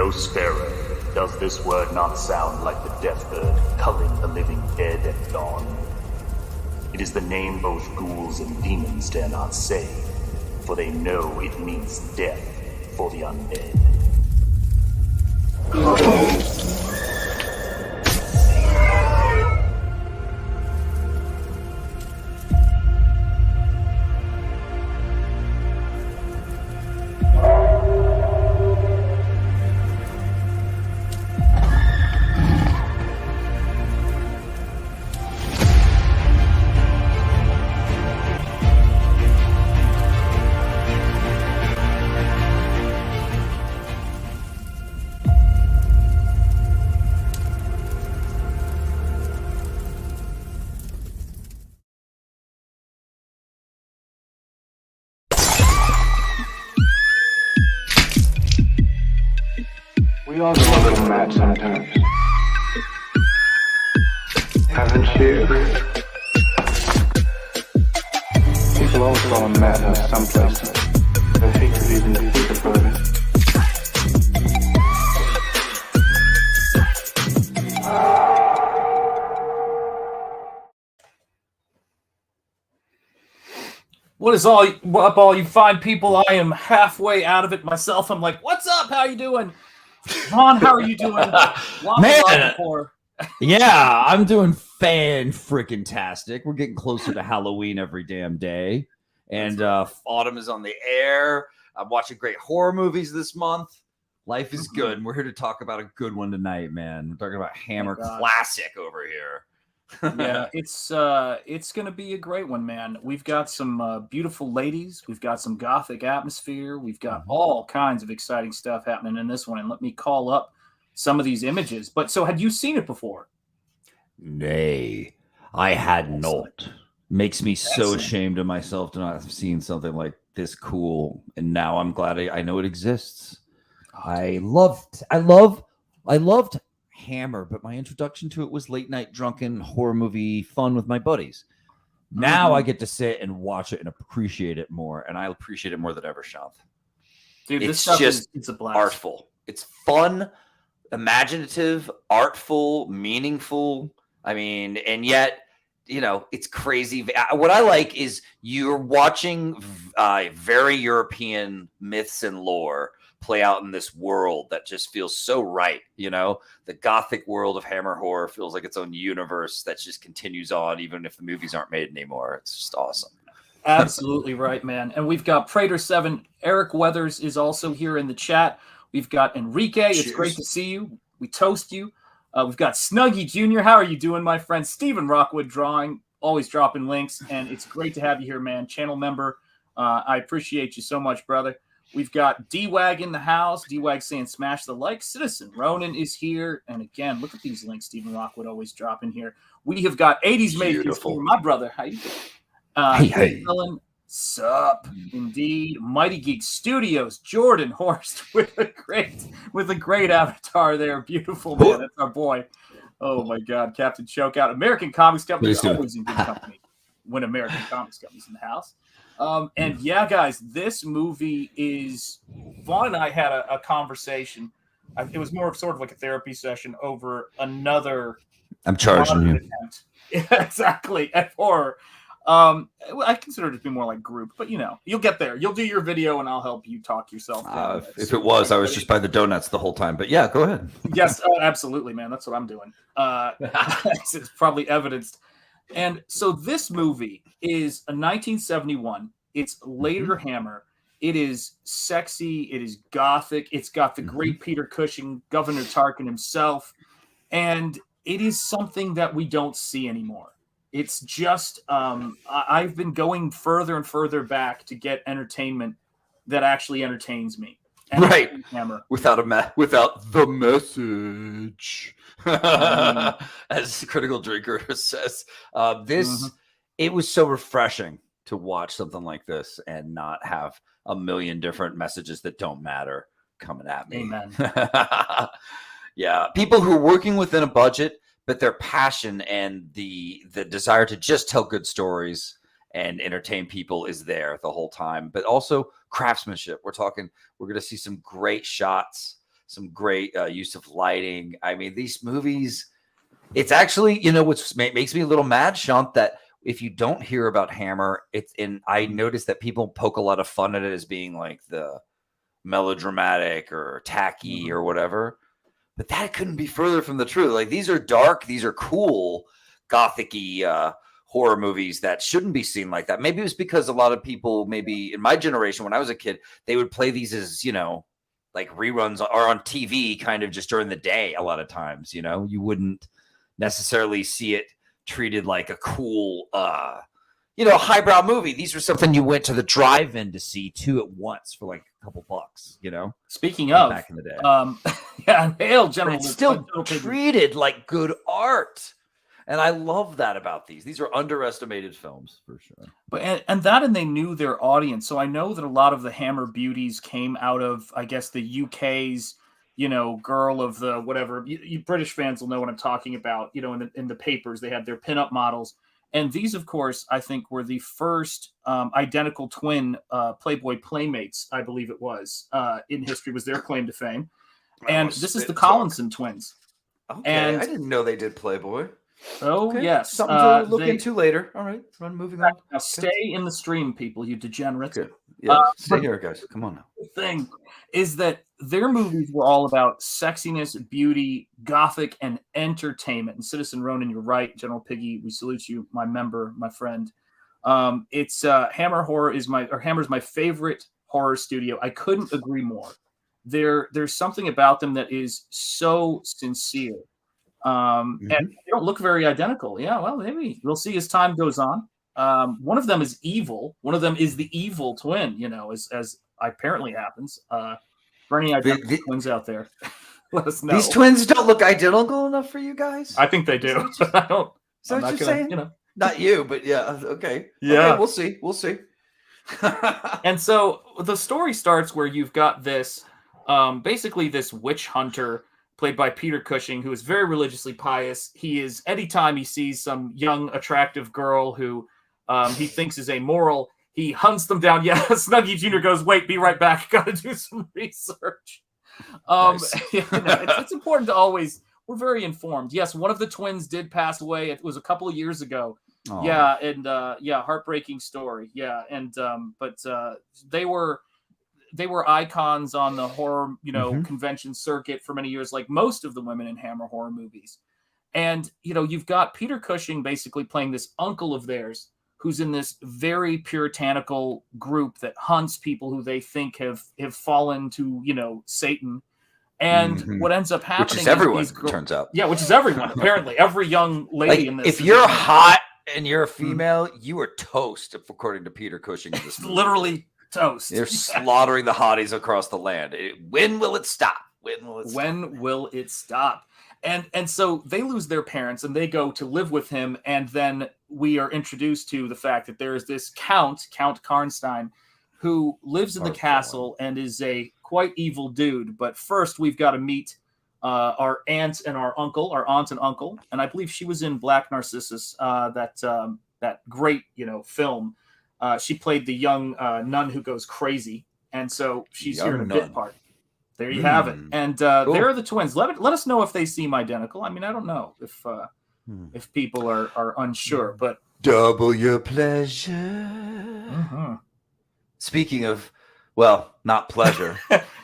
Nosfero, does this word not sound like the death bird culling the living dead at dawn? It is the name both ghouls and demons dare not say, for they know it means death for the undead. We all go a little mad sometimes. Haven't you? People always go in madhouse someplace. I hate to even think about it. What up, all you fine people? I am halfway out of it myself. I'm like, what's up? How you doing? Ron, how are you doing? Man, yeah, I'm doing fan-freaking-tastic. We're getting closer to Halloween every damn day. And autumn is on the air. I'm watching great horror movies this month. Life is good. And we're here to talk about a good one tonight, man. We're talking about Hammer Classic over here. Yeah, it's gonna be a great one, man. We've got some beautiful ladies. We've got some gothic atmosphere. We've got all kinds of exciting stuff happening in this one. And let me call up some of these images. But so, had you seen it before? Nay, I had not. Makes me so ashamed of myself to not have seen something like this cool. And now I'm glad I know it exists. I loved Hammer, but my introduction to it was late night drunken horror movie fun with my buddies. Now I get to sit and watch it and appreciate it more, and I appreciate it more than ever, Shanth. Dude, it's just it's a blast. Artful. It's fun, imaginative, artful, meaningful. I mean, and yet, you know, it's crazy. What I like is you're watching very European myths and lore play out in this world that just feels so right. You know, the gothic world of Hammer horror feels like its own universe that just continues on even if the movies aren't made anymore. It's just awesome. Absolutely right, man. And we've got Prater7. Eric Weathers is also here in the chat. We've got Enrique. Cheers. It's great to see you. We toast you. We've got Snuggy Jr. How are you doing, my friend? Stephen Rockwood Drawing, always dropping links. And it's great to have you here, man. Channel member. I appreciate you so much, brother. We've got D-Wag in the house. D-Wag saying smash the like. Citizen Ronan is here. And again, look at these links Stephen Rockwood always dropping here. We have got 80s Matrix here. My brother, how you doing? Hey. Ellen, sup? Indeed. Mighty Geek Studios. Jordan Horst with a great avatar there. Beautiful, man. That's our boy. Oh, my God. Captain Chokeout. American Comics Company is always in good company when American Comics Company's in the house. And yeah, guys, this movie is Vaughn and I had a conversation. It was more of sort of like a therapy session over another. I'm charging you. Attempt. Yeah, exactly. At horror. I consider it to be more like group, but you know, you'll get there. You'll do your video and I'll help you talk yourself. If it was, I was just by the donuts the whole time, but yeah, go ahead. Yes, absolutely, man. That's what I'm doing. It's probably evidenced. And so this movie is a 1971. It's later Hammer. It is sexy. It is gothic. It's got the great Peter Cushing, Governor Tarkin himself. And it is something that we don't see anymore. It's just, I've been going further and further back to get entertainment that actually entertains me. And right. Hammer. Without the message. As Critical Drinker says. It was so refreshing to watch something like this and not have a million different messages that don't matter coming at me. Amen. Yeah. People who are working within a budget, but their passion and the desire to just tell good stories and entertain people is there the whole time. But also craftsmanship. We're going to see some great shots, some great use of lighting. I mean, these movies, it's actually, you know, what makes me a little mad, Shanth, that if you don't hear about Hammer, I noticed that people poke a lot of fun at it as being like the melodramatic or tacky or whatever. But that couldn't be further from the truth. Like, these are dark, these are cool, gothic-y horror movies that shouldn't be seen like that. Maybe it was because a lot of people, maybe in my generation when I was a kid, they would play these as, you know, like reruns or on TV kind of just during the day a lot of times, you know. You wouldn't necessarily see it treated like a cool, you know, highbrow movie. These were something you went to the drive-in to see two at once for like a couple bucks, you know. Speaking of, back in the day, yeah, hail General. But it's still treated like good art, and I love that about these. These are underestimated films for sure. But and they knew their audience. So I know that a lot of the Hammer beauties came out of, I guess, the UK's, you know, girl of the whatever. You British fans will know what I'm talking about. You know, in the papers, they had their pinup models. And these, of course, I think were the first identical twin Playboy playmates, I believe it was, in history, was their claim to fame. And this is the Collinson twins. Okay, and I didn't know they did Playboy. Oh, okay. yes. Something to look into later. All right, moving on. Now stay in the stream, people, you degenerates. Good. Yeah, stay here, guys. Come on now. The thing is that their movies were all about sexiness, beauty, gothic, and entertainment. And Citizen Ronan, you're right. General Piggy, we salute you, my member, my friend. It's Hammer's my favorite horror studio. I couldn't agree more. There's something about them that is so sincere. And they don't look very identical. Yeah, well, maybe we'll see as time goes on. One of them is evil. One of them is the evil twin, you know, as apparently happens. For any identical twins out there, let us know. These twins don't look identical enough for you guys? I think they do. I don't. Is that what you're saying? You know. Not you, but yeah, okay. Yeah. Okay, we'll see. And so the story starts where you've got this, basically this witch hunter played by Peter Cushing, who is very religiously pious. He is, anytime he sees some young, attractive girl who he thinks is amoral, he hunts them down. Yeah, Snuggie Jr. goes, wait, be right back. Got to do some research. Nice. You know, it's important to always, we're very informed. Yes, one of the twins did pass away. It was a couple of years ago. Aww. Yeah, and heartbreaking story. Yeah, and but they were icons on the horror, you know, convention circuit for many years, like most of the women in Hammer horror movies. And, you know, you've got Peter Cushing basically playing this uncle of theirs who's in this very puritanical group that hunts people who they think have fallen to, you know, Satan. And what ends up happening, which is everyone, turns out. Yeah, which is everyone, apparently. Every young lady in this. If you're hot and you're a female, you are toast, according to Peter Cushing. In this movie. Literally toast. They're slaughtering the hotties across the land. When will it stop? When will it stop? And so they lose their parents and they go to live with him. And then we are introduced to the fact that there is this Count Karnstein, who lives in the castle and is a quite evil dude. But first, we've got to meet our aunt and uncle. And I believe she was in Black Narcissus, that great, you know, film. She played the young nun who goes crazy. And so she's here in a bit part. There you have it. And cool. There are the twins. Let us know if they seem identical. I mean, I don't know if people are unsure, but double your pleasure. Speaking of, well, not pleasure.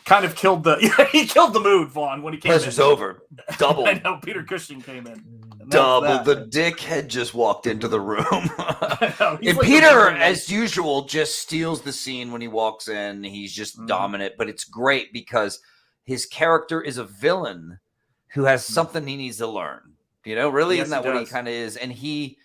Kind of killed he killed the mood, Vaughn, when he came Pleasure's over. Double. I know, Peter Cushing came in. Double. The dickhead just walked into the room. And like Peter, as usual, just steals the scene when he walks in. He's just dominant, but it's great because his character is a villain who has something he needs to learn. You know, really, yes, isn't that what he kind of is? And he's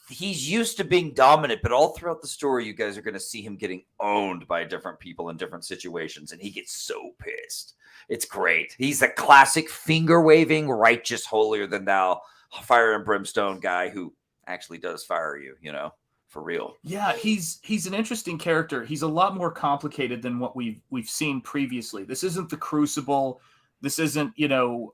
used to being dominant, but all throughout the story, you guys are going to see him getting owned by different people in different situations, and he gets so pissed. It's great. He's the classic finger-waving, righteous, holier-than-thou, fire and brimstone guy who actually does fire you, you know, for real. Yeah, he's an interesting character. He's a lot more complicated than what we've seen previously. This isn't the Crucible. This isn't, you know,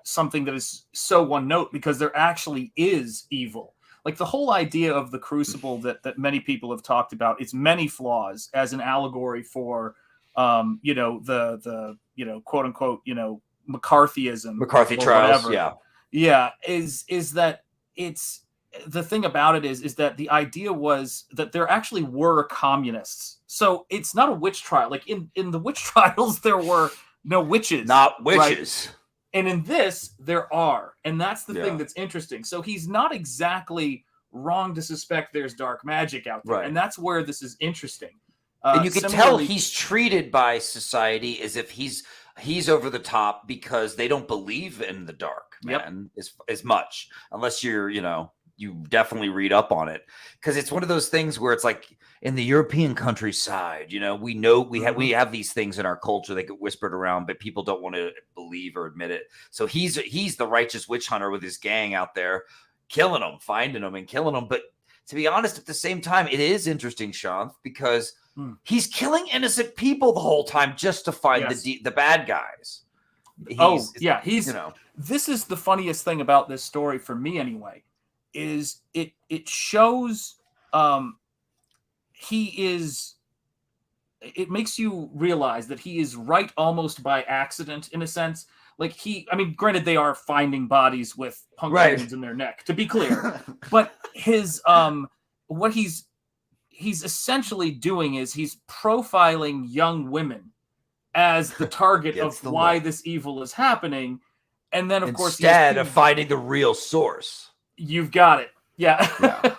something that is so one note, because there actually is evil. Like the whole idea of the Crucible that many people have talked about, its many flaws as an allegory for, you know, the quote unquote, McCarthyism, McCarthy or trials, whatever. Yeah, is that it's the thing about it is that the idea was that there actually were communists. So it's not a witch trial. Like in the witch trials, there were no witches. Not witches. Right? And in this, there are. And that's the thing that's interesting. So he's not exactly wrong to suspect there's dark magic out there. Right. And that's where this is interesting. And you can tell he's treated by society as if he's over the top because they don't believe in the dark, man, as much. Unless you're, you definitely read up on it. Because it's one of those things where it's like in the European countryside, we have these things in our culture that get whispered around, but people don't want to believe or admit it. So he's the righteous witch hunter with his gang out there, killing them, finding them, and killing them. But to be honest, at the same time, it is interesting, Shanth, because he's killing innocent people the whole time just to find the bad guys. This is the funniest thing about this story for me, anyway, is it shows it makes you realize that he is right almost by accident, in a sense. Like granted, they are finding bodies with punctures in their neck, to be clear, but his what he's essentially doing is he's profiling young women as the target of why this evil is happening. And then, of course, instead of finding the real source. You've got it. Yeah.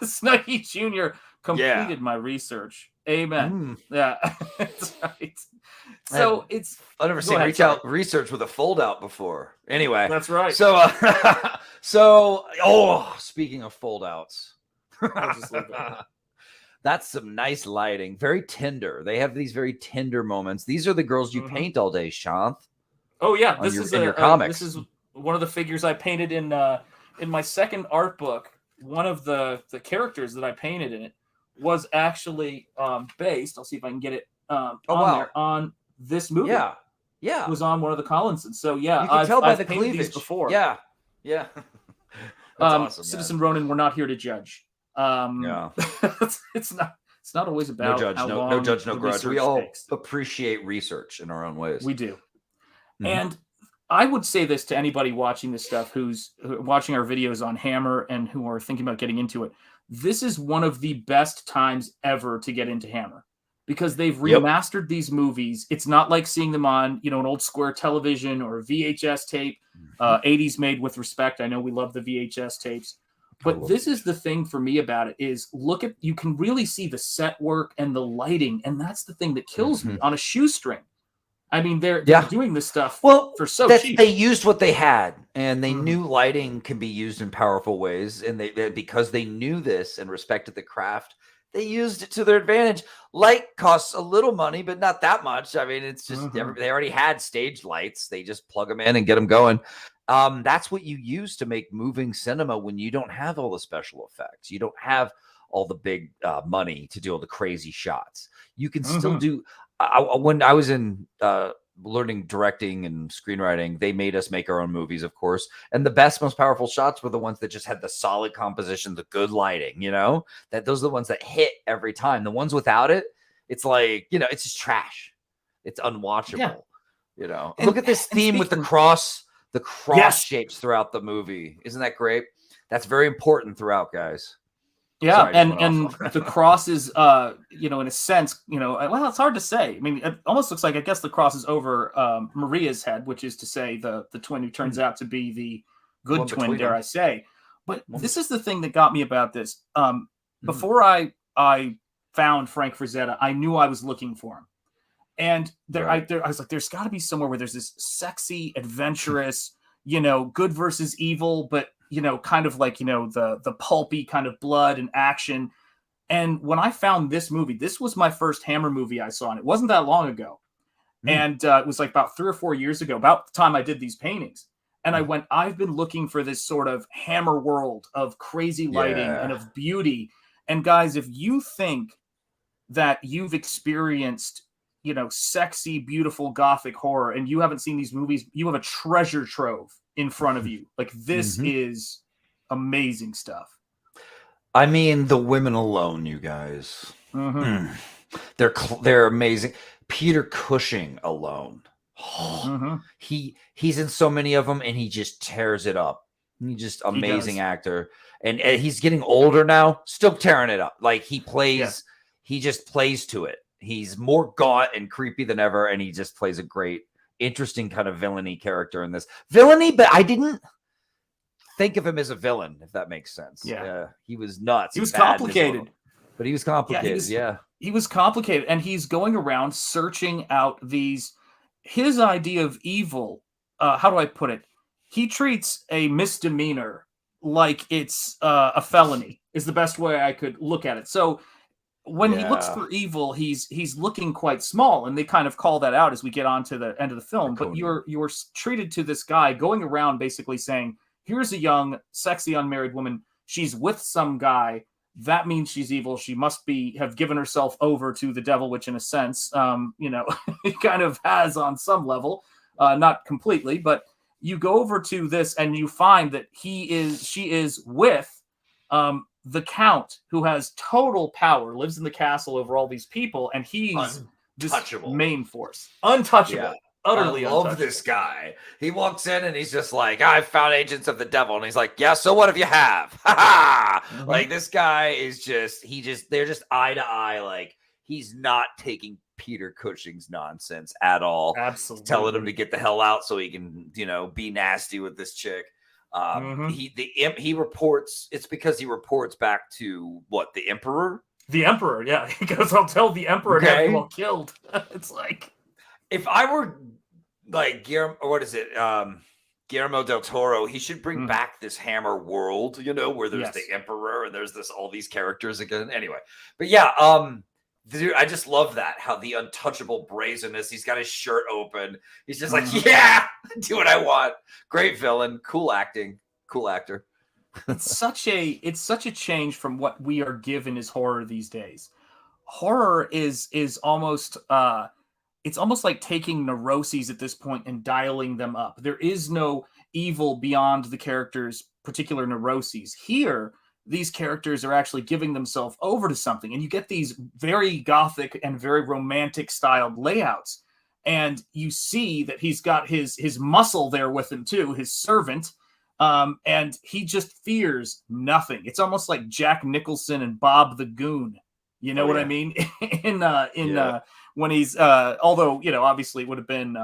Snuggie Jr. completed my research. Amen. Yeah, that's right. So I've never seen research with a fold out before. Anyway. That's right. So, speaking of fold outs. I'll just leave that. That's some nice lighting. Very tender. They have these very tender moments. These are the girls you paint all day, Shanth. Oh yeah, this is your comics. This is one of the figures I painted in my second art book. One of the characters that I painted in it was actually based. I'll see if I can get it on this movie. Yeah. It was on one of the Collinsons. So yeah, you can tell by the painted cleavage these before. Yeah. That's awesome, Citizen Ronan, we're not here to judge. It's not always about no judge, no grudge. We all appreciate research in our own ways. We do. And I would say this to anybody watching this stuff who's watching our videos on Hammer and who are thinking about getting into it. This is one of the best times ever to get into Hammer because they've remastered these movies. It's not like seeing them on, an old square television or VHS tape. 80s made with respect. I know we love the VHS tapes. But this is the thing for me about it is you can really see the set work and the lighting. And that's the thing that kills me on a shoestring. I mean, they're doing this stuff for so cheap. They used what they had, and they knew lighting can be used in powerful ways. And because they knew this and respected the craft, they used it to their advantage. Light costs a little money, but not that much. I mean, it's just they already had stage lights. They just plug them in and get them going. That's what you use to make moving cinema when you don't have all the special effects. You don't have all the big money to do all the crazy shots. You can still do. When I was in learning directing and screenwriting, they made us make our own movies, of course. And the best, most powerful shots were the ones that just had the solid composition, the good lighting, that those are the ones that hit every time. The ones without it, it's like, it's just trash. It's unwatchable. Look at this theme with the cross shapes throughout the movie. Isn't that great? That's very important throughout, guys. Yeah, sorry, and the cross is, in a sense, well, it's hard to say. I mean, it almost looks like, I guess the cross is over Maria's head, which is to say the twin who turns out to be the good twin, dare I say. But this is the thing that got me about this. Before I found Frank Frazetta, I knew I was looking for him. And I was like, there's got to be somewhere where there's this sexy, adventurous, good versus evil, but kind of like, the pulpy kind of blood and action. And when I found this movie, this was my first Hammer movie I saw, and it wasn't that long ago. And it was like about 3 or 4 years ago, about the time I did these paintings. And I went, I've been looking for this sort of Hammer world of crazy lighting and of beauty. And guys, if you think that you've experienced, sexy, beautiful Gothic horror, and you haven't seen these movies, you have a treasure trove in front of you. Like, this is amazing stuff. I mean, the women alone, you guys. They're amazing. Peter Cushing alone Mhm. He's in so many of them, and he just tears it up. He's just amazing actor, and he's getting older now, still tearing it up. Like he just plays to it. He's more gaunt and creepy than ever, and he just plays a great, interesting kind of villainy character in this. Villainy, but I didn't think of him as a villain, if that makes sense. Yeah. He was nuts. He was complicated. But he was complicated, He was complicated, and he's going around searching out his idea of evil. How do I put it? He treats a misdemeanor like it's a felony, is the best way I could look at it. So when he looks for evil, he's looking quite small, and they kind of call that out as we get on to the end of the film. But you're treated to this guy going around basically saying, here's a young, sexy, unmarried woman. She's with some guy. That means she's evil. She must have given herself over to the devil, which in a sense, it kind of has on some level, not completely, but you go over to this and you find that she is with the Count, who has total power, lives in the castle over all these people, and he's untouchable. This main force. Untouchable. Yeah. Utterly I love this guy. He walks in and he's just like, I found agents of the devil. And he's like, yeah, so what if you have? Ha ha! Like, this guy is they're just eye to eye. Like, he's not taking Peter Cushing's nonsense at all. Absolutely. He's telling him to get the hell out so he can, be nasty with this chick. He reports, it's because he reports back to what, the Emperor? The Emperor, yeah. He goes, I'll tell the Emperor to have you all killed. It's like, if I were like Guillermo del Toro, he should bring back this Hammer world, where there's the Emperor and there's all these characters again. Anyway, but dude, I just love that, how the untouchable brazenness. He's got his shirt open. He's just like, do what I want. Great villain, cool acting, cool actor. It's such a change from what we are given as horror these days. Horror is almost it's almost like taking neuroses at this point and dialing them up. There is no evil beyond the character's particular neuroses. Here, these characters are actually giving themselves over to something, and you get these very gothic and very romantic styled layouts. And you see that he's got his muscle there with him too, his servant, and he just fears nothing. It's almost like Jack Nicholson and Bob the Goon. You know what I mean? When he's, although, obviously it would have been,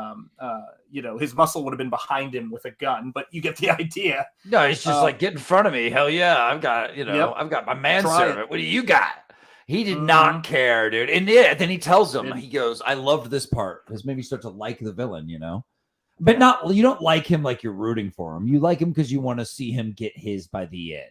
his muscle would have been behind him with a gun, but you get the idea. No, he's just like, get in front of me. Hell yeah. I've got, I've got my manservant. What do you got? He did not care, dude. And then he tells him, he goes, I loved this part. Because maybe you start to like the villain, But you don't like him like you're rooting for him. You like him because you want to see him get his by the end.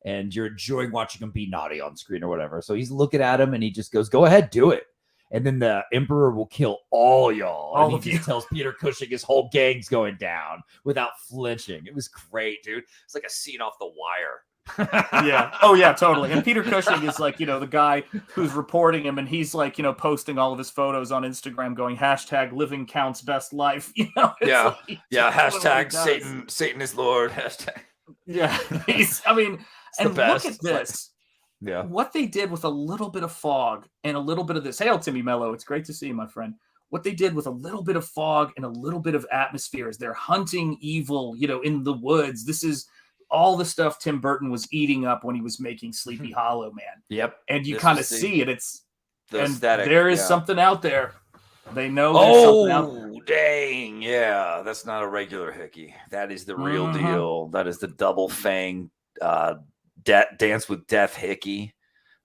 And you're enjoying watching him be naughty on screen or whatever. So he's looking at him and he just goes, go ahead, do it. And then the Emperor will kill all y'all. And he just tells Peter Cushing his whole gang's going down without flinching. It was great, dude. It's like a scene off The Wire. Yeah. Oh, yeah, totally. And Peter Cushing is like, the guy who's reporting him, and he's like, posting all of his photos on Instagram going, #living counts best life. Hashtag Satan is Lord. Hashtag. Yeah. And look at this. Yeah. What they did with a little bit of fog and a little bit of this. Hail Timmy Mello. It's great to see you, my friend. What they did with a little bit of fog and a little bit of atmosphere is they're hunting evil, in the woods. This is all the stuff Tim Burton was eating up when he was making Sleepy Hollow, man. Yep. And you kind of see it. It's the aesthetic. There is something out there. They know there's something out there. Oh, dang. Yeah. That's not a regular hickey. That is the real deal. That is the double fang Dance with Death hickey.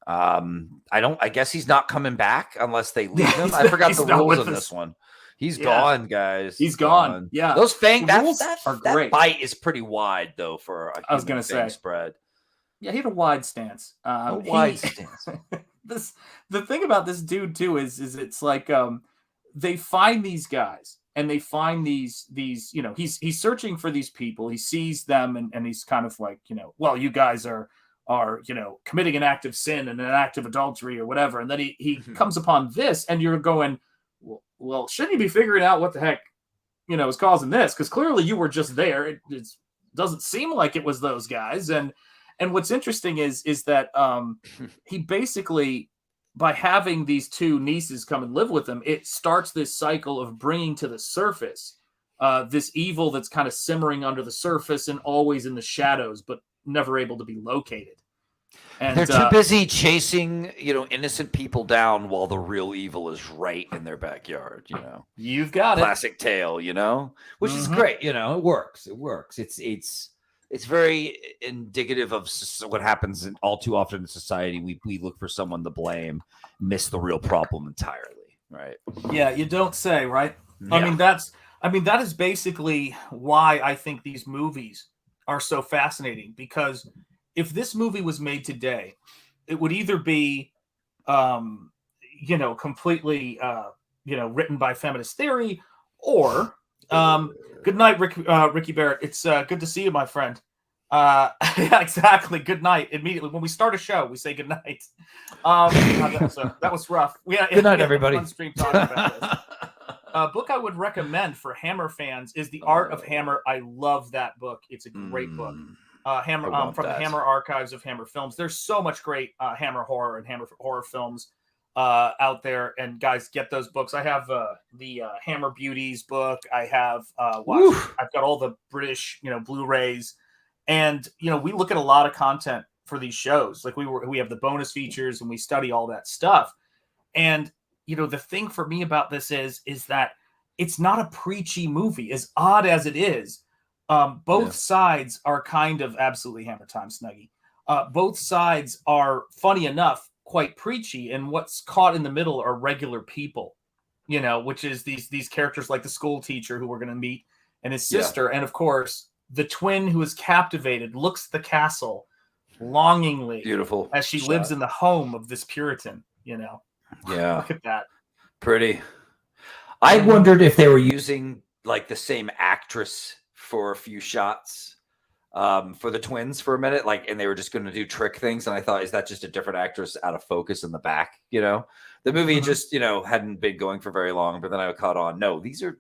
I guess he's not coming back unless they leave him. I forgot the rules on this one. He's gone, guys. He's gone. Yeah. Those fang that bite is pretty wide though for a fang spread. Yeah, he had a wide stance. Stance. The thing about this dude too is it's like they find these guys and they find these he's searching for these people. He sees them and he's kind of like, well, you guys are committing an act of sin and an act of adultery or whatever. And then he comes upon this and you're going, well, shouldn't he be figuring out what the heck, is causing this? Because clearly you were just there. It doesn't seem like it was those guys. And what's interesting is that he basically by having these two nieces come and live with them, it starts this cycle of bringing to the surface this evil that's kind of simmering under the surface and always in the shadows, but never able to be located. And they're too busy chasing, innocent people down while the real evil is right in their backyard. You've got classic tale. Which is great. It works. It's very indicative of what happens all too often in society. We look for someone to blame, miss the real problem entirely. Right? Yeah, you don't say. Right? Yeah. That is basically why I think these movies are so fascinating, because if this movie was made today, it would either be, completely, written by feminist theory, or, good night, Ricky Barrett. It's good to see you, my friend. Yeah, exactly. Good night. Immediately when we start a show, we say good night. That was rough. Good night, everybody. Fun stream talking about this. A book I would recommend for Hammer fans is The Art of Hammer. I love that book. It's a great book. Hammer from the Hammer archives of Hammer films. There's so much great Hammer horror and Hammer horror films out there, and guys, get those books. I have the Hammer Beauties book. I have I've got all the British Blu-rays, and we look at a lot of content for these shows. Like we have the bonus features and we study all that stuff. And the thing for me about this is that it's not a preachy movie, as odd as it is. Both sides are kind of absolutely Hammer time, Snuggie. Both sides are, funny enough, quite preachy, and what's caught in the middle are regular people, which is these characters like the school teacher who we're going to meet and his sister, and of course the twin who is captivated, looks at the castle longingly, beautiful, as she lives in the home of this Puritan. Yeah, look at that, pretty. I wondered if they were using like the same actress for a few shots for the twins for a minute, and they were just going to do trick things, and I thought, is that just a different actress out of focus in the back? The movie just hadn't been going for very long, but then I caught on, no, these are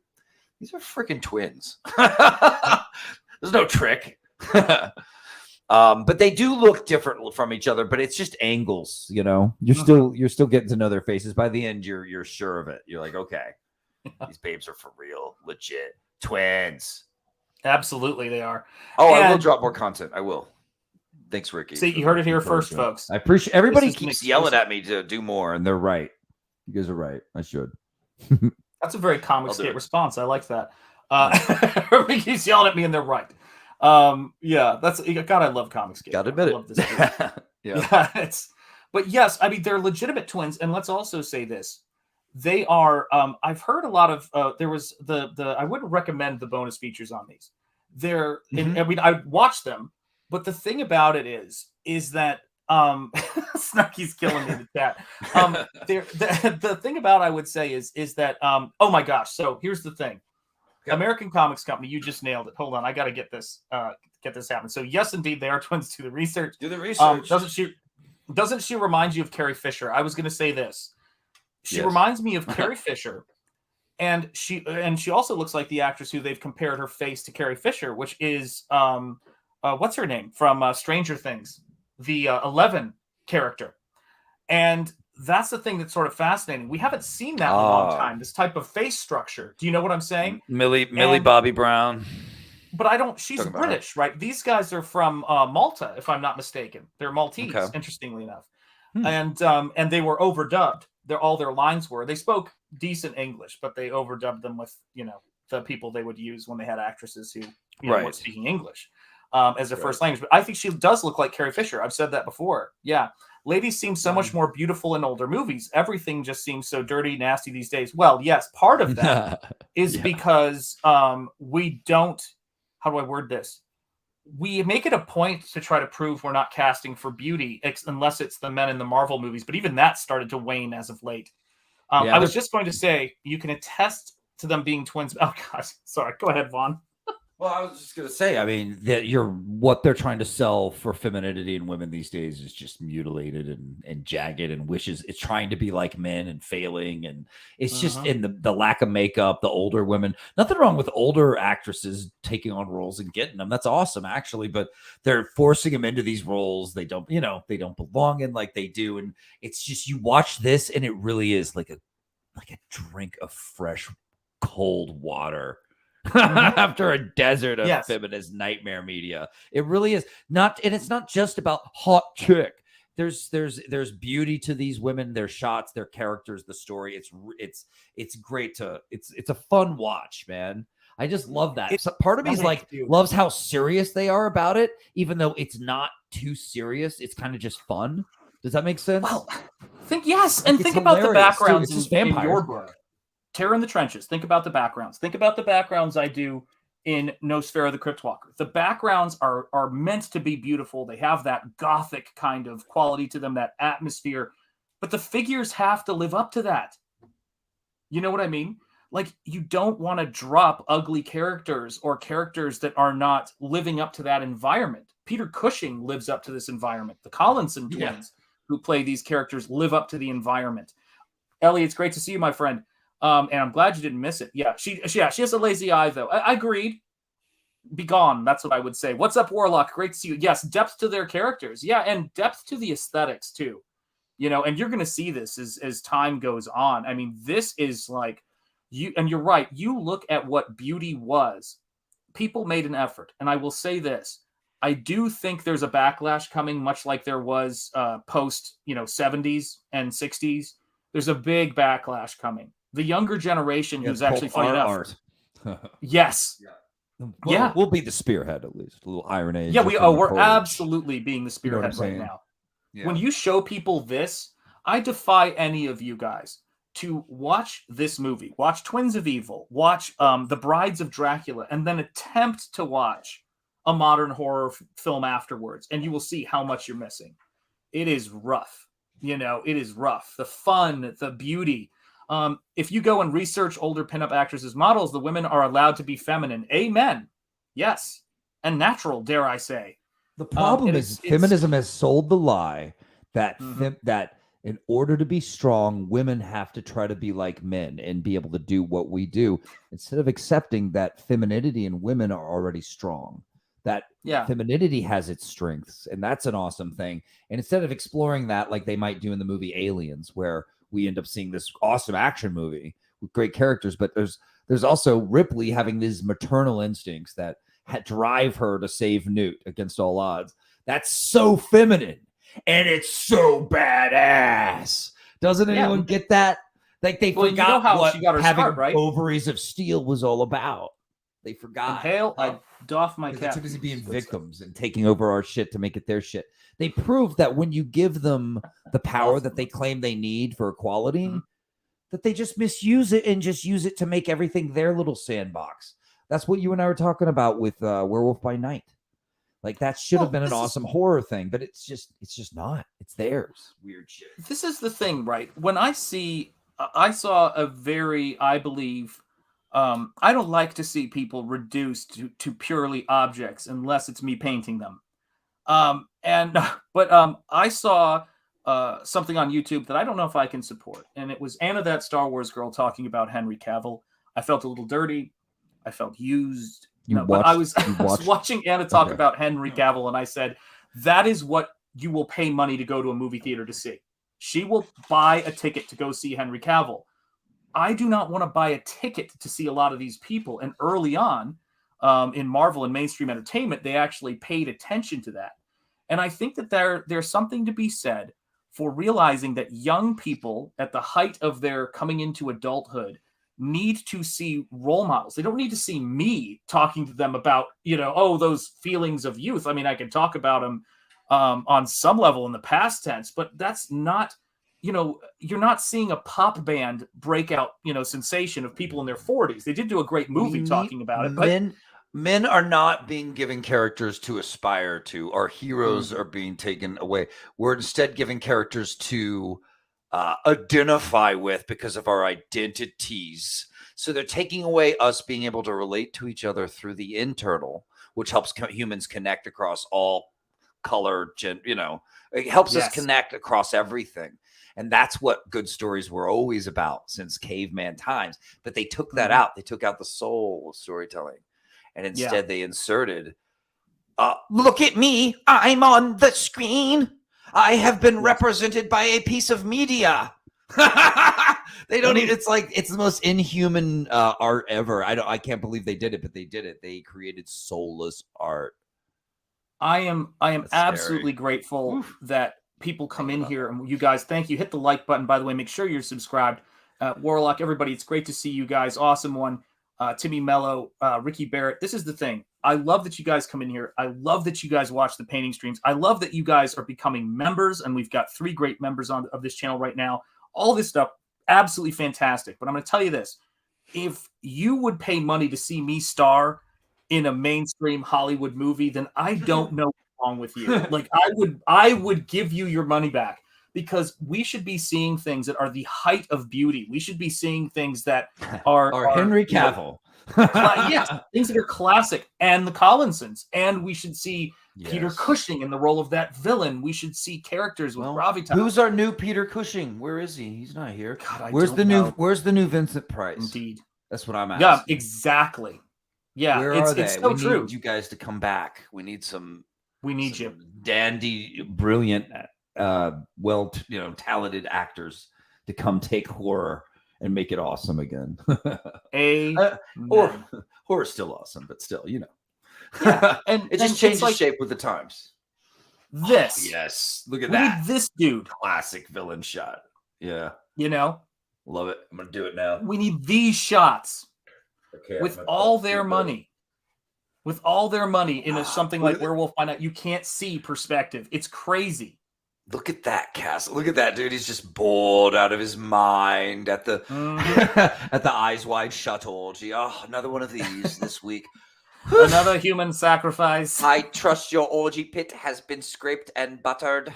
freaking twins. There's no trick. But they do look different from each other, but it's just angles. You're still getting to know their faces. By the end, you're sure of it. You're like, okay, these babes are for real, legit twins. Absolutely, they are. I will drop more content. I will. Thanks, Ricky. See, you heard it here first, folks. I appreciate everybody keeps yelling at me to do more, and they're right. You guys are right. I should. That's a very comic skate response. I like that. Everybody keeps yelling at me, and they're right. That's God. I love comic skate. Gotta admit it. I love this yeah. But yes, they're legitimate twins, and let's also say this. They are. I've heard a lot of. There was the. I wouldn't recommend the bonus features on these. They're. I watched them, but the thing about it is that Snarky's killing me in the chat. The thing about I would say is that. Oh my gosh! So here's the thing. Okay. American Comics Company, you just nailed it. Hold on, I got to get this happen. So yes, indeed, they are twins. Do the research. Doesn't she remind you of Carrie Fisher? I was going to say this. She reminds me of Carrie Fisher, and she also looks like the actress who they've compared her face to Carrie Fisher, which is what's her name from Stranger Things, the 11 character, and that's the thing that's sort of fascinating. We haven't seen that in a long time. This type of face structure. Do you know what I'm saying? Millie Bobby Brown. But I don't. She's British, right? These guys are from Malta, if I'm not mistaken. They're Maltese, interestingly enough, and they were overdubbed. All their lines were. They spoke decent English, but they overdubbed them with the people they would use when they had actresses who weren't speaking English as their first language. But I think she does look like Carrie Fisher. I've said that before. Yeah, ladies seem so much more beautiful in older movies. Everything just seems so dirty, nasty these days. Well, yes, part of that is because we don't. How do I word this? We make it a point to try to prove we're not casting for beauty, unless it's the men in the Marvel movies. But even that started to wane as of late. I was just going to say, you can attest to them being twins. Oh, gosh. Sorry. Go ahead, Vaughn. Well, I was just gonna say, I mean, that what they're trying to sell for femininity in women these days is just mutilated and jagged and wishes it's trying to be like men and failing, and it's just in the lack of makeup, the older women. Nothing wrong with older actresses taking on roles and getting them. That's awesome, actually, but they're forcing them into these roles they don't belong in like they do, and it's just you watch this and it really is like a drink of fresh cold water. After a desert of feminist nightmare media. It really is not, and it's not just about hot chick. There's beauty to these women, their shots, their characters, the story. It's great it's a fun watch, man. I just love that. Part of me is like loves how serious they are about it, even though it's not too serious. It's kind of just fun. Does that make sense? Well, think about the backgrounds in your book. Terror in the Trenches. Think about the backgrounds. Think about the backgrounds I do in Nosfero the Crypt Walker. The backgrounds are meant to be beautiful. They have that gothic kind of quality to them, that atmosphere. But the figures have to live up to that. You know what I mean? Like, you don't want to drop ugly characters or characters that are not living up to that environment. Peter Cushing lives up to this environment. The Collinson twins who play these characters live up to the environment. Ellie, it's great to see you, my friend. And I'm glad you didn't miss it. Yeah, she has a lazy eye, though. I agreed. Be gone. That's what I would say. What's up, Warlock? Great to see you. Yes, depth to their characters. Yeah, and depth to the aesthetics, too. You know, and you're going to see this as time goes on. I mean, this is like, and you're right. You look at what beauty was. People made an effort. And I will say this. I do think there's a backlash coming, much like there was post, 70s and 60s. There's a big backlash coming. The younger generation, who's actually funny enough. Yes. Well, we'll be the spearhead, at least. A little Iron Age. Yeah, we're absolutely being the spearhead right now. Yeah. When you show people this, I defy any of you guys to watch this movie, watch Twins of Evil, watch The Brides of Dracula, and then attempt to watch a modern horror film afterwards, and you will see how much you're missing. It is rough. It is rough. The fun, the beauty. If you go and research older pinup actresses' models, the women are allowed to be feminine. Amen. Yes. And natural, dare I say. The problem is feminism has sold the lie that that in order to be strong, women have to try to be like men and be able to do what we do, instead of accepting that femininity in women are already strong. That femininity has its strengths, and that's an awesome thing. And instead of exploring that like they might do in the movie Aliens, where we end up seeing this awesome action movie with great characters, but there's also Ripley having these maternal instincts that drive her to save Newt against all odds. That's so feminine, and it's so badass. Doesn't anyone get that? Like, they forgot how she got her having start, right? Ovaries of steel was all about. They forgot. Inhale, I doff my cap. They're too busy being victims and taking over our shit to make it their shit. They proved that when you give them the power that they claim they need for equality, that they just misuse it and just use it to make everything their little sandbox. That's what you and I were talking about with Werewolf by Night. Like, that should have been an awesome horror thing, but it's just not. It's theirs. Weird shit. This is the thing, right? When I saw a very, I believe, I don't like to see people reduced to purely objects unless it's me painting them. But I saw something on YouTube that I don't know if I can support, and it was Anna, that Star Wars girl, talking about Henry Cavill. I felt a little dirty. I felt used. But I was watching Anna talk about Henry Cavill, and I said, that is what you will pay money to go to a movie theater to see. She will buy a ticket to go see Henry Cavill. I do not want to buy a ticket to see a lot of these people. And early on, in Marvel and mainstream entertainment, they actually paid attention to that. And I think that there's something to be said for realizing that young people at the height of their coming into adulthood need to see role models. They don't need to see me talking to them about, those feelings of youth. I mean, I can talk about them on some level in the past tense, but that's not, you're not seeing a pop band breakout, sensation of people in their 40s. They did do a great movie talking about it. But men are not being given characters to aspire to. Our heroes are being taken away. We're instead giving characters to identify with because of our identities. So they're taking away us being able to relate to each other through the internal, which helps humans connect across all color, it helps us connect across everything. And that's what good stories were always about since caveman times. But they took that out. They took out the soul of storytelling. And instead they inserted, look at me. I'm on the screen. I have been represented by a piece of media. They don't even, it's the most inhuman art ever. I can't believe they did it, but they did it. They created soulless art. I am absolutely grateful that people come in here, and you guys, thank you. Hit the like button, by the way. Make sure you're subscribed. Warlock, everybody, it's great to see you guys. Awesome one. Timmy Mello, Ricky Barrett. This is the thing. I love that you guys come in here. I love that you guys watch the painting streams. I love that you guys are becoming members, and we've got 3 great members of this channel right now. All this stuff, absolutely fantastic. But I'm going to tell you this. If you would pay money to see me star in a mainstream Hollywood movie, then I don't know what's wrong with you. Like, I would give you your money back, because we should be seeing things that are the height of beauty. We should be seeing things that are Henry Cavill. Yes, things that are classic, and the Collinsons. And we should see Peter Cushing in the role of that villain. We should see characters with gravitas. Who's our new Peter Cushing? Where is he? He's not here. God, Where's the new Vincent Price? Indeed. That's what I'm asking. Yeah, exactly. Yeah, where are they? It's so true. Need you guys to come back. We need some. We need you, dandy, brilliant, talented actors to come take horror and make it awesome again. Horror's still awesome, but still, Yeah, and it just changes shape with the times. This, yes, look at we that. need this dude. Classic villain shot. Yeah, love it. I'm gonna do it now. We need these shots. Okay, with all their money. With all their money into something like Werewolf by Night, you can't see perspective. It's crazy. Look at that cast. Look at that dude. He's just bored out of his mind at the at the Eyes Wide Shut orgy. Oh, another one of these this week. Another human sacrifice. I trust your orgy pit has been scraped and buttered.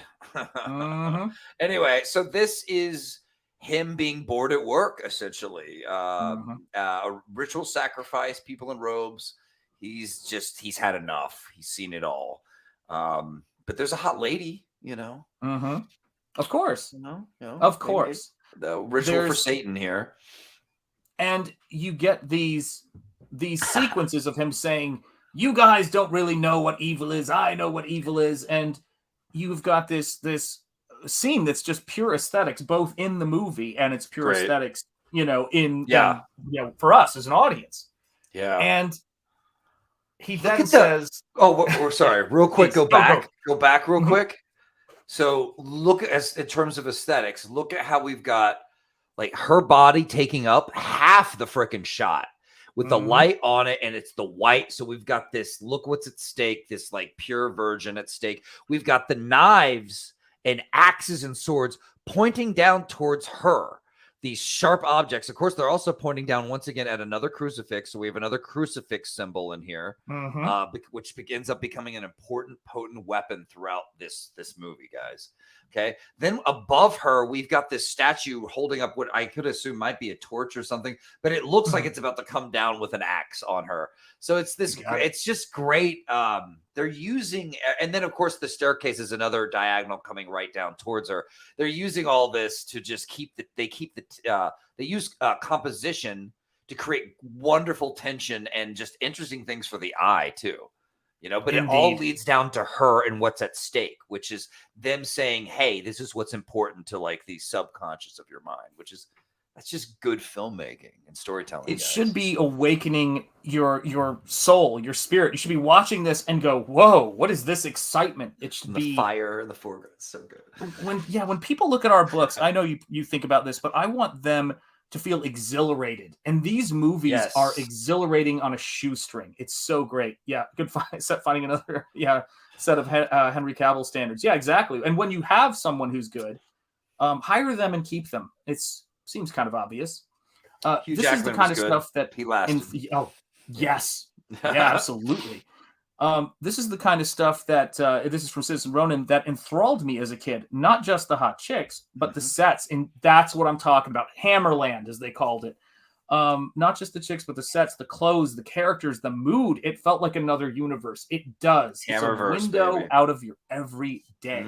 Anyway, so this is him being bored at work, essentially. A ritual sacrifice, people in robes. He's had enough. He's seen it all. But there's a hot lady, Of course. Of course. The ritual for Satan here. And you get these sequences of him saying, you guys don't really know what evil is. I know what evil is. And you've got this scene that's just pure aesthetics, both in the movie and it's pure aesthetics, for us as an audience. Yeah. And he then says, we're sorry, real quick, go back real quick. So look in terms of aesthetics, look at how we've got like her body taking up half the freaking shot with the light on it, and it's the white. So we've got this, look what's at stake, this like pure virgin at stake. We've got the knives and axes and swords pointing down towards her. These sharp objects. Of course, they're also pointing down once again at another crucifix. So we have another crucifix symbol in here, which ends up becoming an important, potent weapon throughout this movie, guys. Okay. Then above her, we've got this statue holding up what I could assume might be a torch or something, but it looks like it's about to come down with an axe on her. So it's just great. They're using, and then of course the staircase is another diagonal coming right down towards her. They're using all this to just they use composition to create wonderful tension and just interesting things for the eye too. But it all leads down to her and what's at stake, which is them saying, hey, this is what's important to like the subconscious of your mind, that's just good filmmaking and storytelling. It should be awakening your soul, your spirit. You should be watching this and go, whoa, what is this excitement? It should be the fire in the foreground. It's so good. When people look at our books, I know you think about this, but I want them to feel exhilarated. And these movies are exhilarating on a shoestring. It's so great. Yeah, good finding another set of Henry Cavill standards. Yeah, exactly. And when you have someone who's good, hire them and keep them. Seems kind of obvious. This is the kind of stuff that he lasted. Yes. Yeah, absolutely. This is the kind of stuff that this is from Citizen Ronin that enthralled me as a kid. Not just the hot chicks, but the sets, and that's what I'm talking about. Hammerland, as they called it. Not just the chicks, but the sets, the clothes, the characters, the mood. It felt like another universe. It does. It's a window out of your everyday.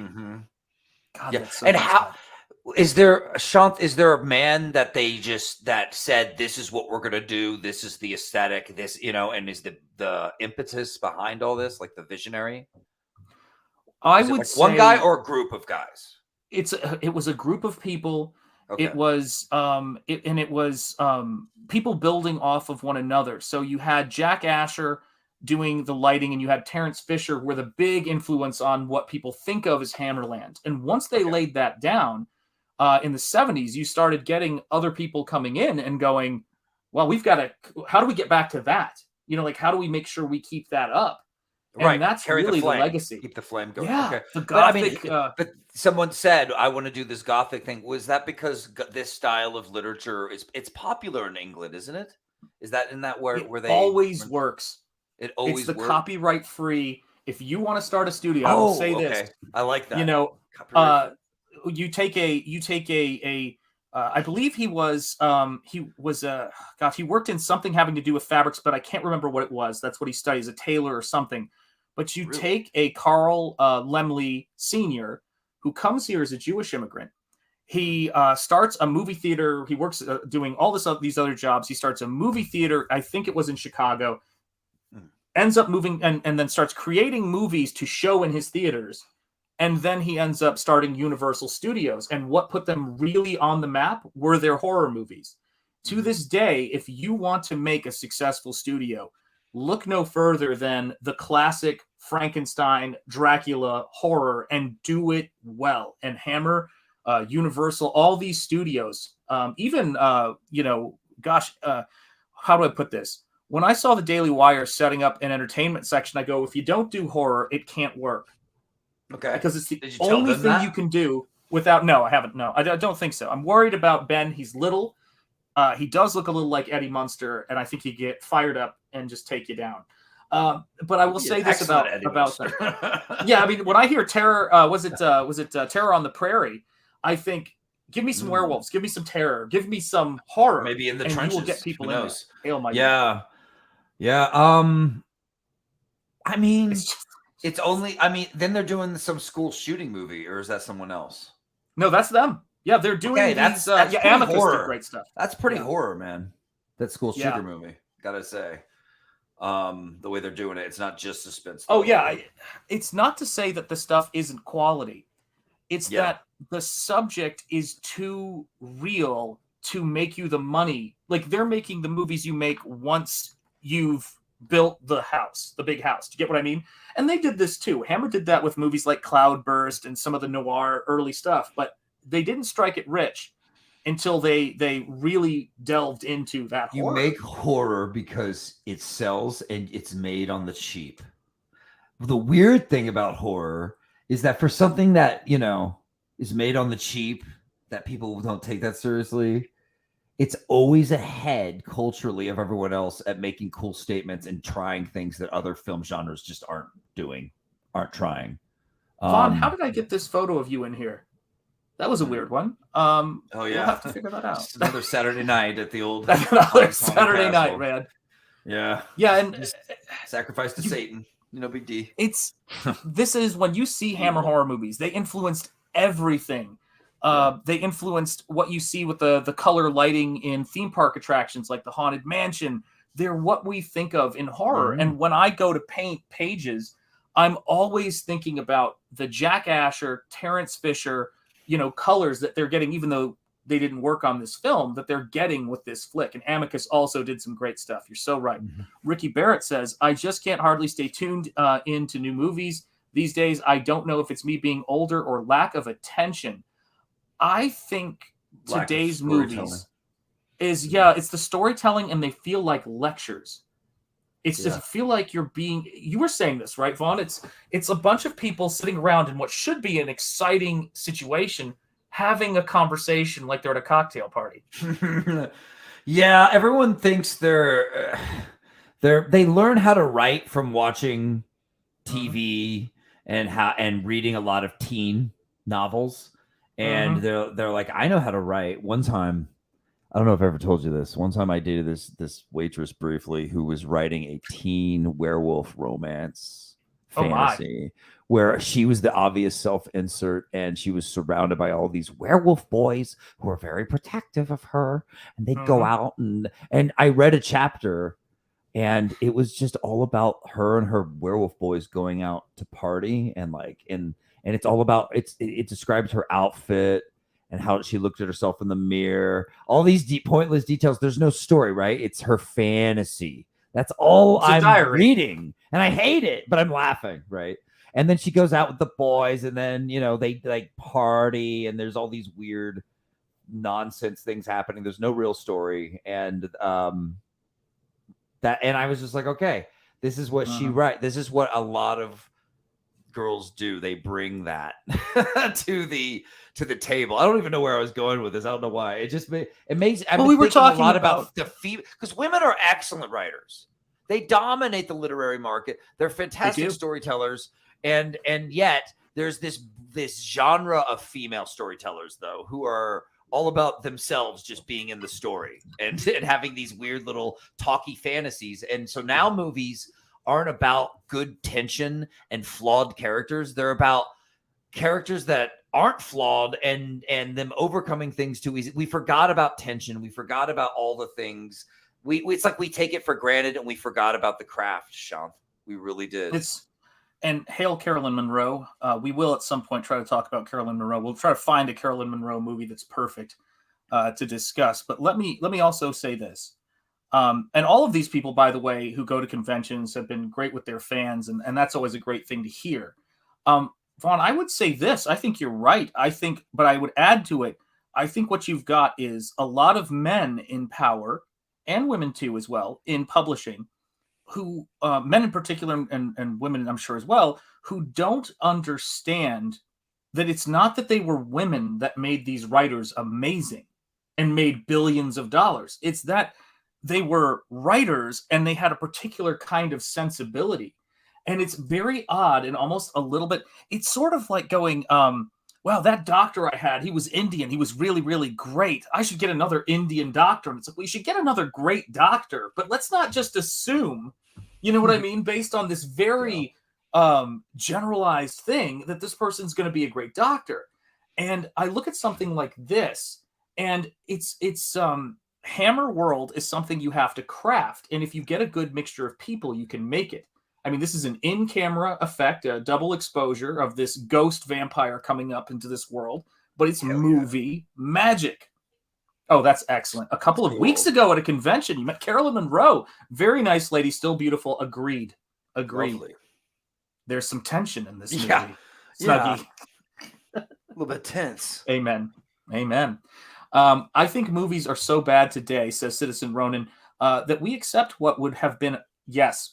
God, Yeah. that's so And much how fun. is there, Shanth, is there a man that they just that said this is what we're gonna do, this is the aesthetic, this, and is the impetus behind all this, like the visionary? I Is it would like say one guy or a group of guys? it was a group of people. Okay. It was people building off of one another. So you had Jack Asher doing the lighting, and you had Terrence Fisher were the big influence on what people think of as Hammerland. And once they laid that down in the 70s, you started getting other people coming in and going, well, how do we get back to that? Like, how do we make sure we keep that up? And that's Carry really the flame. legacy. Keep the flame going. Yeah, Okay. the But I mean, Gothic. but someone said, I want to do this Gothic thing. Was that because this style of literature it's popular in England, isn't it? Is that where they always works? It always It's the works? copyright free. If you want to start a studio, I will say this. I like that. You take a I believe he worked in something having to do with fabrics, but I can't remember what it was. That's what he studies, a tailor or something. But you take a Carl Lemley Sr., who comes here as a Jewish immigrant. He starts a movie theater. He works doing all these other jobs. He starts a movie theater. I think it was in Chicago. Ends up moving and then starts creating movies to show in his theaters. And then he ends up starting Universal Studios. And what put them really on the map were their horror movies. To this day, if you want to make a successful studio, look no further than the classic Frankenstein, Dracula horror, and do it well. And Hammer, Universal, all these studios, how do I put this? When I saw the Daily Wire setting up an entertainment section, I go, if you don't do horror, it can't work. Okay. Because it's the only thing you can do without... No, I haven't. No, I don't think so. I'm worried about Ben. He's little. He does look a little like Eddie Munster, and I think he'd get fired up and just take you down. But I will say this about them. Yeah, I mean, when I hear terror, was it Terror on the Prairie? I think, give me some werewolves, give me some terror, give me some horror. Maybe in the and trenches. You will get people in there. Hail my yeah. I mean, it's only. I mean, then they're doing some school shooting movie, or is that someone else? No, that's them. Yeah, they're doing that's Amicus horror. did great stuff. That's pretty horror, man. That school shooter movie, gotta say. The way they're doing it, it's not just suspense. Oh yeah, it's not to say that the stuff isn't quality. It's that the subject is too real to make you the money. Like, they're making the movies you make once you've built the house, the big house. Do you get what I mean? And they did this too. Hammer did that with movies like Cloudburst and some of the noir early stuff, but they didn't strike it rich until they really delved into that horror. You make horror because it sells and it's made on the cheap. The weird thing about horror is that for something that, is made on the cheap, that people don't take that seriously, it's always ahead culturally of everyone else at making cool statements and trying things that other film genres just aren't trying. Vaughn, how did I get this photo of you in here? That was a weird one. Oh yeah, we'll have to figure that out. Just another Saturday night at the old. Another Saturday night, man. Yeah, and sacrifice to Satan. Big D. This is when you see Hammer horror movies. They influenced everything. They influenced what you see with the color lighting in theme park attractions like the Haunted Mansion. They're what we think of in horror. Mm-hmm. And when I go to paint pages, I'm always thinking about the Jack Asher, Terrence Fisher, colors that they're getting, even though they didn't work on this film, that they're getting with this flick. And Amicus also did some great stuff. You're so right. Mm-hmm. Ricky Barrett says, I just can't hardly stay tuned into new movies. These days, I don't know if it's me being older or lack of attention. I think today's movies is, it's the storytelling, and they feel like lectures. It's just feel like you were saying this, right, Vaughn? It's a bunch of people sitting around in what should be an exciting situation, having a conversation like they're at a cocktail party. Everyone thinks they learn how to write from watching TV and reading a lot of teen novels, and they're like, I know how to write. One time, I don't know if I ever told you this. One time I dated this waitress briefly who was writing a teen werewolf romance fantasy where she was the obvious self-insert, and she was surrounded by all these werewolf boys who were very protective of her, and they'd go out and I read a chapter, and it was just all about her and her werewolf boys going out to party, and it's all about it describes her outfit and how she looked at herself in the mirror. All these pointless details. There's no story, right? It's her fantasy. That's all I'm reading. And I hate it, but I'm laughing, right? And then she goes out with the boys, and then, they like party, and there's all these weird nonsense things happening. There's no real story. And and I was just like, okay, this is what she writes. This is what a lot of girls do. They bring that to the table. I don't even know where I was going with this. I don't know why. We were talking a lot about the female, because women are excellent writers. They dominate the literary market. They're fantastic storytellers, and yet there's this genre of female storytellers though who are all about themselves just being in the story and having these weird little talky fantasies. And so now movies aren't about good tension and flawed characters. They're about characters that aren't flawed and them overcoming things too easy. We forgot about tension. We forgot about all the things. It's like we take it for granted, and we forgot about the craft, Shanth. We really did. And hail Carolyn Monroe. We will at some point try to talk about Carolyn Monroe. We'll try to find a Carolyn Monroe movie that's perfect to discuss. But let me also say this. And all of these people, by the way, who go to conventions have been great with their fans, and that's always a great thing to hear. Vaughn, I would say this. I think you're right. But I would add to it, I think what you've got is a lot of men in power, and women too as well, in publishing, who, men in particular, and women I'm sure as well, who don't understand that it's not that they were women that made these writers amazing and made billions of dollars. It's that they were writers and they had a particular kind of sensibility. And it's very odd and almost a little bit, it's sort of like going, wow, that doctor I had, he was Indian. He was really, really great. I should get another Indian doctor. And it's like, we should get another great doctor, but let's not just assume, you know what I mean? Based on this very generalized thing that this person's going to be a great doctor. And I look at something like this, and it's Hammer World is something you have to craft. And if you get a good mixture of people, you can make it. I mean, this is an in-camera effect, a double exposure of this ghost vampire coming up into this world, but it's movie magic. Oh, that's excellent. A couple of weeks ago at a convention, you met Carolyn Monroe. Very nice lady, still beautiful. Agreed. Lovely. There's some tension in this movie. Yeah. Snuggie. A little bit tense. Amen. I think movies are so bad today, says Citizen Ronan, that we accept what would have been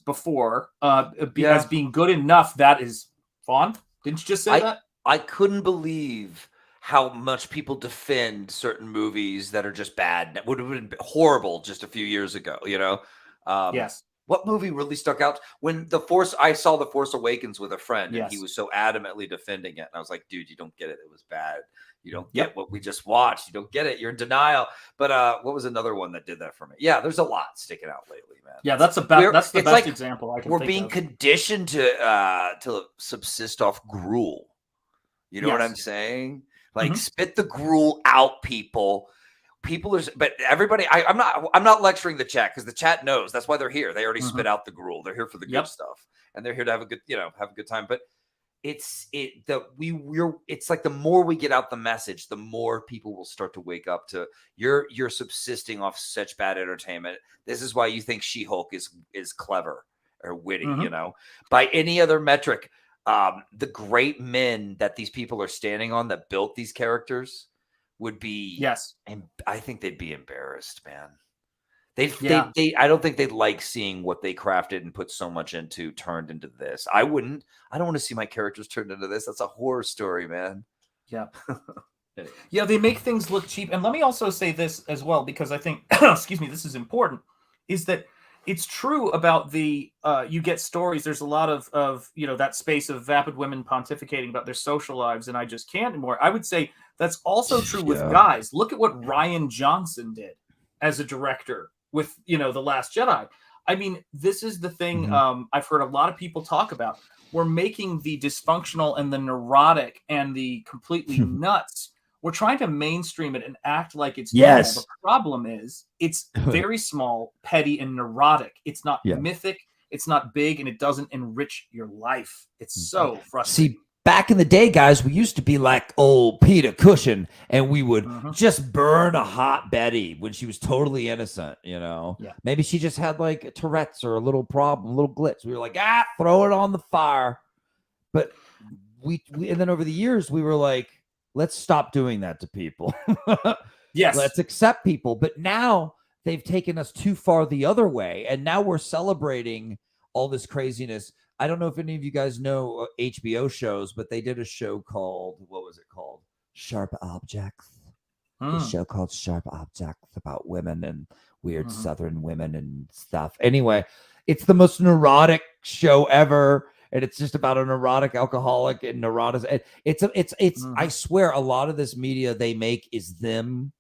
before as being good enough. That is, Vaughn, didn't you just say that? I couldn't believe how much people defend certain movies that are just bad. That would have been horrible just a few years ago, Yes. What movie really stuck out? When I saw The Force Awakens with a friend, and he was so adamantly defending it. And I was like, dude, you don't get it. It was bad. You don't get what we just watched. You don't get it. You're in denial. But what was another one that did that for me? Yeah, there's a lot sticking out lately, man. Yeah, that's the best example I can think of. We're being conditioned to subsist off gruel. You know what I'm saying? Like, spit the gruel out, people. But everybody, I'm not lecturing the chat, because the chat knows that's why they're here. They already spit out the gruel. They're here for the good stuff, and they're here to have a good time. But it's like the more we get out the message, the more people will start to wake up to you're subsisting off such bad entertainment. This is why you think She-Hulk is clever or witty, by any other metric. The great men that these people are standing on that built these characters would be, and I think they'd be embarrassed, man. I don't think they'd like seeing what they crafted and put so much into turned into this. I don't want to see my characters turned into this. That's a horror story, man. Yeah. Yeah, they make things look cheap. And let me also say this as well, because I think, excuse me, this is important, is that it's true about the you get stories. There's a lot of that space of vapid women pontificating about their social lives, and I just can't anymore. I would say that's also true with guys. Look at what Rian Johnson did as a director with The Last Jedi. I mean, this is the thing I've heard a lot of people talk about. We're making the dysfunctional and the neurotic and the completely nuts. We're trying to mainstream it and act like it's normal. The problem is it's very small, petty, and neurotic. It's not mythic. It's not big, and it doesn't enrich your life. It's so frustrating. See, back in the day, guys, we used to be like old Peter Cushing, and we would just burn a hot Betty when she was totally innocent, Maybe she just had like Tourette's or a little problem, a little glitch. We were like, throw it on the fire. But we and then over the years, we were like, let's stop doing that to people. Yes. Let's accept people. But now they've taken us too far the other way, and now we're celebrating all this craziness. I don't know if any of you guys know HBO shows, but they did a show called, what was it called? Sharp Objects. A show called Sharp Objects about women and weird Southern women and stuff. Anyway, it's the most neurotic show ever. And it's just about a neurotic alcoholic and neurotic. It's I swear a lot of this media they make is them.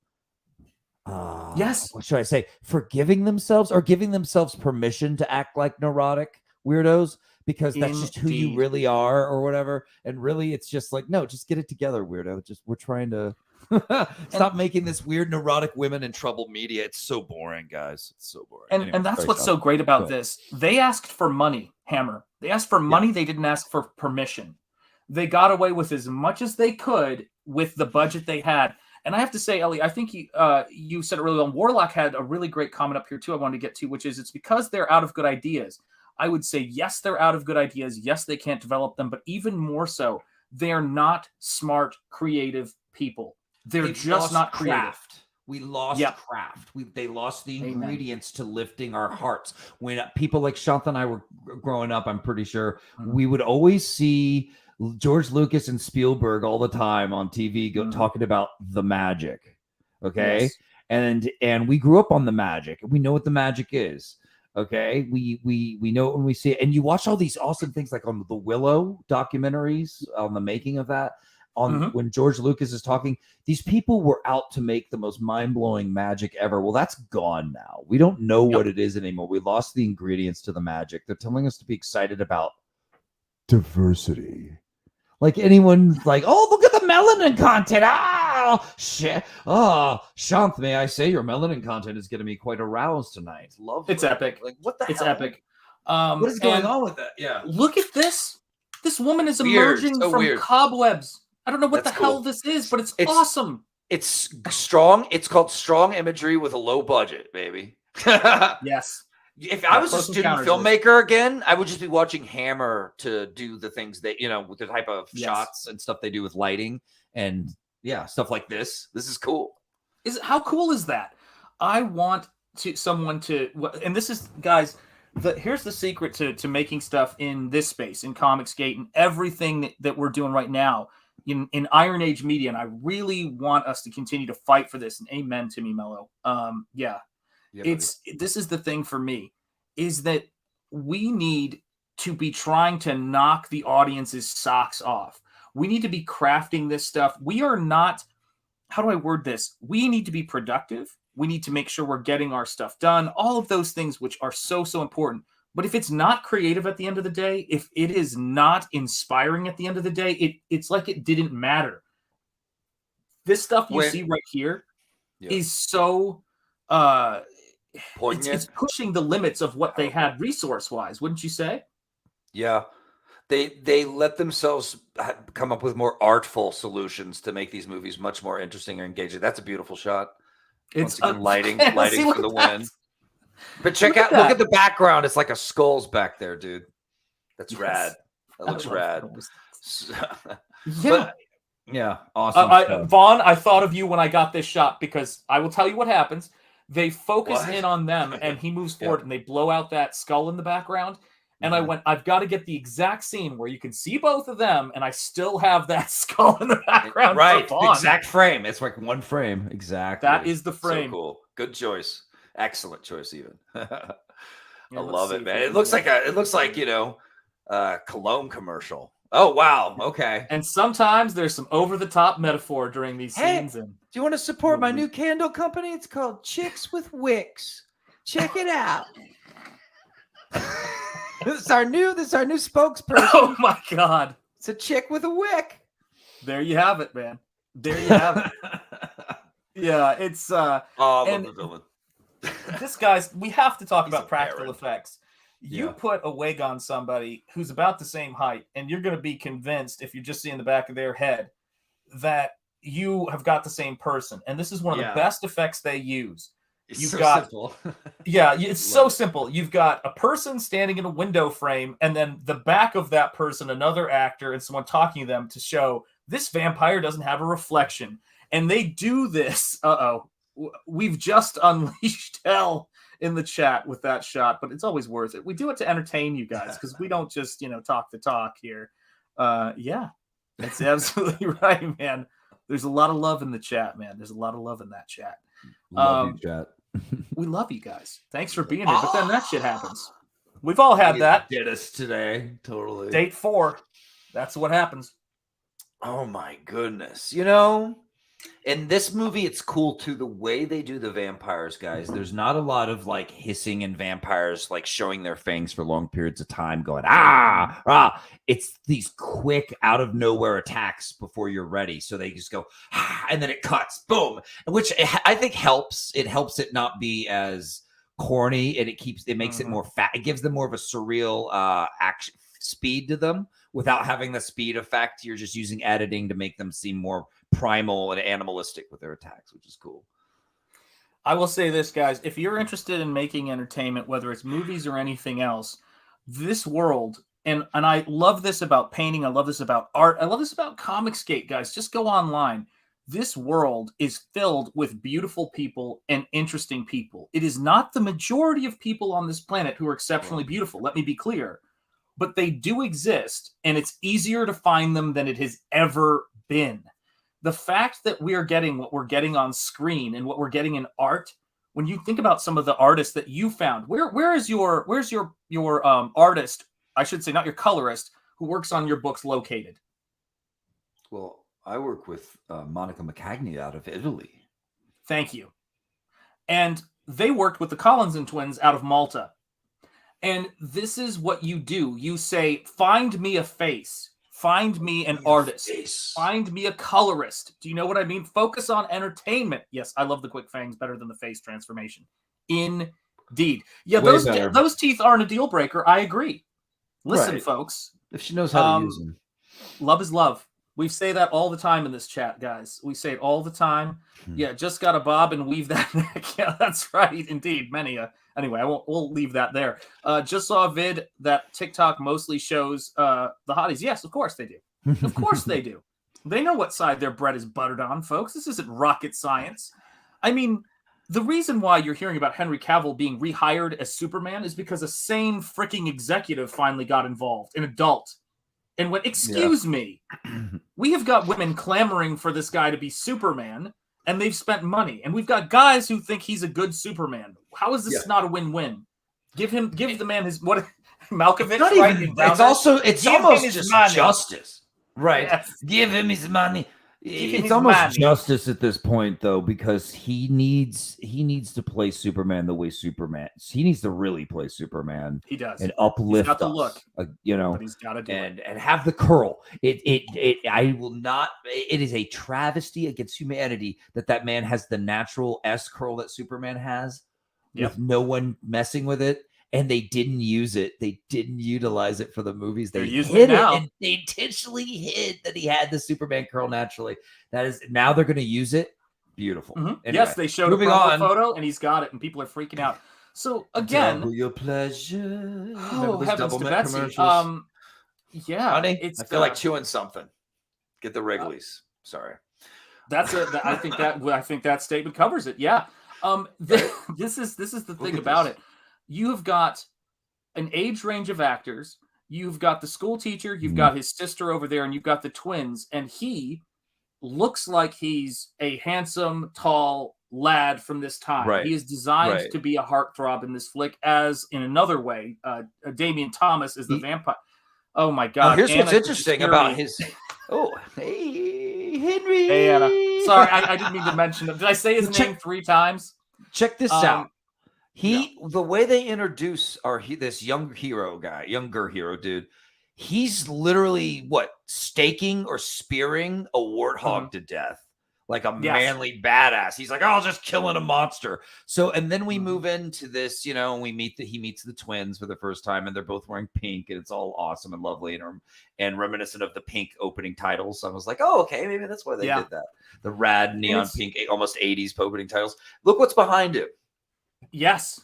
What should I say? Forgiving themselves or giving themselves permission to act like neurotic weirdos. Because that's just who you really are or whatever. And really, it's just like, no, just get it together, weirdo. We're trying to stop making this weird neurotic women in trouble media. It's so boring, guys. It's so boring. And that's what's so great about this. They asked for money, Hammer. They asked for money. They didn't ask for permission. They got away with as much as they could with the budget they had. And I have to say, Ellie, I think you said it really well. Warlock had a really great comment up here, too, I wanted to get to, which is it's because they're out of good ideas. I would say, yes, they're out of good ideas. Yes, they can't develop them. But even more so, they're not smart, creative people. They're just not creative. Craft. We lost craft. They lost the ingredients to lifting our hearts. When people like Shanth and I were growing up, I'm pretty sure we would always see George Lucas and Spielberg all the time on TV talking about the magic. Okay. Yes. And we grew up on the magic. We know what the magic is. Okay, we know it when we see it, and you watch all these awesome things like on the Willow documentaries on the making of that. When George Lucas is talking, these people were out to make the most mind-blowing magic ever. Well, that's gone now. We don't know what it is anymore. We lost the ingredients to the magic. They're telling us to be excited about diversity. Like anyone's like, oh, look at the melanin content. Shit. Shanth, may I say your melanin content is getting me quite aroused tonight. Love it's epic. Like, what the hell? It's epic. What is going on with that? Yeah. Look at this. This woman is emerging from cobwebs. I don't know what the hell this is, but it's awesome. It's strong. It's called strong imagery with a low budget, baby. Yes. If I was a student filmmaker again, I would just be watching Hammer to do the things that, with the type of shots and stuff they do with lighting and stuff like this. This is cool. How cool is that? I want someone to, and this is, guys, here's the secret to making stuff in this space, in Comicsgate and everything that we're doing right now in Iron Age media. And I really want us to continue to fight for this. And amen to me, Mello. This is the thing for me, is that we need to be trying to knock the audience's socks off. We need to be crafting this stuff. We are not, how do I word this? We need to be productive. We need to make sure we're getting our stuff done. All of those things which are so, so important. But if it's not creative at the end of the day, if it is not inspiring at the end of the day, it's like it didn't matter. This stuff you see right here is so... It's pushing the limits of what they had resource-wise, wouldn't you say? Yeah. They let themselves come up with more artful solutions to make these movies much more interesting and engaging. That's a beautiful shot. It's lighting for the win. But look at the background. It's like a skull's back there, dude. That's rad. That looks rad. Awesome. Vaughn, I thought of you when I got this shot because I will tell you what happens. They focus in on them, and he moves forward, and they blow out that skull in the background. And I went, I've got to get the exact scene where you can see both of them, and I still have that skull in the background. Right, exact frame. It's like one frame. Exactly. That is the frame. So cool. Good choice. Excellent choice, even. Yeah, I let's love see it, if man. we It can looks get- like cologne commercial. Oh wow, okay. And sometimes there's some over-the-top metaphor during these Hey, scenes. And do you want to support my Holy- new candle company? It's called Chicks with Wicks. Check it out. This is our new spokesperson. oh my God. It's a chick with a wick. There you have it, man. There you have it. Yeah, it's Oh, I love and the villain. this guy's we have to talk He's about a practical Baron. effects. You Yeah. put a wig on somebody who's about the same height, and you're going to be convinced, if you're just seeing the back of their head, that you have got the same person. And this is one of the Yeah. best effects they use. It's You've so got- simple. Yeah, it's so Love it. simple. You've got a person standing in a window frame, and then the back of that person, another actor, and someone talking to them to show this vampire doesn't have a reflection. And they do this. We've just unleashed hell in the chat with that shot, but it's always worth it. We do it to entertain you guys because we don't just, talk the talk here. Yeah, that's absolutely right, man. There's a lot of love in the chat, man. There's a lot of love in that chat. Love you, chat. We love you guys. Thanks for being here. But then that shit happens. We've all had that. Did us today. Totally. Date 4. That's what happens. Oh my goodness. In this movie, it's cool too. The way they do the vampires, guys. There's not a lot of like hissing and vampires like showing their fangs for long periods of time, going ah ah. It's these quick out of nowhere attacks before you're ready. So they just go ah, and then it cuts, boom, which I think helps. It helps it not be as corny, and it makes it more fat. It gives them more of a surreal action speed to them without having the speed effect. You're just using editing to make them seem more primal and animalistic with their attacks, which is cool. I will say this, guys. If you're interested in making entertainment, whether it's movies or anything else, this world, and I love this about painting, I love this about art, I love this about Comicsgate, guys. Just go online. This world is filled with beautiful people and interesting people. It is not the majority of people on this planet who are exceptionally beautiful. Let me be clear. But they do exist, and it's easier to find them than it has ever been. The fact that we are getting what we're getting on screen and what we're getting in art, when you think about some of the artists that you found, where's your artist, I should say, not your colorist, who works on your books located? Well, I work with Monica McCagney out of Italy. Thank you. And they worked with the Collinson twins out of Malta. And this is what you do. You say, find me a face. Find me an artist. Find me a colorist. Do you know what I mean? Focus on entertainment. Yes, I love the quick fangs better than the face transformation. Indeed. Yeah, Way those better. those teeth aren't a deal breaker. I agree. Listen, Right. folks. If she knows how to use them. Love is love. We say that all the time in this chat, guys. We say it all the time. Yeah, just got to bob and weave that neck. Yeah, that's right. Indeed. Many anyway, we'll leave that there. Just saw a vid that TikTok mostly shows the hotties. Yes, of course they do. Of course they do. They know what side their bread is buttered on, folks. This isn't rocket science. I mean, the reason why you're hearing about Henry Cavill being rehired as Superman is because a sane freaking executive finally got involved, an adult. And went, excuse me, we have got women clamoring for this guy to be Superman, and they've spent money. And we've got guys who think he's a good Superman. How is this not a win-win? Give the man his what Malkovich, Not right? even, in Brown it's also it's Give him almost his just money. justice, right? Yes. Give him his money. him It's his almost money. justice at this point, though, because he needs to play Superman the way Superman. He needs to really play Superman He does. and uplift got the us, look. But he's got to do it. and have the curl. I will not. It is a travesty against humanity that man has the natural S curl that Superman has, with no one messing with it. And they didn't use it. They didn't utilize it for the movies. They using hid it it, now. and they intentionally hid that he had the Superman curl naturally. That is now they're going to use it. Beautiful. Anyway, Yes, they showed a moving promo on. photo, and he's got it, and people are freaking out. So again, Double your pleasure. oh Remember those heavens double to mint Betsy. commercials? Yeah, Honey, it's I feel like chewing something. Get the Wrigley's. Sorry. I think that statement covers it. Yeah. This is the thing about it. You have got an age range of actors. You've got the school teacher. You've got his sister over there, and you've got the twins. And he looks like he's a handsome, tall, lad from this time. Right. He is designed Right. to be a heartthrob in this flick, as in another way, Damien Thomas is the vampire. Oh my God! Here's what's Anna, interesting about his. Oh, hey, Henry. Hey Anna, sorry, I didn't mean to mention him. Did I say his name 3 times? Check this out. Yeah. The way they introduce this younger hero dude, he's literally staking or spearing a warthog to death. Like a manly badass. He's like, oh, just killing a monster. So, and then we move into this, and he meets the twins for the first time, and they're both wearing pink, and it's all awesome and lovely and reminiscent of the Pink opening titles. So I was like, oh, okay, maybe that's why they did that. The rad neon pink, almost 80s opening titles. Look what's behind him. Yes.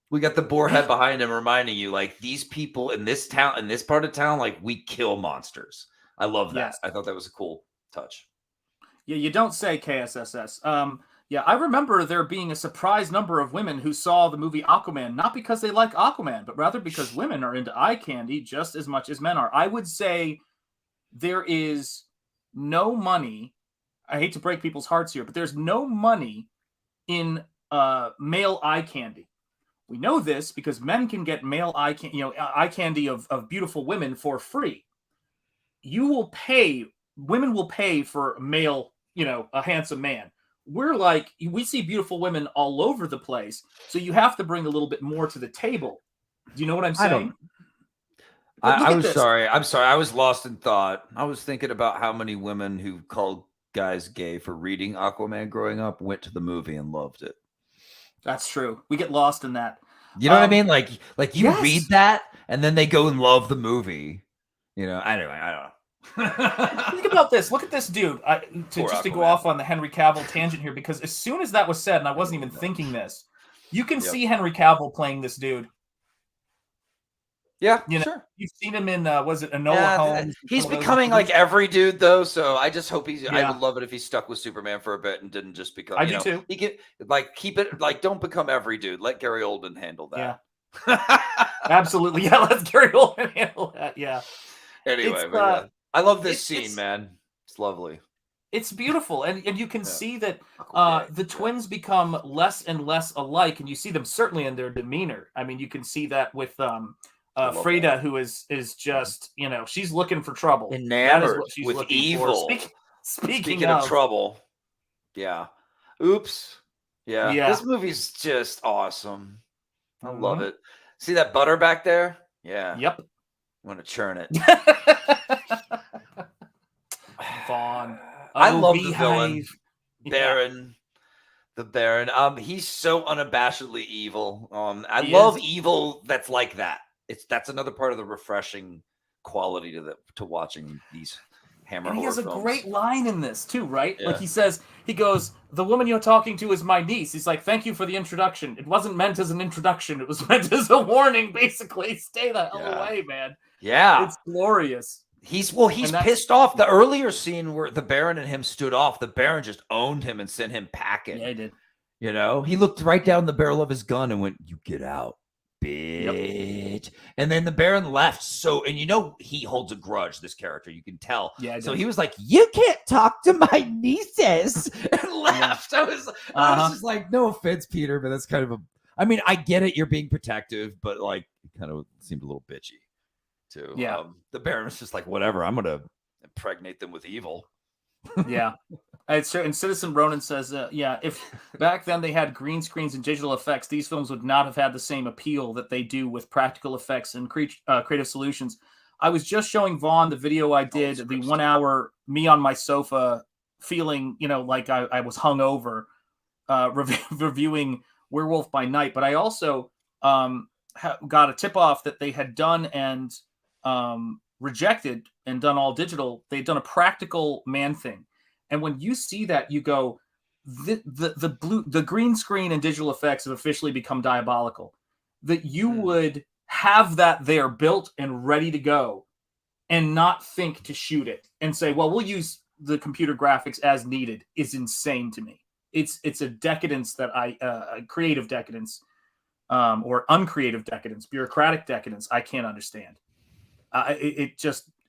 We got the boar head behind him, reminding you, like, these people in this town, in this part of town, like, we kill monsters. I love that. Yes. I thought that was a cool touch. Yeah, you don't say, KSSS. Yeah, I remember there being a surprise number of women who saw the movie Aquaman, not because they like Aquaman, but rather because women are into eye candy just as much as men are. I would say there is no money. I hate to break people's hearts here, but there's no money in male eye candy. We know this because men can get male eye candy of beautiful women for free. Women will pay for male, a handsome man. We see beautiful women all over the place, so you have to bring a little bit more to the table. Do you know what I'm saying? I'm sorry. I was lost in thought. I was thinking about how many women who called guys gay for reading Aquaman growing up went to the movie and loved it. That's true. We get lost in that. You know what I mean? Like you read that and then they go and love the movie. Anyway, I don't know. Think about this. Look at this dude. To go off on the Henry Cavill tangent here, because as soon as that was said, and I wasn't even thinking this, you can see Henry Cavill playing this dude. Yeah, sure. You've seen him in was it Enola Holmes? He's becoming like every dude though, so I just hope I would love it if he stuck with Superman for a bit and didn't just become. I do too. He can keep it don't become every dude. Let Gary Oldman handle that. Yeah, absolutely. Yeah, let Gary Oldman handle that. Yeah. Anyway, I love this scene, man. It's lovely. It's beautiful, and you can see that the twins become less and less alike, and you see them certainly in their demeanor. I mean, you can see that with Frida, who is just, she's looking for trouble. Enamored with evil. Speaking of trouble. Yeah. Oops. Yeah. This movie's just awesome. I love it. See that butter back there? Yeah. Yep. I'm going to churn it. Vaughn. I love the villain. Baron. The Baron. He's so unabashedly evil. I love evil that's like that. That's another part of the refreshing quality to watching these Hammer horror films. He has a great line in this too, right? Yeah. Like he goes, "The woman you're talking to is my niece." He's like, "Thank you for the introduction. It wasn't meant as an introduction. It was meant as a warning, basically. Stay the hell away, man." Yeah. It's glorious. He's pissed off. The earlier scene where the Baron and him stood off, the Baron just owned him and sent him packing. Yeah, he did. He looked right down the barrel of his gun and went, "You get out, bitch." Yep. And then the Baron left. And he holds a grudge, this character. You can tell. Yeah. So he was like, "You can't talk to my nieces," and left. I was just like, no offense, Peter, but that's kind of I get it. You're being protective, but like, it kind of seemed a little bitchy too. Yeah. The Baron was just like, whatever, I'm going to impregnate them with evil. Yeah. And Citizen Ronan says, if back then they had green screens and digital effects, these films would not have had the same appeal that they do with practical effects and creative solutions. I was just showing Vaughn the video I did, the 1 hour me on my sofa feeling, like I was hungover, reviewing Werewolf by Night. But I also got a tip off that they had done and rejected and done all digital. They'd done a practical Man Thing. And when you see that, you go, the green screen and digital effects have officially become diabolical. That you would have that there built and ready to go and not think to shoot it and say, well, we'll use the computer graphics as needed is insane to me. It's a decadence that creative decadence or uncreative decadence, bureaucratic decadence, I can't understand.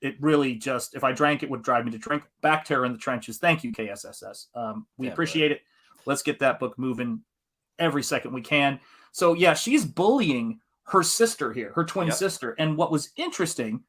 It really just, if I drank it, would drive me to drink. Back terror in the trenches. Thank you, KSSS. We appreciate it. Let's get that book moving every second we can. So yeah, she's bullying her sister here, her twin sister. And what was interesting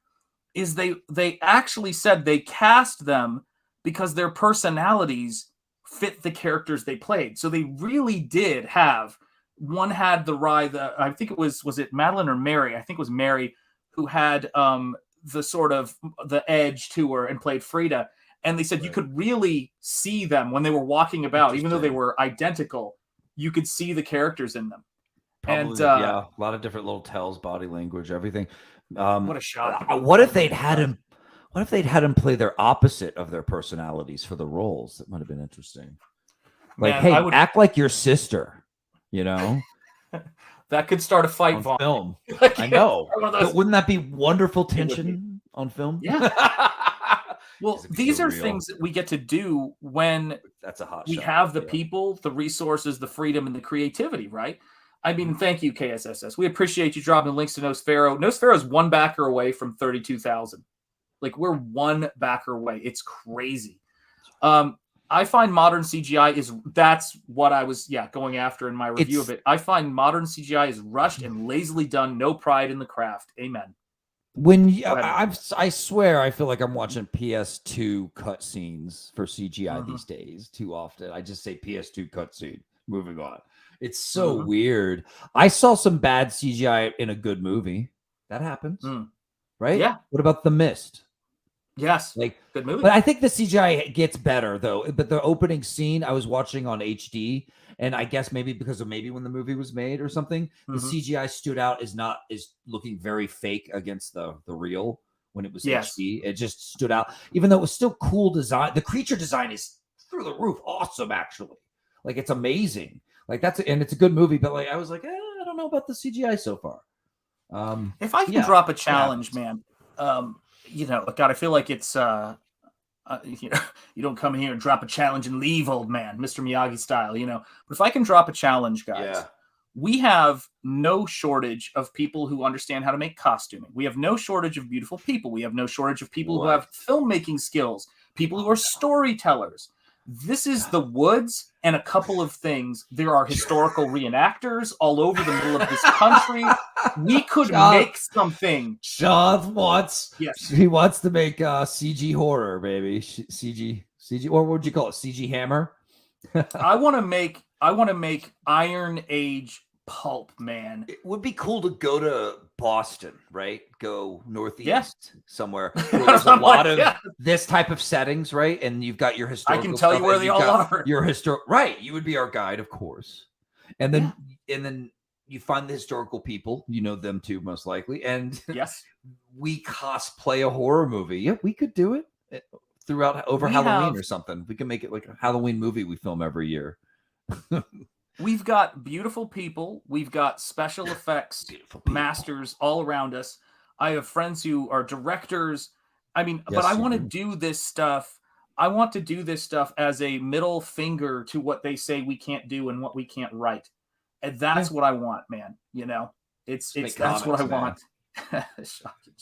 is they actually said they cast them because their personalities fit the characters they played. So they really did have, one had I think it was it Madeleine or Mary? I think it was Mary, who had the sort of the edge to her and played Frida. And they said you could really see them when they were walking about, even though they were identical, you could see the characters in them. Probably, a lot of different little tells, body language, everything. What a shot. What if they'd had him? What if they'd had him play their opposite of their personalities for the roles? That might have been interesting. Like, hey, act like your sister, you know? That could start a fight on film. I know. But wouldn't that be wonderful tension on film? Yeah. Well, these are things that we get to do when we have the people, the resources, the freedom, and the creativity, right? I mean, thank you, KSSS. We appreciate you dropping links to Nosfero. Nosfero is one backer away from 32,000. Like, we're one backer away. It's crazy. I find modern CGI that's what I was going after in my review of it. I find modern CGI is rushed and lazily done, no pride in the craft. Amen. I swear I feel like I'm watching PS2 cutscenes for CGI these days too often. I just say PS2 cutscene. Moving on. It's so weird. I saw some bad CGI in a good movie. That happens, right? Yeah. What about The Mist? Yes, like good movie. But I think the CGI gets better though. But the opening scene I was watching on HD, and I guess maybe because of when the movie was made or something, the CGI stood out is looking very fake against the real when it was HD. It just stood out, even though it was still cool design. The creature design is through the roof, awesome actually. Like it's amazing. Like and it's a good movie, but like I was like, I don't know about the CGI so far. If I can drop a challenge, man. God, I feel like it's you don't come in here and drop a challenge and leave, old man, Mr. Miyagi style, But if I can drop a challenge, guys, we have no shortage of people who understand how to make costuming. We have no shortage of beautiful people. We have no shortage of people who have filmmaking skills, people who are storytellers. This is the woods and a couple of things. There are historical reenactors all over the middle of this country. We could make something. Shanth wants to make CG horror, baby. CG, or what would you call it? CG Hammer. I want to make Iron Age pulp, man. It would be cool to go to Boston, right? Go northeast somewhere where there's a lot of this type of settings, right? And you've got your historical. I can tell you where they all are. Your right? You would be our guide, of course. And then you find the historical people. You know them too, most likely. And we cosplay a horror movie. Yeah, we could do it over Halloween or something. We can make it like a Halloween movie we film every year. We've got beautiful people. We've got special effects masters all around us. I have friends who are directors. I mean, but I want to do this stuff. I want to do this stuff as a middle finger to what they say we can't do and what we can't write. And that's what I want, man. It's that's what I want.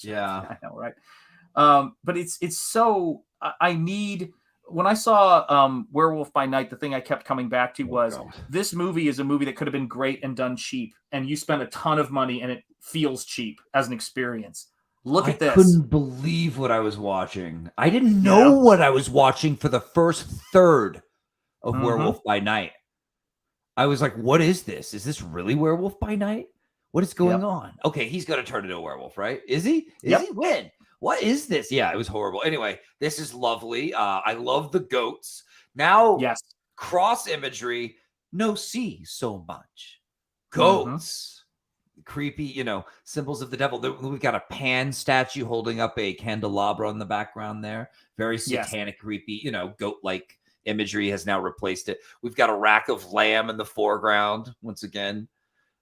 Yeah, I know, right? But it's so I need. When I saw Werewolf by Night, the thing I kept coming back to was this movie is a movie that could have been great and done cheap, and you spent a ton of money and it feels cheap as an experience. Look at this. I couldn't believe what I was watching. I didn't know what I was watching for the first third of Werewolf by Night. I was like, what is this? Is this really Werewolf by Night? What is going on? Okay, he's going to turn into a werewolf, right? Is he? Is he? When? What is this? Yeah, it was horrible. Anyway, this is lovely. I love the goats. Now, cross imagery, no see so much. Goats, creepy, symbols of the devil. We've got a Pan statue holding up a candelabra in the background there. Very satanic, creepy, goat-like imagery has now replaced it. We've got a rack of lamb in the foreground once again.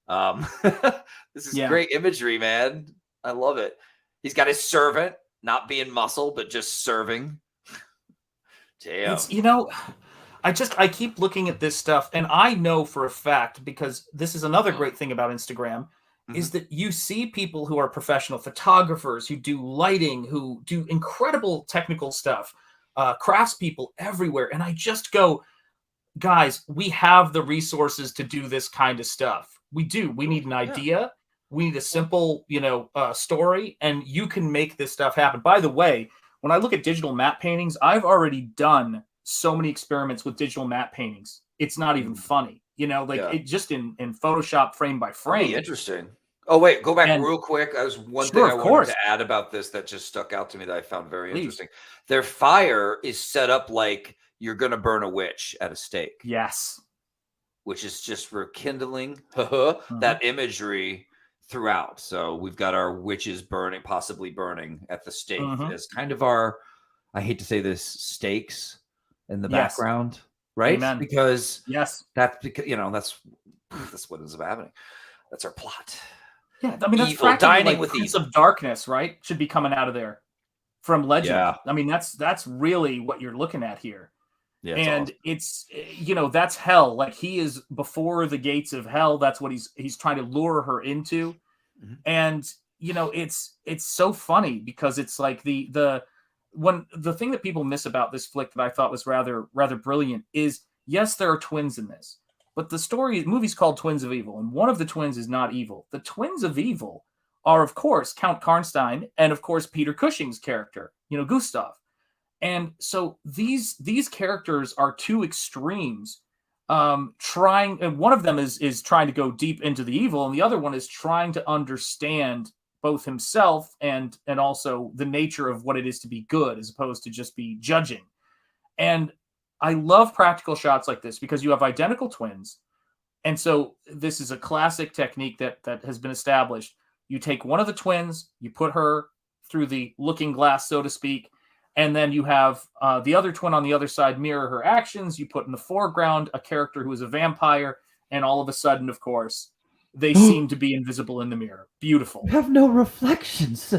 This is great imagery, man. I love it. He's got his servant, not being muscle, but just serving. Damn. I keep looking at this stuff, and I know for a fact, because this is another great thing about Instagram, is that you see people who are professional photographers, who do lighting, who do incredible technical stuff, craftspeople everywhere. And I just go, guys, we have the resources to do this kind of stuff. We do. We need an idea. We need a simple, story, and you can make this stuff happen. By the way, when I look at digital matte paintings, I've already done so many experiments with digital matte paintings. It's not even funny, it just in Photoshop frame by frame. Interesting. Oh, wait, go back And- real quick. That was one Sure, thing I of wanted course. to add about this that just stuck out to me that I found very Please. interesting. Their fire is set up like you're going to burn a witch at a stake. Yes. Which is just rekindling that imagery throughout. So we've got our witches possibly burning at the stake as kind of our, I hate to say this, stakes in the background, right? Amen. Because that's what ends up happening. That's our plot. Yeah, I mean, that's evil, dining like with Prince evil. of Darkness, right? Should be coming out of there from Legend. Yeah. I mean, that's really what you're looking at here. Yeah, and awesome. it's that's hell. Like, he is before the gates of hell. That's what he's trying to lure her into. And it's so funny because it's like the thing that people miss about this flick that I thought was rather brilliant is, yes, there are twins in this, but the movie's called Twins of Evil, and one of the twins is not evil. The twins of evil are, of course, Count Karnstein and, of course, Peter Cushing's character, Gustav. And so these characters are two extremes, and one of them is trying to go deep into the evil, and the other one is trying to understand both himself and also the nature of what it is to be good, as opposed to just be judging. And I love practical shots like this because you have identical twins. And so this is a classic technique that has been established. You take one of the twins, you put her through the looking glass, so to speak, and then you have the other twin on the other side mirror her actions. You put in the foreground a character who is a vampire, and all of a sudden, of course, they seem to be invisible in the mirror. Beautiful. You have no reflections.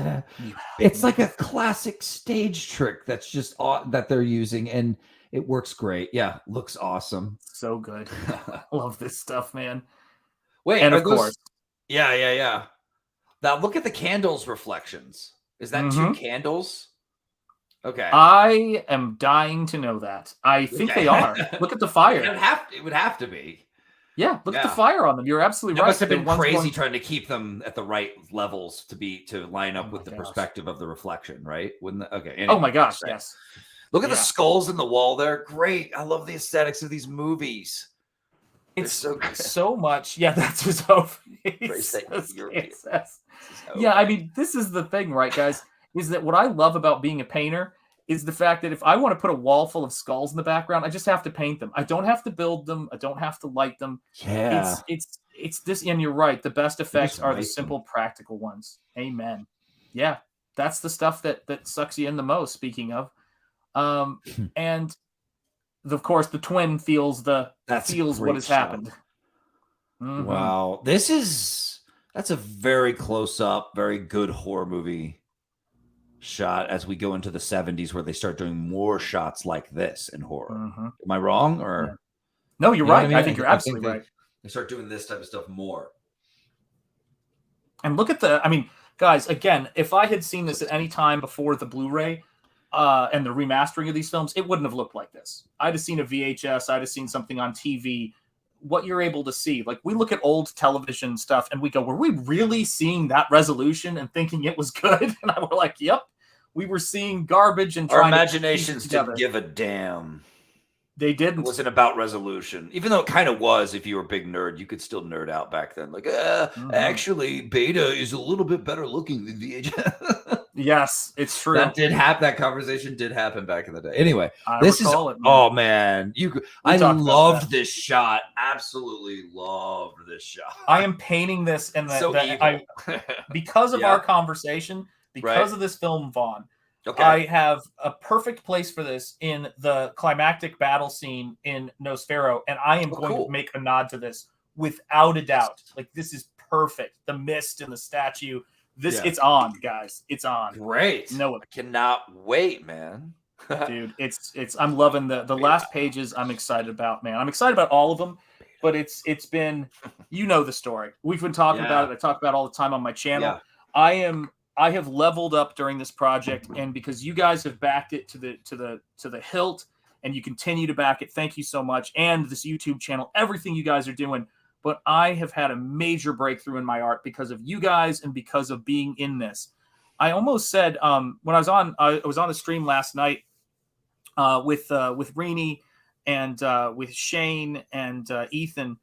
It's like a classic stage trick that's just that they're using, and it works great. Yeah, looks awesome. So good. Love this stuff, man. Wait, and of course, yeah. Now look at the candles reflections. Is that two candles? Okay. I am dying to know that. I think they are. Look at the fire. It would have to be. Yeah, look at the fire on them. You're absolutely right. It must have been crazy trying to keep them at the right levels to line up with the perspective of the reflection, right? Anyway, oh my gosh, yes. Look at the skulls in the wall there. Great. I love the aesthetics of these movies. It's so good. So much. Yeah, that's his face. Yeah, I mean, this is the thing, right, guys? Is that what I love about being a painter is the fact that if I want to put a wall full of skulls in the background, I just have to paint them. I don't have to build them. I don't have to light them. Yeah. It's this, and you're right. The best effects are the simple, practical ones. Amen. Yeah, that's the stuff that sucks you in the most, speaking of. And of course the twin feels what has happened. Wow. That's a very close up, very good horror movie shot as we go into the 70s, where they start doing more shots like this in horror. Am I wrong? Or no, you're right. I think you're absolutely right. They start doing this type of stuff more. And look at guys, again, if I had seen this at any time before the Blu-ray and the remastering of these films, it wouldn't have looked like this. I'd have seen a VHS. I'd have seen something on TV. What you're able to see, like, we look at old television stuff and we go, were we really seeing that resolution and thinking it was good? And we're like, yep, we were seeing garbage and our imaginations didn't give a damn. They didn't. It wasn't about resolution, even though it kind of was. If you were a big nerd, you could still nerd out back then. Like, actually, Beta is a little bit better looking than VHS. Yes, it's true. That did happen. That conversation did happen back in the day. Anyway, I loved this shot. Absolutely loved this shot. I am painting this in because of our conversation, because of this film, Vaughn. Okay. I have a perfect place for this in the climactic battle scene in Nosfero, and I am going to make a nod to this without a doubt. Like, this is perfect. The mist and the statue. It's on, guys. It's on. Great. No, I cannot wait, man. Dude, it's I'm loving the last pages. I'm excited about, man. I'm excited about all of them, but it's been, the story. We've been talking about it. I talk about it all the time on my channel. Yeah. I have leveled up during this project, and because you guys have backed it to the hilt, and you continue to back it. Thank you so much. And this YouTube channel, everything you guys are doing. But I have had a major breakthrough in my art because of you guys and because of being in this. I almost said when I was on the stream last night with Rini and with Shane and Ethan.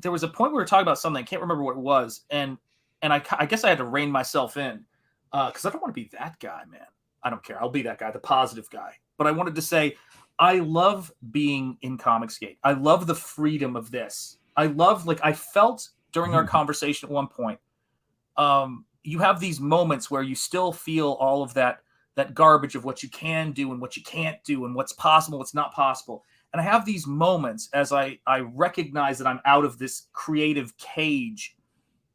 There was a point we were talking about something. I can't remember what it was, and I guess I had to rein myself in because I don't want to be that guy, man. I don't care. I'll be that guy, the positive guy. But I wanted to say I love being in Comicsgate. I love the freedom of this. I love, like, I felt during our conversation at one point, you have these moments where you still feel all of that garbage of what you can do and what you can't do and what's possible, what's not possible. And I have these moments as I recognize that I'm out of this creative cage,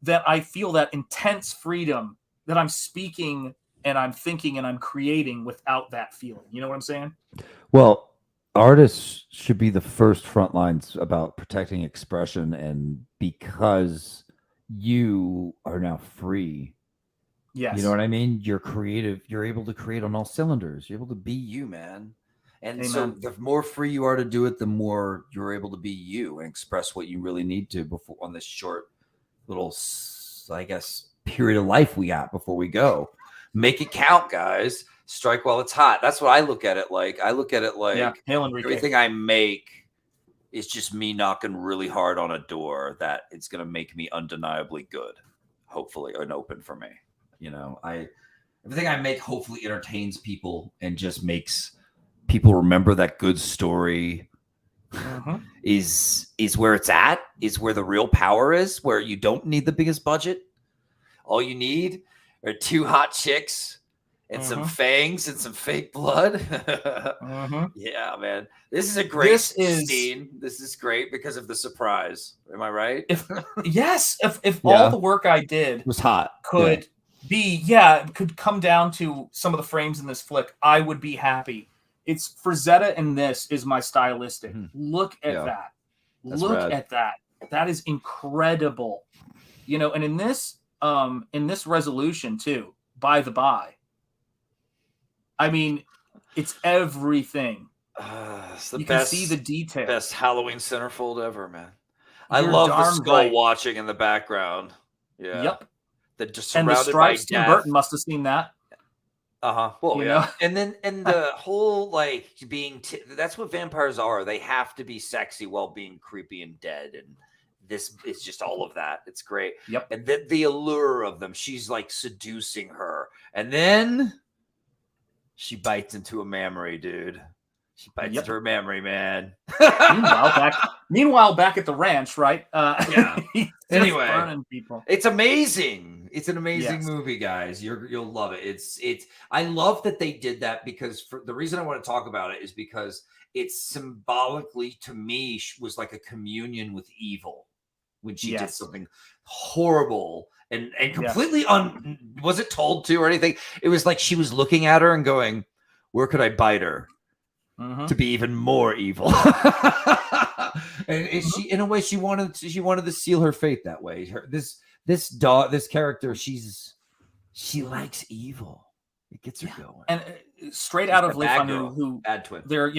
that I feel that intense freedom that I'm speaking and I'm thinking and I'm creating without that feeling. You know what I'm saying? Well, artists should be the first front lines about protecting expression, and because you are now free. Yes. You know what I mean? You're creative. You're able to create on all cylinders. You're able to be you, man. And Amen. so the more free you are to do it, the more you're able to be you and express what you really need to before on this short little, I guess, period of life we got before we go. Make it count, guys. Strike while it's hot. That's what I look at it like. I look at it like everything I make is just me knocking really hard on a door that it's going to make me undeniably good, hopefully, and open for me. You know, everything I make hopefully entertains people and just makes people remember that good story is where it's at, is where the real power is, where you don't need the biggest budget. All you need are two hot chicks and some fangs and some fake blood. Yeah, man. This is a great scene. This is great because of the surprise. Am I right? If all the work I did was hot could could come down to some of the frames in this flick, I would be happy. It's Frazetta, and this is my stylistic. Look at that. Look at that. That is incredible. You know, and in this resolution too, by the by, I mean, it's everything. It's the you best, can see the detail. Best Halloween centerfold ever, man. I love the skull watching in the background. Yeah. Yep. Just and the stripes. Tim Burton must have seen that. Well, you know? And the whole like being that's what vampires are. They have to be sexy while being creepy and dead, and this is just all of that. It's great. Yep. And the allure of them. She's like seducing her, and then she bites into a memory, dude. She bites into her memory, man. Meanwhile, back at the ranch, right? Anyway, burning people. It's amazing. It's an amazing movie, guys. You'll love it. It's. I love that they did that, because the reason I want to talk about it is because it's symbolically, to me, was like a communion with evil when she did something horrible and completely was it told to or anything. It was like she was looking at her and going, "Where could I bite her?" To be even more evil. And she, in a way, she wanted to seal her fate that way. This character, she likes evil. It gets her going. And straight out of Le Fanu, who they're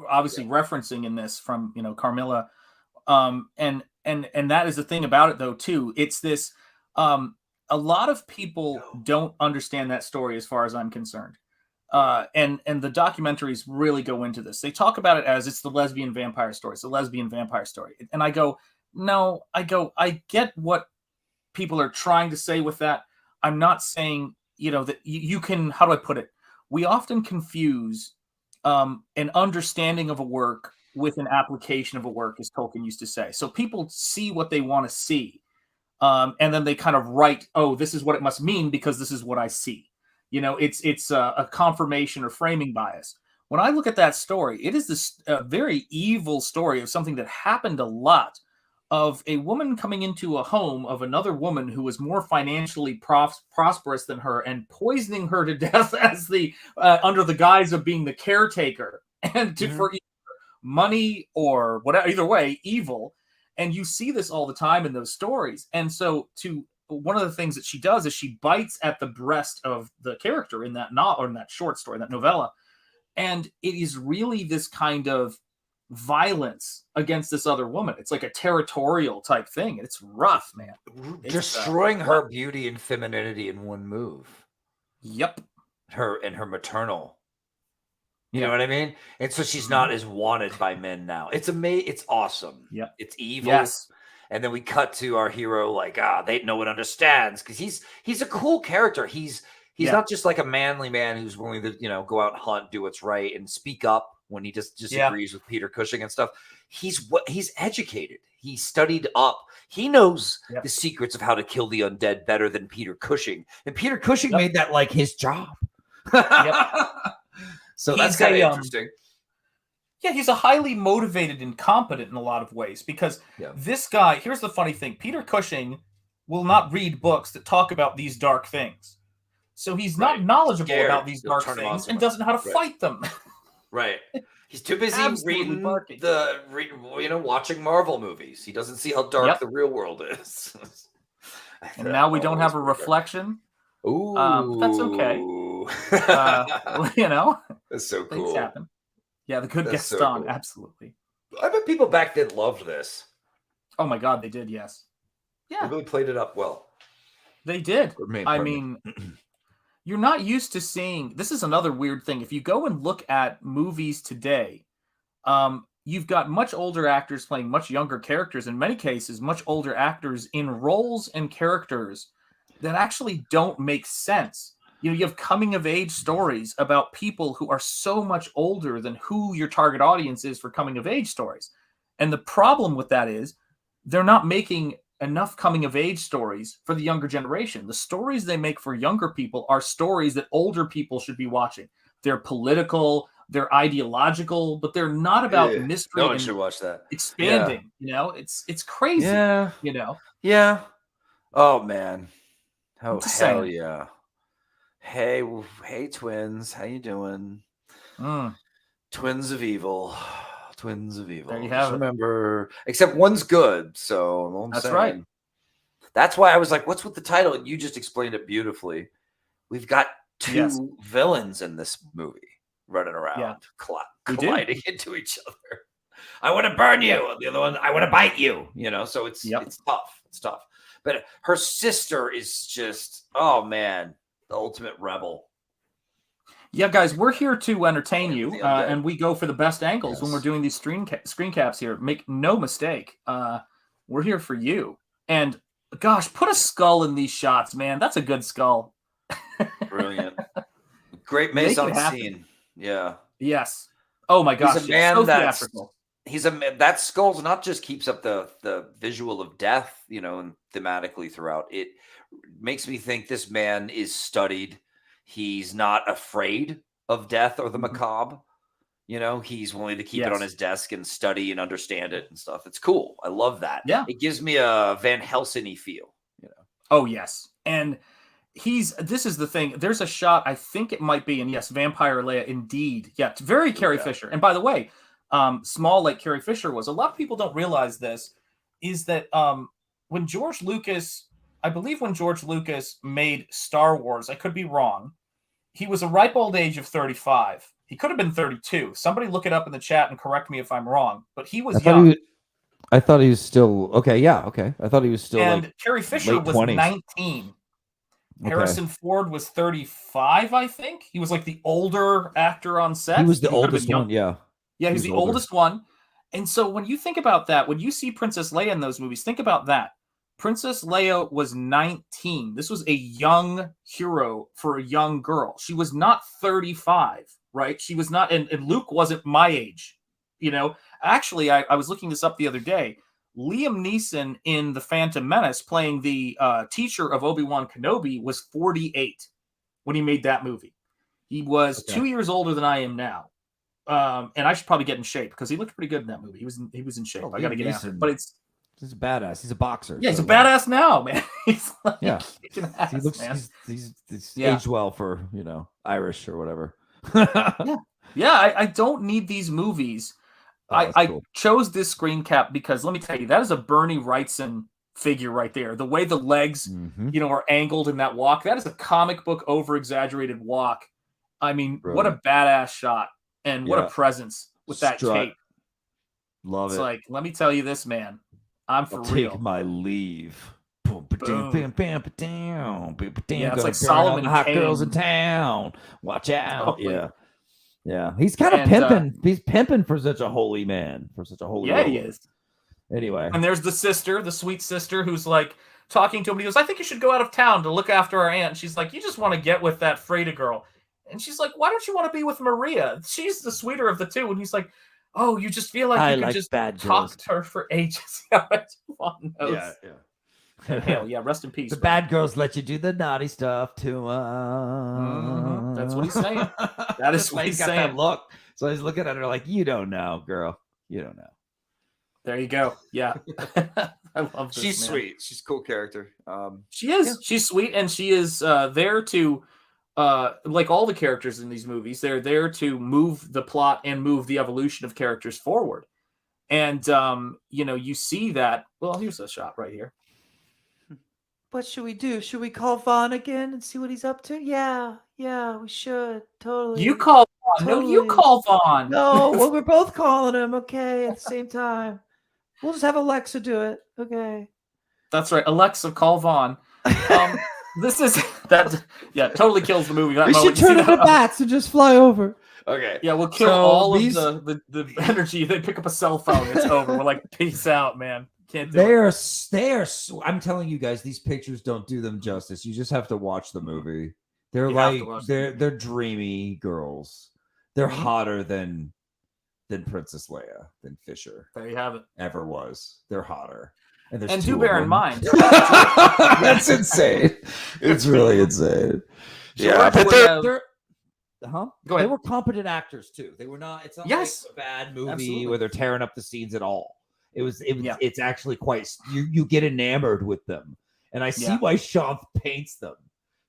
obviously referencing in this from Carmilla, and that is the thing about it though too. It's this. A lot of people don't understand that story as far as I'm concerned. And the documentaries really go into this. They talk about it as it's the lesbian vampire story. It's a lesbian vampire story. And I go, no, I get what people are trying to say with that. I'm not saying, that you can, how do I put it? We often confuse an understanding of a work with an application of a work, as Tolkien used to say. So people see what they want to see. And then they kind of write, oh, this is what it must mean because this is what I see. It's a confirmation or framing bias. When I look at that story, it is this very evil story of something that happened a lot, of a woman coming into a home of another woman who was more financially prosperous than her and poisoning her to death as the under the guise of being the caretaker and for money or whatever, either way, evil. And you see this all the time in those stories. And so one of the things that she does is she bites at the breast of the character in that in that short story, that novella. And it is really this kind of violence against this other woman. It's like a territorial type thing. It's rough, man. It's, Destroying her beauty and femininity in one move. Yep. Her maternal. You know what I mean? And so she's not as wanted by men now. It's amazing. It's awesome. Yep. It's evil. Yes. And then we cut to our hero like, no one understands, because he's a cool character. He's not just like a manly man who's willing to, go out and hunt, do what's right, and speak up when he just disagrees with Peter Cushing and stuff. He's educated. He studied up. He knows the secrets of how to kill the undead better than Peter Cushing. And Peter Cushing made that like his job. So that's kind of interesting. Yeah, he's a highly motivated and competent in a lot of ways, because this guy, here's the funny thing, Peter Cushing will not read books that talk about these dark things. So he's not knowledgeable about these dark things and doesn't know how to fight them. Right. He's too busy reading watching Marvel movies. He doesn't see how dark the real world is. And now we don't have a reflection. Ooh. But that's okay. That's so cool. Things happen. Yeah, the good Gaston, cool. Absolutely. I bet people back then loved this. Oh my God, they did, yes. Yeah. They really played it up well. They did. I mean, you're not used to seeing, this is another weird thing. If you go and look at movies today, you've got much older actors playing much younger characters. In many cases, much older actors in roles and characters that actually don't make sense. You have coming of age stories about people who are so much older than who your target audience is for coming of age stories. And the problem with that is they're not making enough coming of age stories for the younger generation. The stories they make for younger people are stories that older people should be watching. They're political, they're ideological, but they're not about mystery. No one should watch that. Expanding, it's crazy. Yeah. Oh man. Oh hell yeah. Hey, twins. How you doing? Twins of evil. Twins of evil. There you have it. Remember, except one's good. So that's right. That's why I was like, "What's with the title?" And you just explained it beautifully. We've got two villains in this movie running around, colliding into each other. I want to burn you. The other one, I want to bite you. So it's tough. It's tough. But her sister is just, oh man. The ultimate rebel. Yeah, guys, we're here to entertain you, and we go for the best angles when we're doing these screen caps here. Make no mistake, we're here for you. And gosh, put a skull in these shots, man. That's a good skull. Brilliant. Great mise en scene. Yeah. Yes. Oh my gosh. He's a man that skull's not just keeps up the visual of death, and thematically throughout. It makes me think this man is studied. He's not afraid of death or the macabre. He's willing to keep it on his desk and study and understand it and stuff. It's cool. I love that. Yeah. It gives me a Van Helsing-y feel. Oh, yes. And this is the thing. There's a shot, I think it might be, and yes, Vampire Leia, indeed. Yeah, it's very Carrie Fisher. And by the way, small like Carrie Fisher was, a lot of people don't realize this, is that when George Lucas made Star Wars, I could be wrong, he was a ripe old age of 35. He could have been 32. Somebody look it up in the chat and correct me if I'm wrong. But he was young. I thought he was still okay. Yeah, okay. I thought he was still. And Carrie Fisher was 19. Okay. Harrison Ford was 35, I think. He was like the older actor on set. He was the oldest one. Yeah. Yeah, he's the oldest one. And so when you think about that, when you see Princess Leia in those movies, think about that. Princess Leia was 19. This was a young hero for a young girl. She was not 35, right? She was not, and Luke wasn't my age. Actually, I was looking this up the other day. Liam Neeson in The Phantom Menace, playing the teacher of Obi-Wan Kenobi, was 48 when he made that movie. He was 2 years older than I am now. And I should probably get in shape because he looked pretty good in that movie. He was in shape. I got to get after it. But he's a badass. He's a boxer. Yeah, he's a badass now, man. He's like kicking ass, he looks. man. He's aged well for Irish or whatever. I don't need these movies. I chose this screen cap because let me tell you, that is a Bernie Wrightson figure right there. The way the legs, are angled in that walk. That is a comic book over exaggerated walk. I mean, what a badass shot. And what a presence with that Strut. cape. Love It's it. like, let me tell you this, man. I'm for I'll real. take my leave. Boom. Yeah, it's like Solomon hot Kane. girls in town. Watch out. Totally. Yeah. He's kind of pimping. He's pimping for such a holy man. For such a holy. Yeah, he is. Anyway. And there's the sister, the sweet sister, who's like talking to him. He goes, I think you should go out of town to look after our aunt. She's like, you just want to get with that Freda girl. And she's like, why don't you want to be with Maria? She's the sweeter of the two. And he's like, oh, you just feel like you can just talk to her for ages. Yeah. And hell, yeah, rest in peace. The bad girls let you do the naughty stuff to That's what he's saying. That is what he's saying. That look. So he's looking at her like, you don't know, girl. You don't know. There you go. Yeah. I love this. She's man. sweet. She's a cool character. She is. Yeah. She's sweet, and she is there to, like all the characters in these movies, they're there to move the plot and move the evolution of characters forward. And, you see that. Well, here's a shot right here. What should we do? Should we call Vaughn again and see what he's up to? Yeah, we should. Totally. You call Vaughn. Totally. No, you call Vaughn. No, well, we're both calling him, okay, at the same time. We'll just have Alexa do it. Okay. That's right. Alexa, call Vaughn. This is that. Yeah, totally kills the movie. That we should turn into bats and just fly over. Okay. Yeah, we'll kill all of the energy. They pick up a cell phone. It's over. We're like, peace out, man. Can't do it. They are. I'm telling you guys, these pictures don't do them justice. You just have to watch the movie. They're they're dreamy girls. They're hotter than Princess Leia, than Fisher. There you have it. Ever was. They're hotter. And do bear in mind. That's insane. It's really insane. Yeah, but they're Go ahead. They were competent actors too. They were not. It's not like a bad movie where they're tearing up the scenes at all. It's actually quite. You get enamored with them, and I see why Shanth paints them,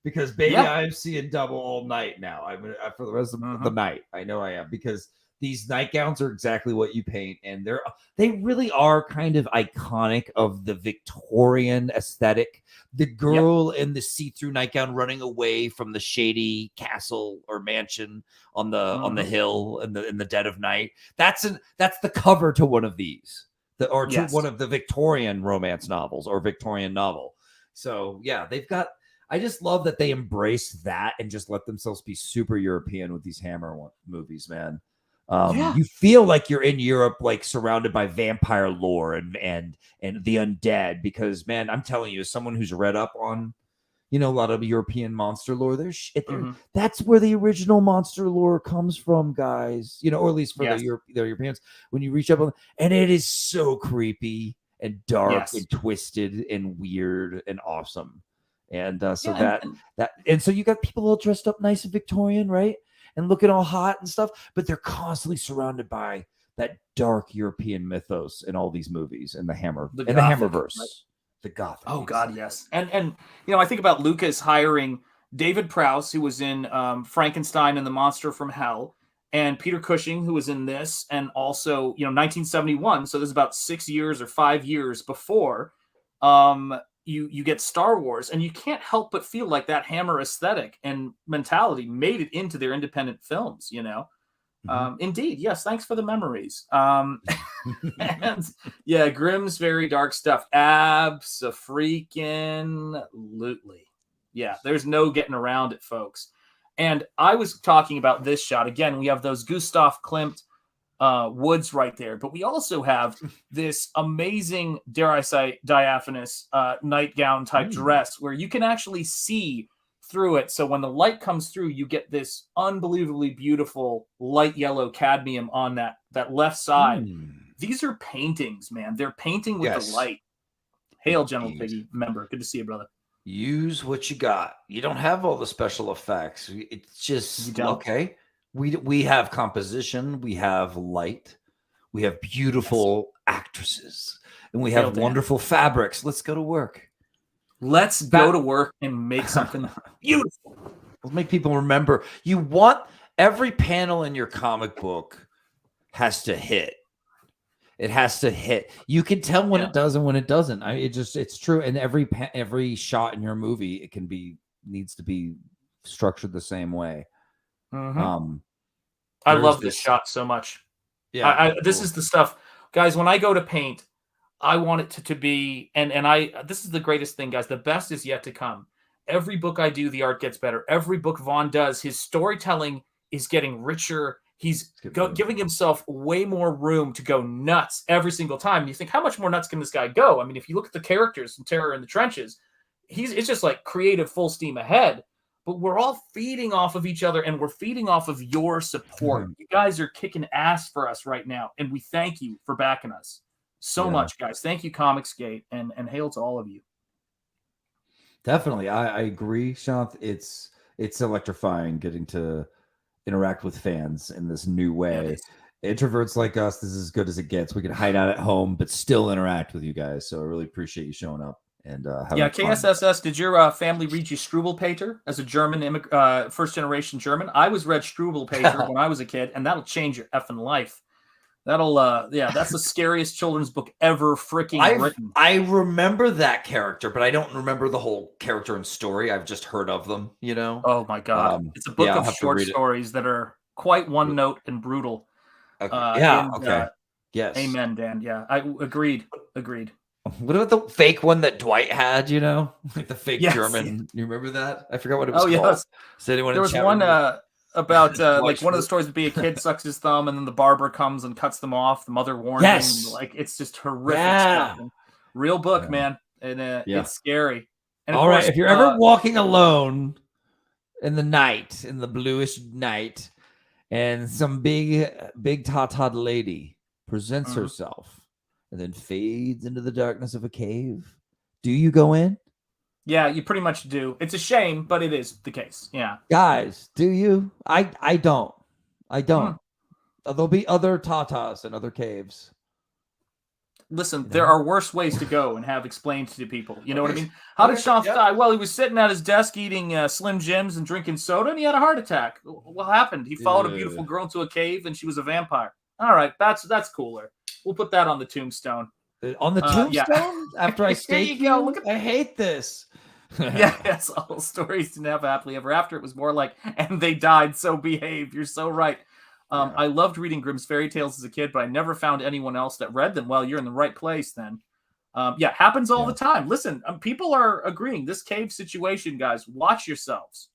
because baby, I'm seeing double all night now. I'm for the rest of the night. I know I am, because these nightgowns are exactly what you paint, and they really are kind of iconic of the Victorian aesthetic. The girl in the see-through nightgown running away from the shady castle or mansion on the hill in the dead of night. That's the cover to one of these, to one of the Victorian romance novels or Victorian novel. So yeah, they've got. I just love that they embrace that and just let themselves be super European with these Hammer movies, man. You feel like you're in Europe, like surrounded by vampire lore and the undead, because man, I'm telling you, as someone who's read up on, a lot of European monster lore, that's where the original monster lore comes from, guys, or at least for the Europeans, when you reach up on, and it is so creepy and dark and twisted and weird and awesome. And so you got people all dressed up nice and Victorian, right? And looking all hot and stuff, but they're constantly surrounded by that dark European mythos in all these movies, in the Hammerverse, right? The Gothic. Oh God, yes. And I think about Lucas hiring David Prowse, who was in Frankenstein and the Monster from Hell, and Peter Cushing, who was in this, and also 1971. So this is about 6 years or 5 years before. You get Star Wars, and you can't help but feel like that Hammer aesthetic and mentality made it into their independent films, Indeed, yes, thanks for the memories. And Grimm's very dark stuff. Abso-freaking-lutely. Yeah, there's no getting around it, folks. And I was talking about this shot. Again, we have those Gustav Klimt woods right there, but we also have this amazing, dare I say, diaphanous nightgown type dress where you can actually see through it. So when the light comes through, you get this unbelievably beautiful light yellow cadmium on that left side. These are paintings, man. They're painting with the light. Hail, General Piggy, member. Good to see you, brother. Use what you got. You don't have all the special effects. It's just okay. We have composition, we have light, we have beautiful actresses, and we have wonderful fabrics. Let's go to work. Let's go to work and make something beautiful. Let's make people remember. You want every panel in your comic book has to hit. It has to hit. You can tell when it does and when it doesn't. It's true. And every shot in your movie, it needs to be structured the same way. I Where love is this this? shot so much. Yeah, This cool. is the stuff, guys. When I go to paint, I want it to be, and this is the greatest thing, guys. The best is yet to come. Every book I do, the art gets better. Every book Vaughn does, his storytelling is getting richer. He's giving himself way more room to go nuts every single time. And you think, how much more nuts can this guy go? I mean, if you look at the characters in Terror in the Trenches, it's just like creative full steam ahead. But we're all feeding off of each other, and we're feeding off of your support. You guys are kicking ass for us right now, and we thank you for backing us so much, guys. Thank you, Comicsgate, and hail to all of you. Definitely, I agree, Shanth. It's electrifying getting to interact with fans in this new way. Introverts like us, this is as good as it gets. We can hide out at home, but still interact with you guys. So I really appreciate you showing up. And KSSS, did your family read you Struwwelpeter as a German, first generation German? I was read Struwwelpeter when I was a kid, and that'll change your effing life. That'll, that's the scariest children's book ever freaking written. I remember that character, but I don't remember the whole character and story. I've just heard of them, you know? Oh my God. It's a book of short stories that are quite one note and brutal. Okay. Yes. Amen, Dan. Yeah, I agreed. What about the fake one that Dwight had, you know? Like the fake German. You remember that? I forgot what it was called. Yes. There was one about like one of the stories would be a kid sucks his thumb and then the barber comes and cuts them off. The mother warns him. Like, it's just horrific stuff. Real book, man. And it's scary. And all right, if you're ever walking alone in the night, in the bluish night, and some big tatad lady presents herself and then fades into the darkness of a cave, do you go in? Yeah, you pretty much do. It's a shame, but it is the case. Yeah. Guys, do you? I don't. There'll be other tatas and other caves. Listen, there are worse ways to go and have explained to people. You know what I mean? How did Shanth die? Well, he was sitting at his desk eating Slim Jims and drinking soda, and he had a heart attack. What happened? He followed a beautiful girl into a cave, and she was a vampire. All right, that's cooler. We'll put that on the tombstone. On the tombstone? After I stake you? I hate this. Yes, all stories didn't have happily ever after. It was more like, and they died, so behave. You're so right. I loved reading Grimm's fairy tales as a kid, but I never found anyone else that read them. Well, you're in the right place then. Happens all the time. Listen, people are agreeing. This cave situation, guys, watch yourselves.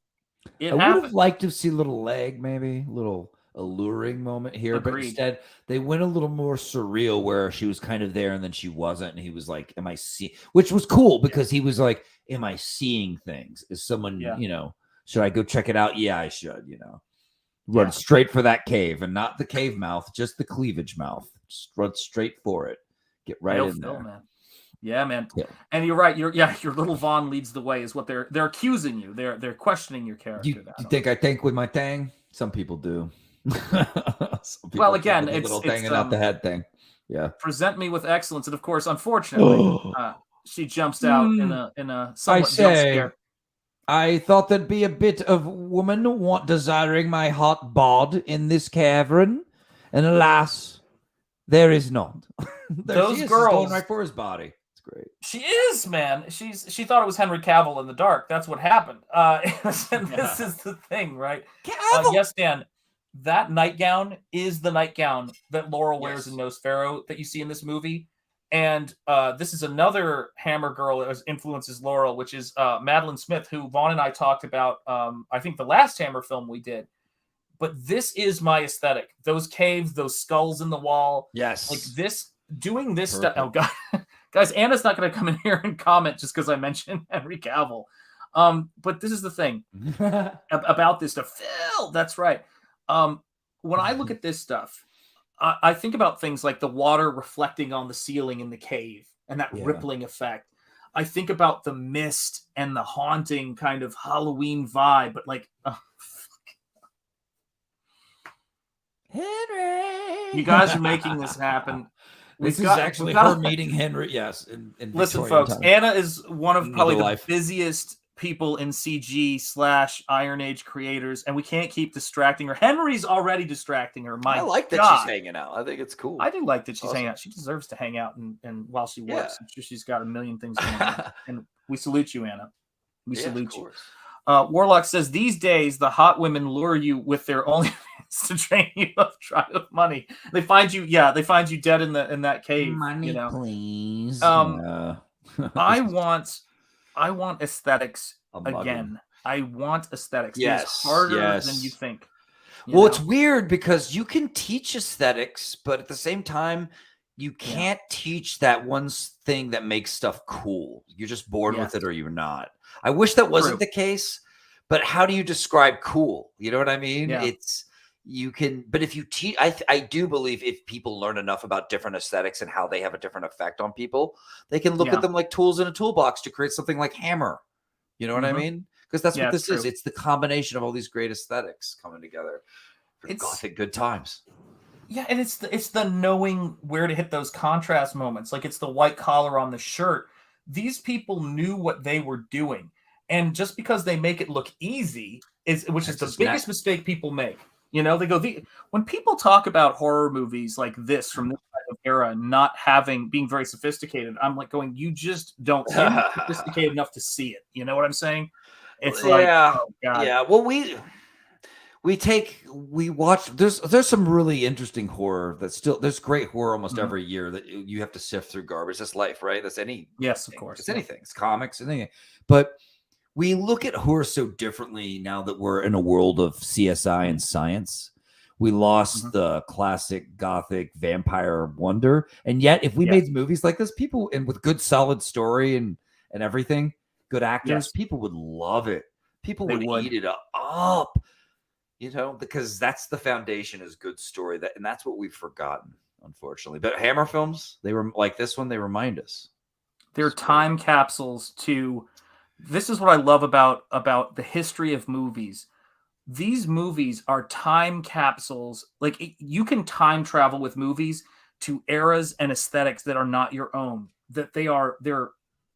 I would have liked to see a little leg, maybe, a little alluring moment here, but instead they went a little more surreal where she was kind of there and then she wasn't, and he was like, am I seeing, which was cool because he was like, am I seeing things? Is someone, you know, should I go check it out? Yeah, I should, you know, run straight for that cave, and not the cave mouth, just the cleavage mouth. Just run straight for it. Get right in there. Man. Yeah, man. Yeah. And you're right. Your little Vaughn leads the way is what they're accusing you. They're questioning your character. You think I think with my thing? Some people do. Well, again, it's little thing and not the head thing. Yeah. Present me with excellence, and of course, unfortunately, she jumps out in a somewhat jump scare. I thought there'd be a bit of woman desiring my hot bod in this cavern, and alas, there is not. Those girls going right for his body. It's great. She is, man. She thought it was Henry Cavill in the dark. That's what happened. This is the thing, right? Yes, Dan. That nightgown is the nightgown that Laurel wears in Nosfero that you see in this movie. And this is another Hammer girl that influences Laurel, which is Madeleine Smith, who Vaughn and I talked about, I think the last Hammer film we did. But this is my aesthetic. Those caves, those skulls in the wall. Yes. Like this, doing this stuff. Oh, God. Guys, Anna's not going to come in here and comment just because I mentioned Henry Cavill. But this is the thing about this stuff. Phil, that's right. When I look at this stuff, I think about things like the water reflecting on the ceiling in the cave and that rippling effect. I think about the mist and the haunting kind of Halloween vibe, but like, Henry, you guys are making this happen. This is actually her meeting Henry. Yes. In listen, folks, Anna is one of probably the busiest people in CG/Iron Age creators, and we can't keep distracting her. Henry's already distracting her. I like that she's hanging out. I think it's cool. I do like that she's hanging out. She deserves to hang out and while she works. I'm sure she's got a million things going on. And we salute you, Anna. We salute you. Warlock says, these days, the hot women lure you with their OnlyFans to drain you of dry of money. They find you, they find you dead in that cave. Money, you know, please. I want aesthetics I'm bugging. again. I want aesthetics. Yes, It's harder yes. than you think. Well, it's weird because you can teach aesthetics, but at the same time, you can't teach that one thing that makes stuff cool. You're just bored with it or you're not. I wish that wasn't the case, but how do you describe cool? You know what I mean? Yeah. You can, but if you teach, I do believe if people learn enough about different aesthetics and how they have a different effect on people, they can look at them like tools in a toolbox to create something like Hammer. You know what I mean? Because that's what this is. It's the combination of all these great aesthetics coming together for gothic good times. Yeah, and it's the knowing where to hit those contrast moments. Like it's the white collar on the shirt. These people knew what they were doing. And just because they make it look easy which is the biggest mistake people make. You know, they go, when people talk about horror movies like this from this type of era not being very sophisticated, I'm like going, you just don't you're not sophisticated enough to see it. You know what I'm saying? It's like, oh God. Yeah. Well, we watch. There's some really interesting horror there's great horror almost every year that you have to sift through garbage. That's life, right? That's yes, of course. It's anything. It's comics, anything. But we look at horror so differently now that we're in a world of CSI and science. We lost the classic gothic vampire wonder, and yet if we made movies like this, people and with good solid story and everything, good actors, people would love it. People would eat it up. You know, because that's the foundation is good story. And that's what we've forgotten, unfortunately. But Hammer films, they were like this one, they remind us. They're time capsules to this is what I love about the history of movies. These movies are time capsules. Like you can time travel with movies to eras and aesthetics that are not your own. That they're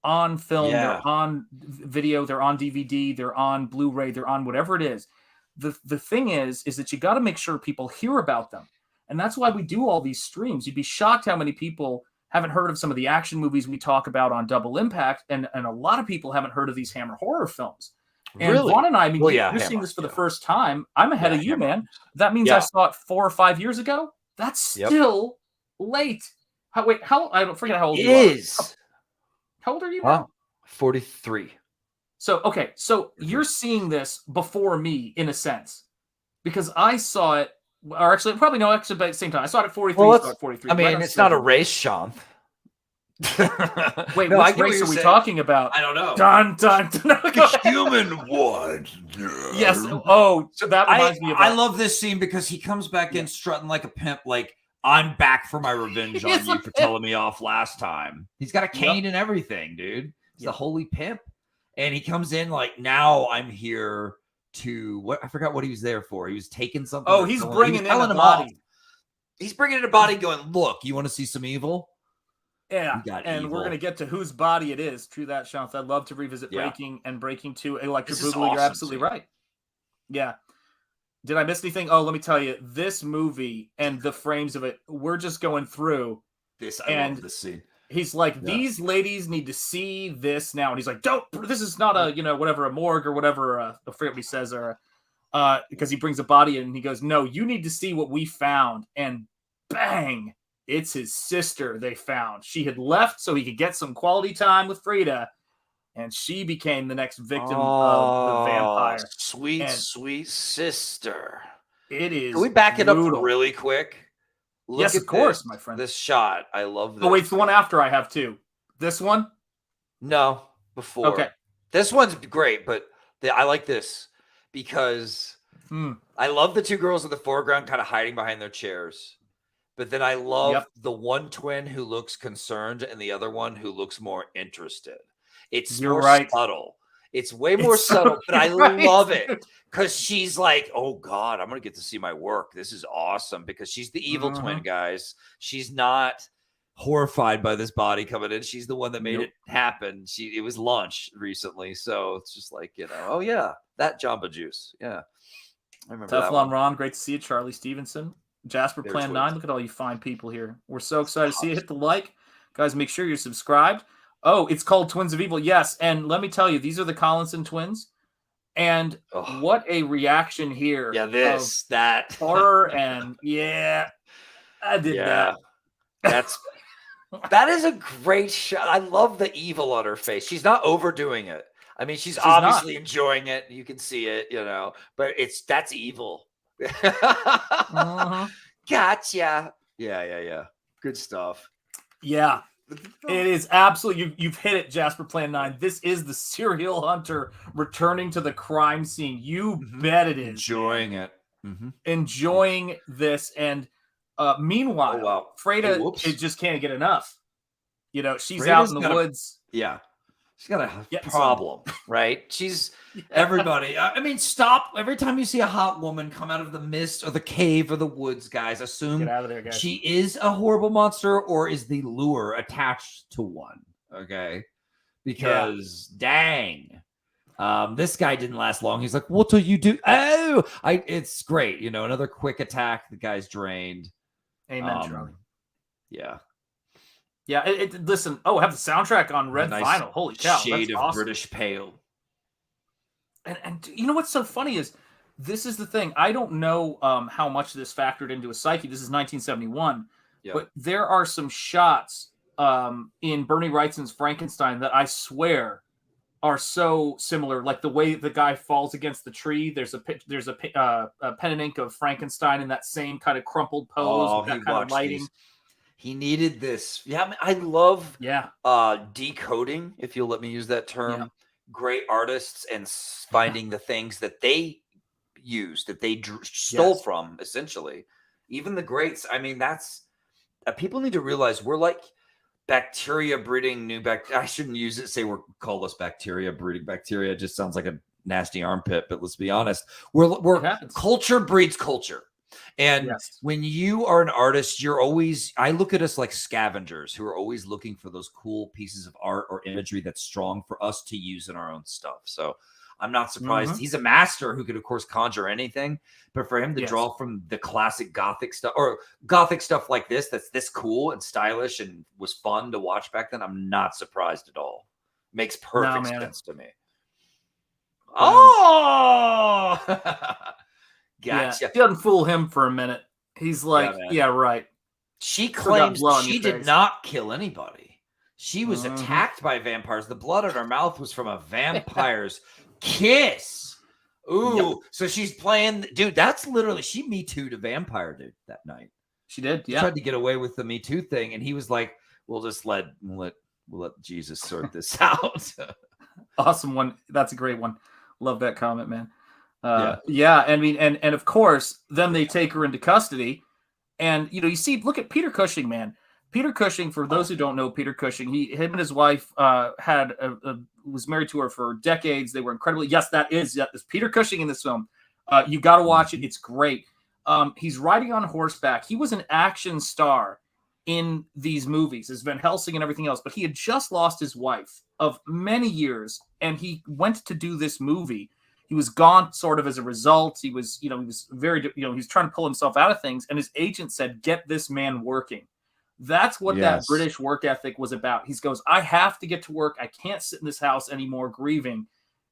on film, they're on video, they're on DVD, they're on Blu-ray, they're on whatever it is. The thing is that you got to make sure people hear about them. And that's why we do all these streams. You'd be shocked how many people haven't heard of some of the action movies we talk about on Double Impact. And a lot of people haven't heard of these Hammer horror films. And really? Vaughn and I, you're seeing this for the first time. I'm ahead of you, man. That means I saw it 4 or 5 years ago. That's still late. I don't forget how old you are. How old are you? 43. So, okay. So you're seeing this before me in a sense, because I saw it, or actually probably no, actually at the same time. I saw it at 43. Well, saw it at 43. I mean, it's not a race, Shanth. Wait, which race are we talking about? I don't know. Dun, dun, dun. The human one. Yes. Oh, so that reminds me of I love this scene because he comes back in strutting like a pimp, like, I'm back for my revenge on you for telling me off last time. He's got a cane and everything, dude. He's the holy pimp. And he comes in like, now I'm here to what? I forgot what he was there for. He was taking something. Oh, he's bringing in a body. He's bringing in a body going, look, you want to see some evil? Yeah, and we're going to get to whose body it is. True that, Shanth. I'd love to revisit Breaking and Breaking 2. Electric Boogaloo, awesome, you're absolutely right. Yeah. Did I miss anything? Oh, let me tell you, this movie and the frames of it, we're just going through. I love this scene. He's like, these ladies need to see this now. And he's like, this is not a, a morgue or whatever. I forget what he says, because he brings a body in and he goes, no, you need to see what we found. And bang, it's his sister they found. She had left so he could get some quality time with Frida. And she became the next victim of the vampire. Sweet sister. It is. Can we back it up really quick? Yes, of course, my friend. This shot. I love this. Oh, wait, it's the one after I have too. This one? No, before. Okay. This one's great, but I like this because I love the two girls in the foreground kind of hiding behind their chairs. But then I love the one twin who looks concerned and the other one who looks more interested. It's more subtle. It's way more subtle, but I love it because she's like, oh, God, I'm going to get to see my work. This is awesome because she's the evil twin, guys. She's not horrified by this body coming in. She's the one that made it happen. It was lunch recently. So it's just like, oh, yeah, that Jamba Juice. Yeah. I remember that one. Teflon Ron, great to see you. Charlie Stevenson. Jasper Plan 9. Look at all you fine people here. We're so excited to see you. Hit the like. Guys, make sure you're subscribed. Oh, it's called Twins of Evil. Yes. And let me tell you, these are the Collinson twins. And Oh. what a reaction here. Yeah, this, that. Horror and I did that. That is a great shot. I love the evil on her face. She's not overdoing it. I mean, she's not. obviously enjoying it. You can see it, but that's evil. Gotcha. Yeah. Good stuff. Yeah. It is absolutely, you've hit it, Jasper Plan 9. This is the serial hunter returning to the crime scene. You bet it is. Enjoying it. Enjoying this. And meanwhile, Freda just can't get enough. She's Freda's out in the woods. She's got a problem, right? She's everybody. I mean, stop. Every time you see a hot woman come out of the mist or the cave or the woods, guys, assume get out of there, guys. She is a horrible monster or is the lure attached to one. Okay. Because dang. This guy didn't last long. He's like, what do you do? Oh, it's great. Another quick attack. The guy's drained. Amen, Charlie. Yeah. Yeah, listen. Oh, I have the soundtrack on red vinyl. Holy cow, shade that's of awesome. British pale. And you know what's so funny is this is the thing. I don't know how much this factored into a psyche. This is 1971, but there are some shots in Bernie Wrightson's Frankenstein that I swear are so similar. Like the way the guy falls against the tree. There's a pen and ink of Frankenstein in that same kind of crumpled pose, with that kind of lighting. He needed this. Yeah, I love decoding, if you'll let me use that term. Yeah. Great artists and finding the things that they used, that they stole from, essentially. Even the greats. I mean, that's people need to realize we're like bacteria breeding new bacteria. I shouldn't use it. Call us bacteria breeding bacteria. It just sounds like a nasty armpit. But let's be honest, we're culture breeds culture. And when you are an artist, I look at us like scavengers who are always looking for those cool pieces of art or imagery that's strong for us to use in our own stuff. So I'm not surprised. He's a master who could, of course, conjure anything. But for him to draw from the classic Gothic stuff or Gothic stuff like this, that's this cool and stylish and was fun to watch back then, I'm not surprised at all. Makes perfect sense to me. Oh! Gotcha. Yeah, she doesn't fool him for a minute. He's like, right. She claims she did not kill anybody. She was attacked by vampires. The blood in her mouth was from a vampire's kiss. Ooh. So she's playing, dude, that's literally, she Me Too'd a vampire, dude, that night. She did, She tried to get away with the Me Too thing, and he was like, we'll let Jesus sort this out. Awesome one. That's a great one. Love that comment, man. I mean, and of course, then they take her into custody, and you see, look at Peter Cushing, man. Peter Cushing, for those who don't know Peter Cushing, him and his wife was married to her for decades. They were incredibly. Yes, there's Peter Cushing in this film. You got to watch it. It's great. He's riding on horseback. He was an action star in these movies as Van Helsing and everything else, but he had just lost his wife of many years, and he went to do this movie. He was gone sort of as a result. He was, he was very, he was trying to pull himself out of things. And his agent said, get this man working. That's what that British work ethic was about. He goes, I have to get to work. I can't sit in this house anymore grieving.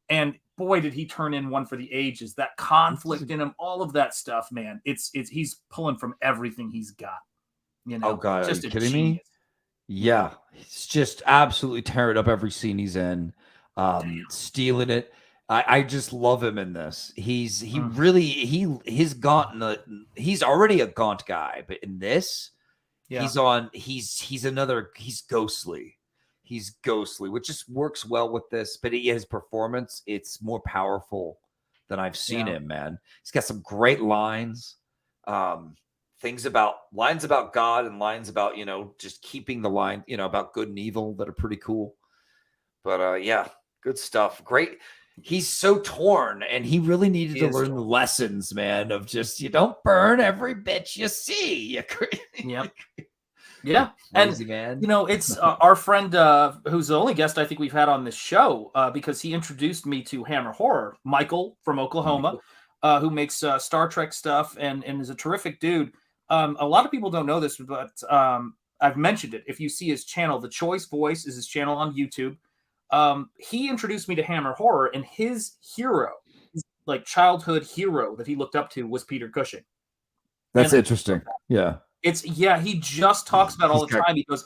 And boy, did he turn in one for the ages. That conflict in him, all of that stuff, man. He's pulling from everything he's got. Oh God, just are you kidding me? Yeah. He's just absolutely tearing up every scene he's in, stealing it. I just love him in this. He's already a gaunt guy, but in this, he's ghostly. He's ghostly, which just works well with this. But his performance, it's more powerful than I've seen him, man. He's got some great lines, lines about God and lines about, just keeping the line, about good and evil that are pretty cool. But good stuff. Great. He's so torn, and he really needed to learn the lessons, man, of just, you don't burn every bitch you see. Yeah. And, man. It's our friend who's the only guest I think we've had on this show because he introduced me to Hammer Horror, Michael from Oklahoma, who makes Star Trek stuff and is a terrific dude. A lot of people don't know this, but I've mentioned it. If you see his channel, The Choice Voice is his channel on YouTube. He introduced me to Hammer Horror, and his hero like childhood hero that he looked up to was Peter Cushing. That's And interesting. Yeah. He just talks about all the time. He goes,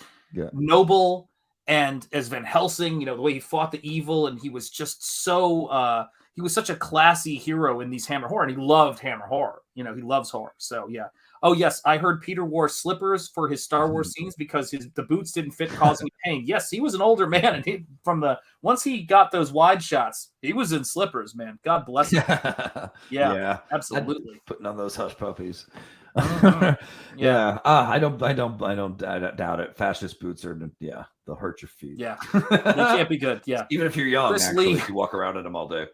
noble, and as Van Helsing, the way he fought the evil, and he was just so he was such a classy hero in these Hammer horror, and he loved Hammer horror. He loves horror. So yeah. Oh yes, I heard Peter wore slippers for his Star Wars scenes because the boots didn't fit, causing pain. Yes, he was an older man, and once he got those wide shots, he was in slippers, man. God bless him. Yeah, absolutely. Putting on those hush puppies. Yeah. I don't doubt it. Fascist boots are they'll hurt your feet. Yeah, they can't be good. Yeah, even if you're young, Chris actually, Lee. if you walk around in them all day.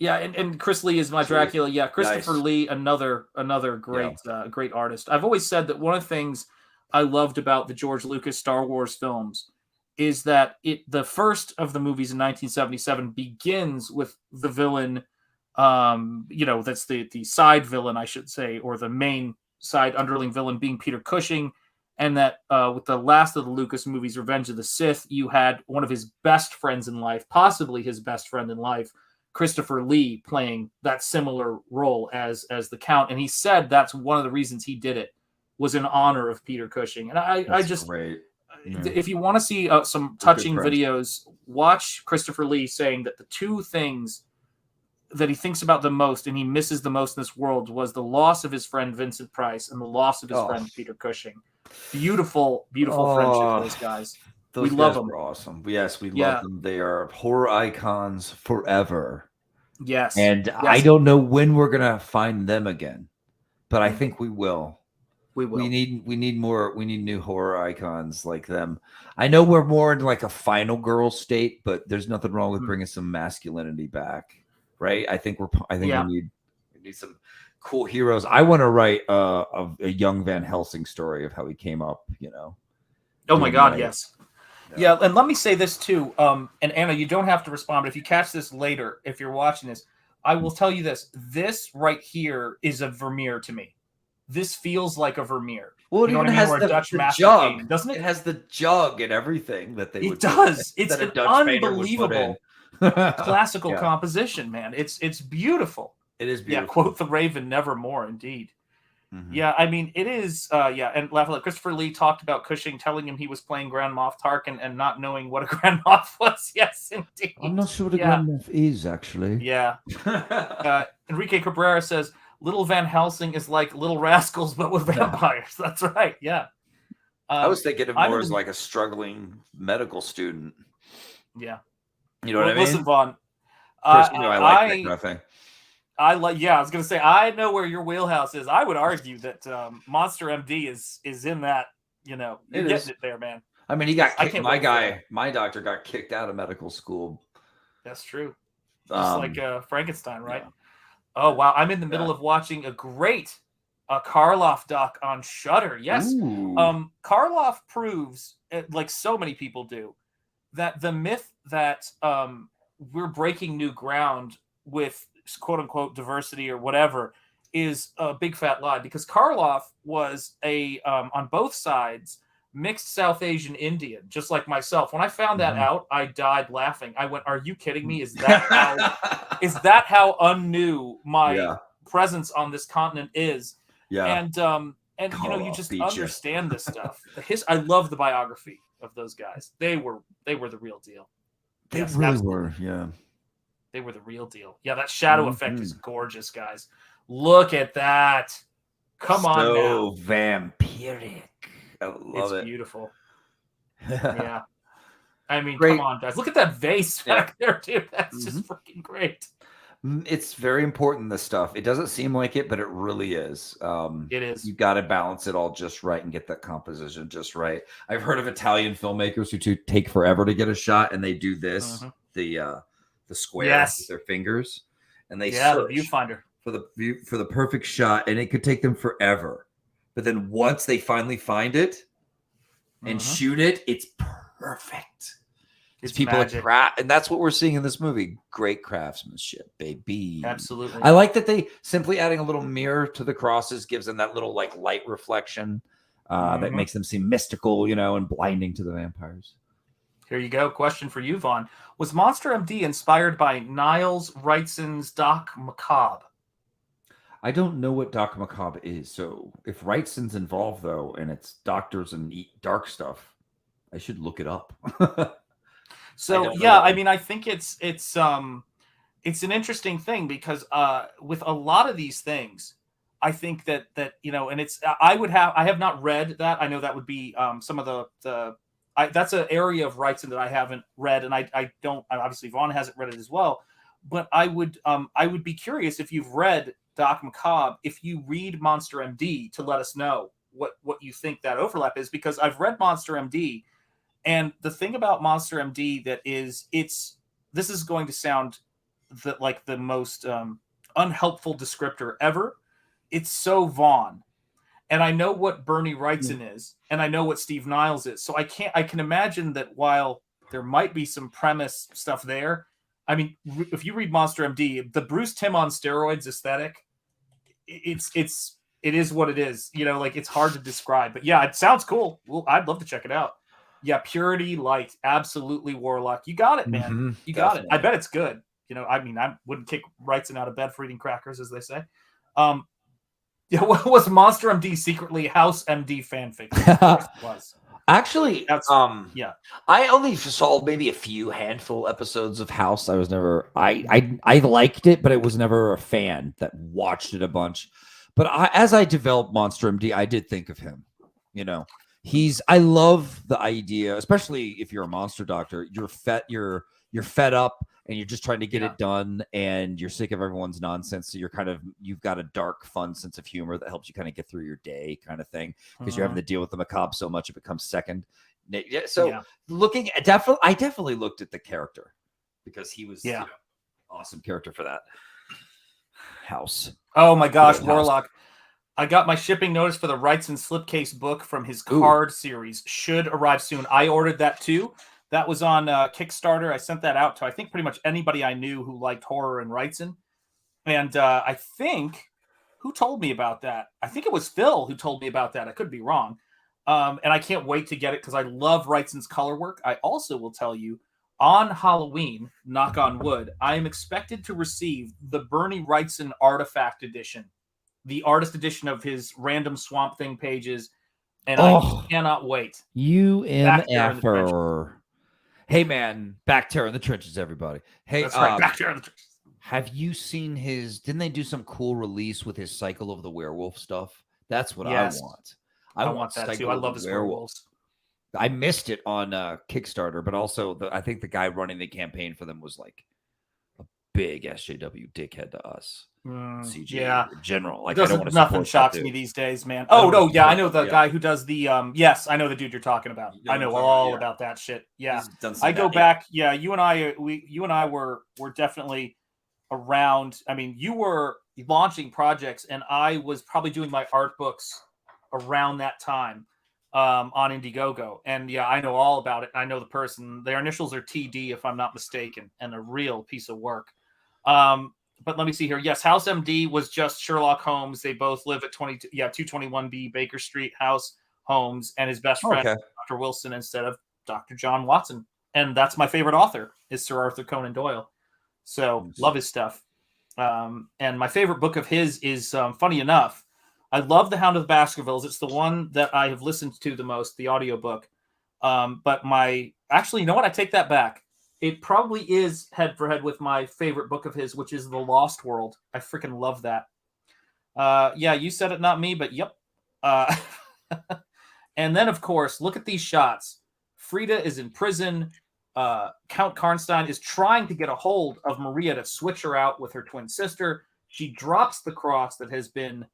Yeah, and Chris Lee is my Dracula. Yeah, Christopher Lee, another great great artist. I've always said that one of the things I loved about the George Lucas Star Wars films is that the first of the movies in 1977 begins with the villain, that's the side villain, I should say, or the main side underling villain being Peter Cushing, and that with the last of the Lucas movies, Revenge of the Sith, you had one of his best friends in life, possibly his best friend in life, Christopher Lee, playing that similar role as the Count. And he said that's one of the reasons he did it, was in honor of Peter Cushing. And I just, great. If you want to see some touching videos, watch Christopher Lee saying that the two things that he thinks about the most and he misses the most in this world was the loss of his friend Vincent Price and the loss of his friend Peter Cushing. Beautiful friendship for those guys. Those we love guys them. Were awesome. Yes, we love them. They are horror icons forever. Yes. And I don't know when we're gonna find them again, but I think we will. We will. We need more. We need new horror icons like them. I know we're more in like a Final Girl state, but there's nothing wrong with bringing some masculinity back, right? I think we need some cool heroes. I want to write a young Van Helsing story of how he came up. Oh my God, yes. Yeah, and let me say this too. And Anna, you don't have to respond, but if you catch this later, if you're watching this, I will tell you this. This right here is a Vermeer to me. This feels like a Vermeer. Well, it even has the jug, doesn't it? It has the jug and everything that they would. It does. It's an unbelievable classical composition, man. It's beautiful. It is beautiful. Yeah, quote the Raven, nevermore, indeed. Mm-hmm. Yeah, I mean, it is, and Christopher Lee talked about Cushing telling him he was playing Grand Moff Tarkin and not knowing what a Grand Moff was. Yes, indeed. I'm not sure what a Grand Moff is, actually. Yeah. Enrique Cabrera says, Little Van Helsing is like Little Rascals, but with vampires. That's right, yeah. I was thinking of more as like a struggling medical student. Yeah. You know what I mean? Listen, Vaughn. I like that kind of thing. I was going to say, I know where your wheelhouse is. I would argue that Monster MD is in that, you're getting it there, man. I mean, he got kicked. My doctor got kicked out of medical school. That's true. Just like Frankenstein, right? Yeah. Oh, wow. I'm in the middle of watching a great Karloff doc on Shudder. Yes. Karloff proves, like so many people do, that the myth that we're breaking new ground with quote unquote diversity or whatever is a big fat lie, because Karloff was on both sides mixed South Asian Indian, just like myself. When I found that out, I died laughing. I went, "Are you kidding me? Is that how unnew my presence on this continent is?" Yeah. And Karloff, you just understand this stuff. I love the biography of those guys. They were the real deal. They really were. Yeah. They were the real deal. Yeah, that shadow effect is gorgeous, guys. Look at that. Come on now. So vampiric. I love it. It's beautiful. Yeah. I mean, come on, guys. Look at that vase back there, too. That's just freaking great. It's very important, this stuff. It doesn't seem like it, but it really is. It is. You got to balance it all just right and get that composition just right. I've heard of Italian filmmakers who take forever to get a shot, and they do this, the square with their fingers, and they search the viewfinder for the perfect shot, and it could take them forever. But then once they finally find it and shoot it, it's perfect. It's people at craft, and that's what we're seeing in this movie. Great craftsmanship, baby. Absolutely. I like that they simply adding a little mirror to the crosses gives them that little like light reflection that makes them seem mystical, and blinding to the vampires. Here you go. Question for you, Vaughn. Was Monster MD inspired by Niles Wrightson's Doc Macabre? I don't know what Doc Macabre is, so if Wrightson's involved though, and it's doctors and eat dark stuff, I should look it up. So yeah, I mean, I think it's an interesting thing because with a lot of these things, I think that and it's I have not read that. I know that would be some of the that's an area of Wrightson that I haven't read, and I don't. Obviously, Vaughn hasn't read it as well, but I would be curious if you've read Doc Macabre, if you read Monster MD, to let us know what you think that overlap is, because I've read Monster MD, and the thing about Monster MD that is this is going to sound like the most unhelpful descriptor ever. It's so Vaughn. And I know what Bernie Wrightson is, and I know what Steve Niles is. So I can imagine that while there might be some premise stuff there, I mean, if you read Monster MD, the Bruce Timm on steroids aesthetic, it is what it is. Like, it's hard to describe. But yeah, it sounds cool. Well, I'd love to check it out. Yeah, Purity, Light, absolutely Warlock. You got it, man. Mm-hmm, you got it. I bet it's good. I mean, I wouldn't kick Wrightson out of bed for eating crackers, as they say. Yeah, was Monster MD secretly House MD fanfic? It was. Actually, yeah. I only saw maybe a few handful episodes of House. I was never I liked it, but I was never a fan that watched it a bunch. But as I developed Monster MD, I did think of him. I love the idea, especially if you're a monster doctor. You're fed up and you're just trying to get it done, and you're sick of everyone's nonsense. So you've got a dark, fun sense of humor that helps you kind of get through your day, kind of thing, because you're having to deal with the macabre so much it becomes second. So I definitely looked at the character, because he was awesome character for that. House. Oh my gosh, Warlock. I got my shipping notice for the Wrightson slipcase book from his card series. Should arrive soon. I ordered that too. That was on Kickstarter. I sent that out to, I think, pretty much anybody I knew who liked horror and Wrightson. And I think, who told me about that? I think it was Phil who told me about that. I could be wrong. And I can't wait to get it because I love Wrightson's color work. I also will tell you, on Halloween, knock on wood, I am expected to receive the Bernie Wrightson Artifact Edition, the artist edition of his random Swamp Thing pages. And I cannot wait. UMFer. Hey, man, back terror in the trenches, everybody. Hey, that's right, back terror in the trenches. Have you seen didn't they do some cool release with his Cycle of the Werewolf stuff? That's what I want. I want that too. I love his werewolves. I missed it on Kickstarter, but also I think the guy running the campaign for them was like a big SJW dickhead to us. CJ in general. Like, nothing shocks me these days, man. Oh no, yeah, I know the guy who does the yes, I know the dude you're talking about. I know all about that shit. Yeah. I go back, you and I were definitely around. I mean, you were launching projects and I was probably doing my art books around that time on Indiegogo. And yeah, I know all about it. I know the person. Their initials are TD, if I'm not mistaken, and a real piece of work. But let me see here. Yes, House MD was just Sherlock Holmes. They both live at 221B Baker Street. House Holmes and his best friend, Dr. Wilson, instead of Dr. John Watson. And that's my favorite author, is Sir Arthur Conan Doyle. So love his stuff. And my favorite book of his is, funny enough, I love The Hound of the Baskervilles. It's the one that I have listened to the most, the audiobook. But actually, you know what? I take that back. It probably is head for head with my favorite book of his, which is The Lost World. I freaking love that. Yeah, you said it, not me, but yep. And then, of course, look at these shots. Frida is in prison. Count Karnstein is trying to get a hold of Maria to switch her out with her twin sister. She drops the cross that has been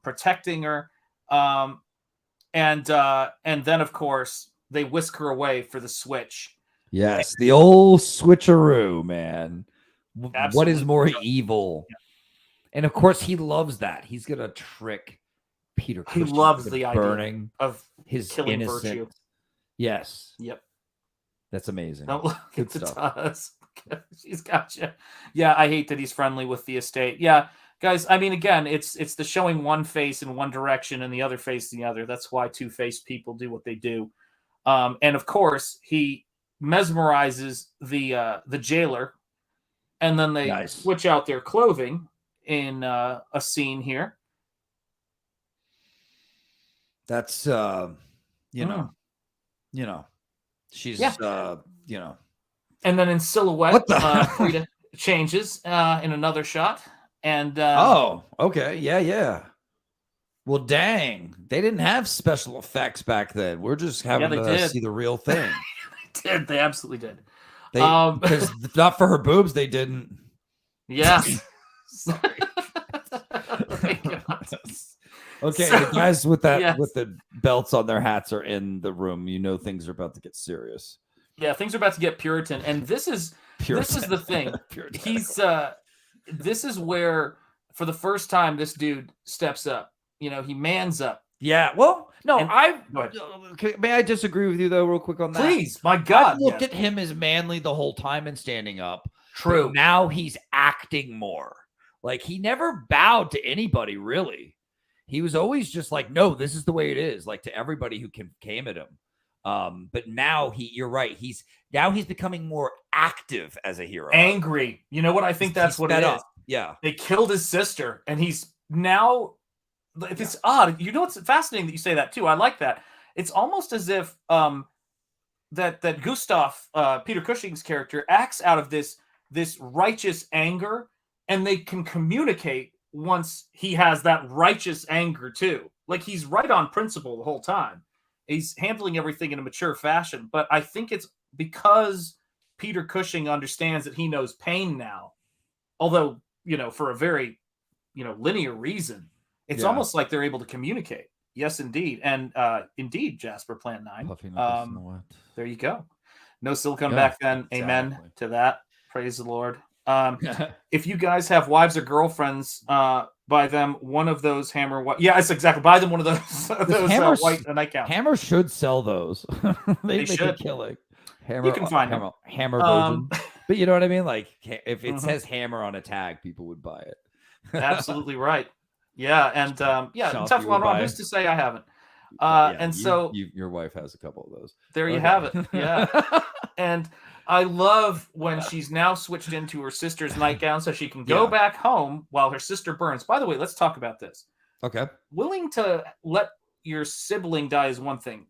protecting her. And then, of course, they whisk her away for the switch. Yes, the old switcheroo, man. Absolutely. What is more evil? Yeah. And of course, he loves that. He's gonna trick Peter Cushing. He loves the burning idea of his killing innocent virtue. Yes. Yep. That's amazing. Don't look Good at stuff. us. She's got you. Yeah, I hate that he's friendly with the estate. Yeah, guys. I mean, again, it's the showing one face in one direction and the other face in the other. That's why two-faced people do what they do. And of course, he mesmerizes the jailer, and then they switch out their clothing in a scene here. That's you know, she's you know. And then in silhouette, Frida changes in another shot. And okay, yeah. Well, dang, they didn't have special effects back then. We're just having to see the real thing. They absolutely did. Because not for her boobs, they didn't. Yes. Okay, the guys with the belts on their hats are in the room. You know things are about to get serious. Yeah, things are about to get Puritan, and this is the thing. He's this is where, for the first time, this dude steps up. He mans up. Yeah. Well, no, may I disagree with you though, real quick on that? Please, my God. I looked at him as manly the whole time and standing up. True. Now he's acting more. Like, he never bowed to anybody, really. He was always just like, no, this is the way it is. Like, to everybody who came at him. But now you're right. He's becoming more active as a hero. Angry. You know what? I think that's what it is. Yeah. They killed his sister, and he's now. It's odd. You know, it's fascinating that you say that too. I like that. It's almost as if that Gustav, Peter Cushing's character, acts out of this righteous anger, and they can communicate once he has that righteous anger too. Like, he's right on principle the whole time. He's handling everything in a mature fashion, but I think it's because Peter Cushing understands that he knows pain now. Although, for a very, linear reason, it's almost like they're able to communicate. Yes, indeed. And indeed, Jasper Plant 9. There you go. No silicone back then. Exactly. Amen to that. Praise the Lord. If you guys have wives or girlfriends, buy them one of those Hammer white. Yeah, it's exactly. Buy them one of those white nightgowns. Hammer should sell those. they should. Make a killing. Hammer, you can find them. Hammer version. But you know what I mean? Like, if it says Hammer on a tag, people would buy it. Absolutely right. Yeah, and Teflon Ron, who's to say I haven't? Your wife has a couple of those. There you have it. Yeah. And I love when she's now switched into her sister's nightgown so she can go back home while her sister burns. By the way, let's talk about this. Okay. Willing to let your sibling die is one thing.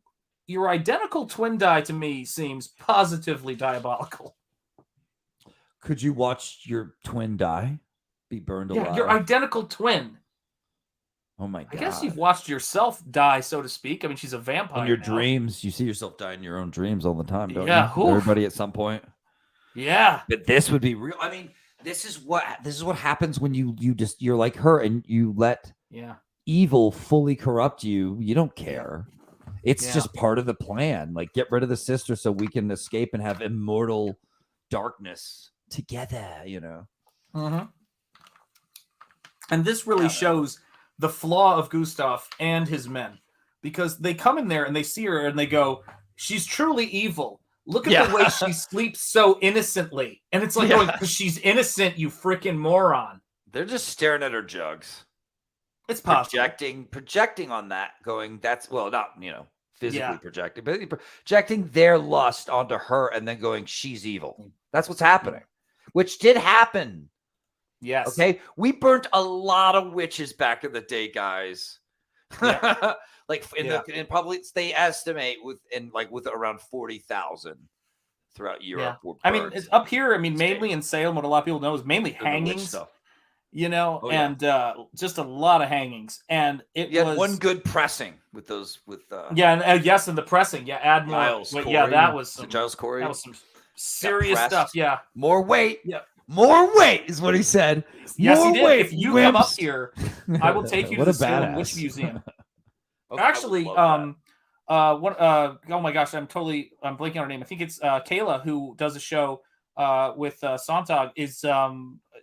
Your identical twin die to me seems positively diabolical. Could you watch your twin die? Be burned alive? Yeah, your identical twin. Oh my God. I guess you've watched yourself die, so to speak. I mean, she's a vampire. In your dreams, you see yourself die in your own dreams all the time, don't you? Oof. Everybody at some point. Yeah. But this would be real. I mean, this is what happens when you're like her and you let evil fully corrupt you. You don't care. It's just part of the plan. Like, get rid of the sister so we can escape and have immortal darkness together, Mm-hmm. And this really shows the flaw of Gustav and his men, because they come in there and they see her and they go, she's truly evil. Look at the way she sleeps so innocently. And it's like, because she's innocent, you freaking moron. They're just staring at her jugs. It's possible. Projecting on that, going, not, physically projecting, but projecting their lust onto her and then going, she's evil. That's what's happening, which did happen. Yes. Okay. We burnt a lot of witches back in the day, guys. Yeah. Probably they estimate with around 40,000 throughout Europe. Yeah. I mean, it's up here. I mean, mainly in Salem, what a lot of people know is mainly hangings. And just a lot of hangings. And it was one good pressing with those and the pressing. Yeah, add more. Giles Corey, that was some Giles Corey. That was some serious stuff. Yeah, more weight. Yeah. More weight is what he said. Yes, more he did. Weight, if you come up here, I will take you to the Salem Witch Museum. Actually, oh my gosh, I'm blanking on her name. I think it's Kayla, who does a show with Sontag.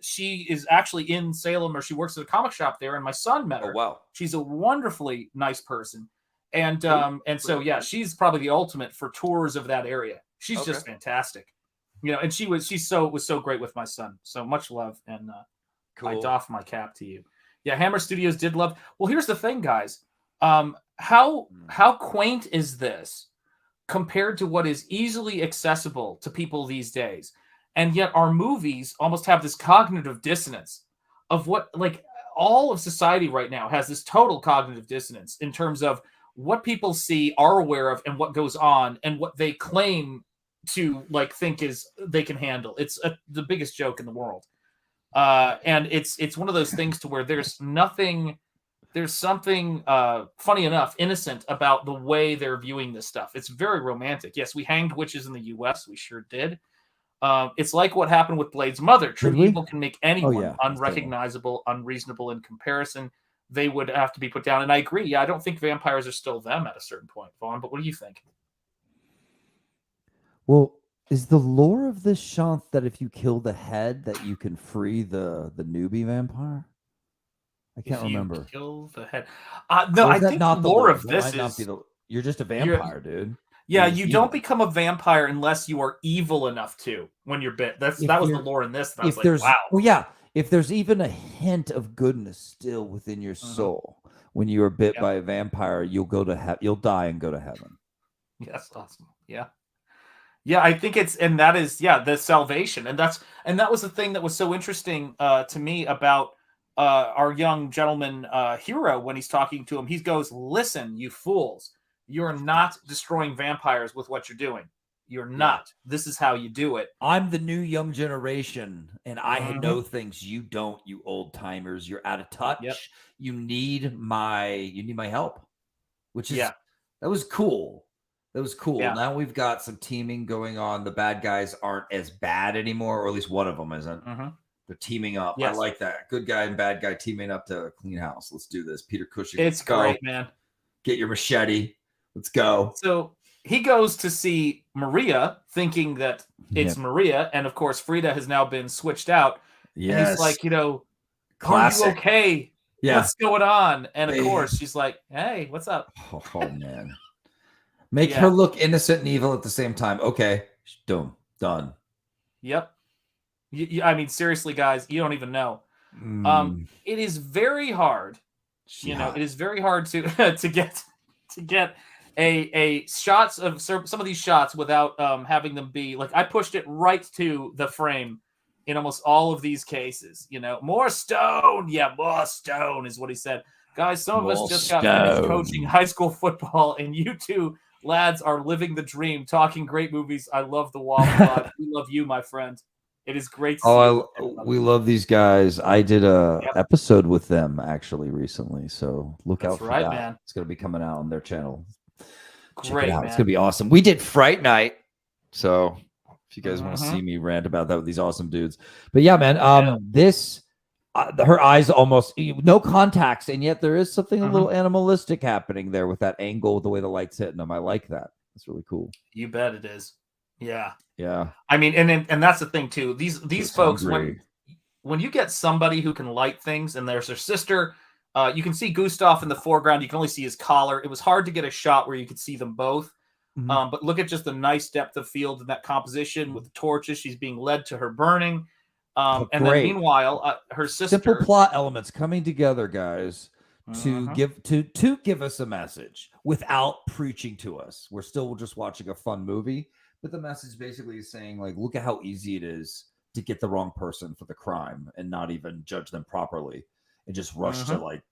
She is actually in Salem, or she works at a comic shop there, and my son met her. Oh wow, she's a wonderfully nice person, and so she's probably the ultimate for tours of that area. She's just fantastic. And she was so great with my son. So much love, and cool. I doff my cap to you. Yeah, Hammer Studios did love. Well, here's the thing, guys. How quaint is this? compared to what is easily accessible to people these days. And yet our movies almost have this cognitive dissonance of what, like, all of society right now has this total cognitive dissonance in terms of what people see, are aware of, and what goes on, and what they claim to like think is they can handle. It's the biggest joke in the world. And it's one of those things to where there's something funny enough, innocent about the way they're viewing this stuff. It's very romantic. Yes, we hanged witches in the U.S. We sure did. It's like what happened with Blade's mother. True evil can make anyone unrecognizable, unreasonable in comparison. They would have to be put down. And I agree. Yeah, I don't think vampires are still them at a certain point, Vaughn. But what do you think? Well, is the lore of this, Shanth, that if you kill the head, that you can free the newbie vampire? I can't remember. Kill the head. No, I think the lore of this is you're just a vampire, dude. Yeah, you don't become a vampire unless you are evil enough to when you're bit. That was the lore in this. And I was like, wow. Well, yeah. If there's even a hint of goodness still within your soul, when you are bit by a vampire, you'll die and go to heaven. Yes, awesome. Yeah. Yeah, I think that is the salvation. And that was the thing that was so interesting to me about our young gentleman hero when he's talking to him. He goes, "Listen, you fools, you're not destroying vampires with what you're doing. You're not. This is how you do it. I'm the new young generation, and I know things you don't, you old timers. You're out of touch. Yep. You need my help." Which is that was cool. That was cool. Yeah. Now we've got some teaming going on. The bad guys aren't as bad anymore, or at least one of them isn't. They're teaming up. Yes. I like that. Good guy and bad guy teaming up to clean house. Let's do this. Peter Cushing. It's great, man. Get your machete. Let's go. So he goes to see Maria, thinking that it's Maria, and of course Frida has now been switched out. Yes. And he's like, Classic. Are you okay? Yeah. What's going on? And of course she's like, hey, what's up? Oh man. Make her look innocent and evil at the same time. Okay. Done. Yep. I mean, seriously, guys, you don't even know. It is very hard. It is very hard to get a shots of some of these shots without having them be like, I pushed it right to the frame in almost all of these cases. More stone. Yeah, more stone is what he said. Guys, some of us just got finished coaching high school football, and you two lads are living the dream, talking great movies. I love the Waffle Lodge. We love you, my friend. It is great to see we love these guys. I did a episode with them actually recently, so look out for that. Man. It's going to be coming out on their channel. Great, man. It's going to be awesome. We did Fright Night, so if you guys want to see me rant about that with these awesome dudes. But yeah, man, this her eyes almost no contacts, and yet there is something a little animalistic happening there with that angle, the way the light's hitting them. I like that. It's really cool. You bet it is. Yeah. Yeah. I mean, and that's the thing too. These folks, when you get somebody who can light things, and there's their sister, you can see Gustav in the foreground. You can only see his collar. It was hard to get a shot where you could see them both. But look at just the nice depth of field in that composition with the torches. She's being led to her burning. And then meanwhile, her sister. Simple plot elements coming together, guys, to give us a message without preaching to us. We're still just watching a fun movie. But the message basically is saying, like, look at how easy it is to get the wrong person for the crime and not even judge them properly and just rush to, like,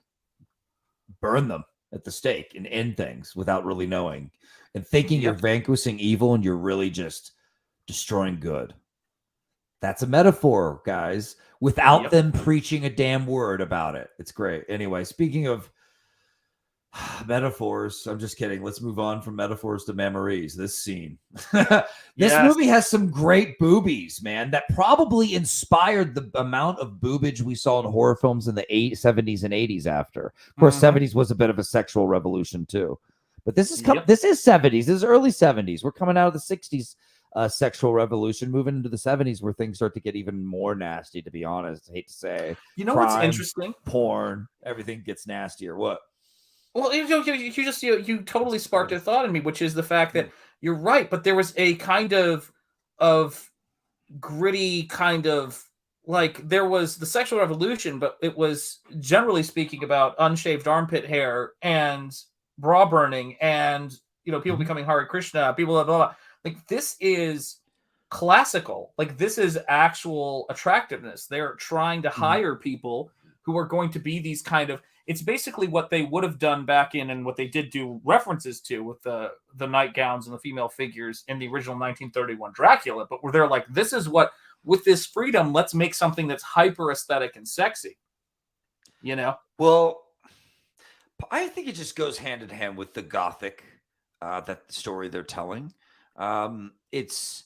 burn them at the stake and end things without really knowing and thinking you're vanquishing evil and you're really just destroying good. That's a metaphor, guys, without them preaching a damn word about it. It's great. Anyway, speaking of metaphors, I'm just kidding. Let's move on from metaphors to memories. This scene. This movie has some great boobies, man, that probably inspired the amount of boobage we saw in horror films in the 70s and 80s after. Of course, 70s was a bit of a sexual revolution too. But this is 70s. This is early 70s. We're coming out of the 60s sexual revolution, moving into the 70s where things start to get even more nasty, to be honest. I hate to say. Crime, what's interesting? Porn, everything gets nastier. What? Well, you totally sparked a thought in me, which is the fact that you're right, but there was a kind of gritty kind of, like, there was the sexual revolution, but it was generally speaking about unshaved armpit hair and bra burning and people becoming Hare Krishna, people blah, blah, blah. Like, this is classical. Like, this is actual attractiveness. They're trying to hire people who are going to be these kind of, it's basically what they would have done back in, and what they did do references to with the nightgowns and the female figures in the original 1931 Dracula, but where they're like, this is what, with this freedom, let's make something that's hyper aesthetic and sexy. Well, I think it just goes hand in hand with the Gothic, that story they're telling. It's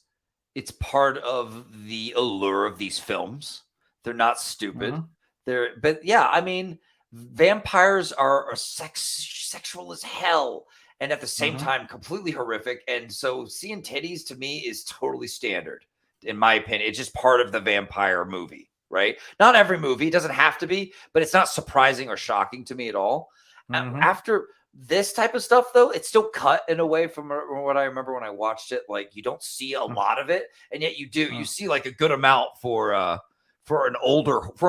part of the allure of these films. They're not stupid. But yeah, I mean, vampires are sexual as hell, and at the same time completely horrific. And so seeing titties to me is totally standard, in my opinion. It's just part of the vampire movie, right? Not every movie, it doesn't have to be, but it's not surprising or shocking to me at all. After this type of stuff, though, it's still cut in a way from what I remember when I watched it. Like, you don't see a lot of it, and yet you do. You see like a good amount for a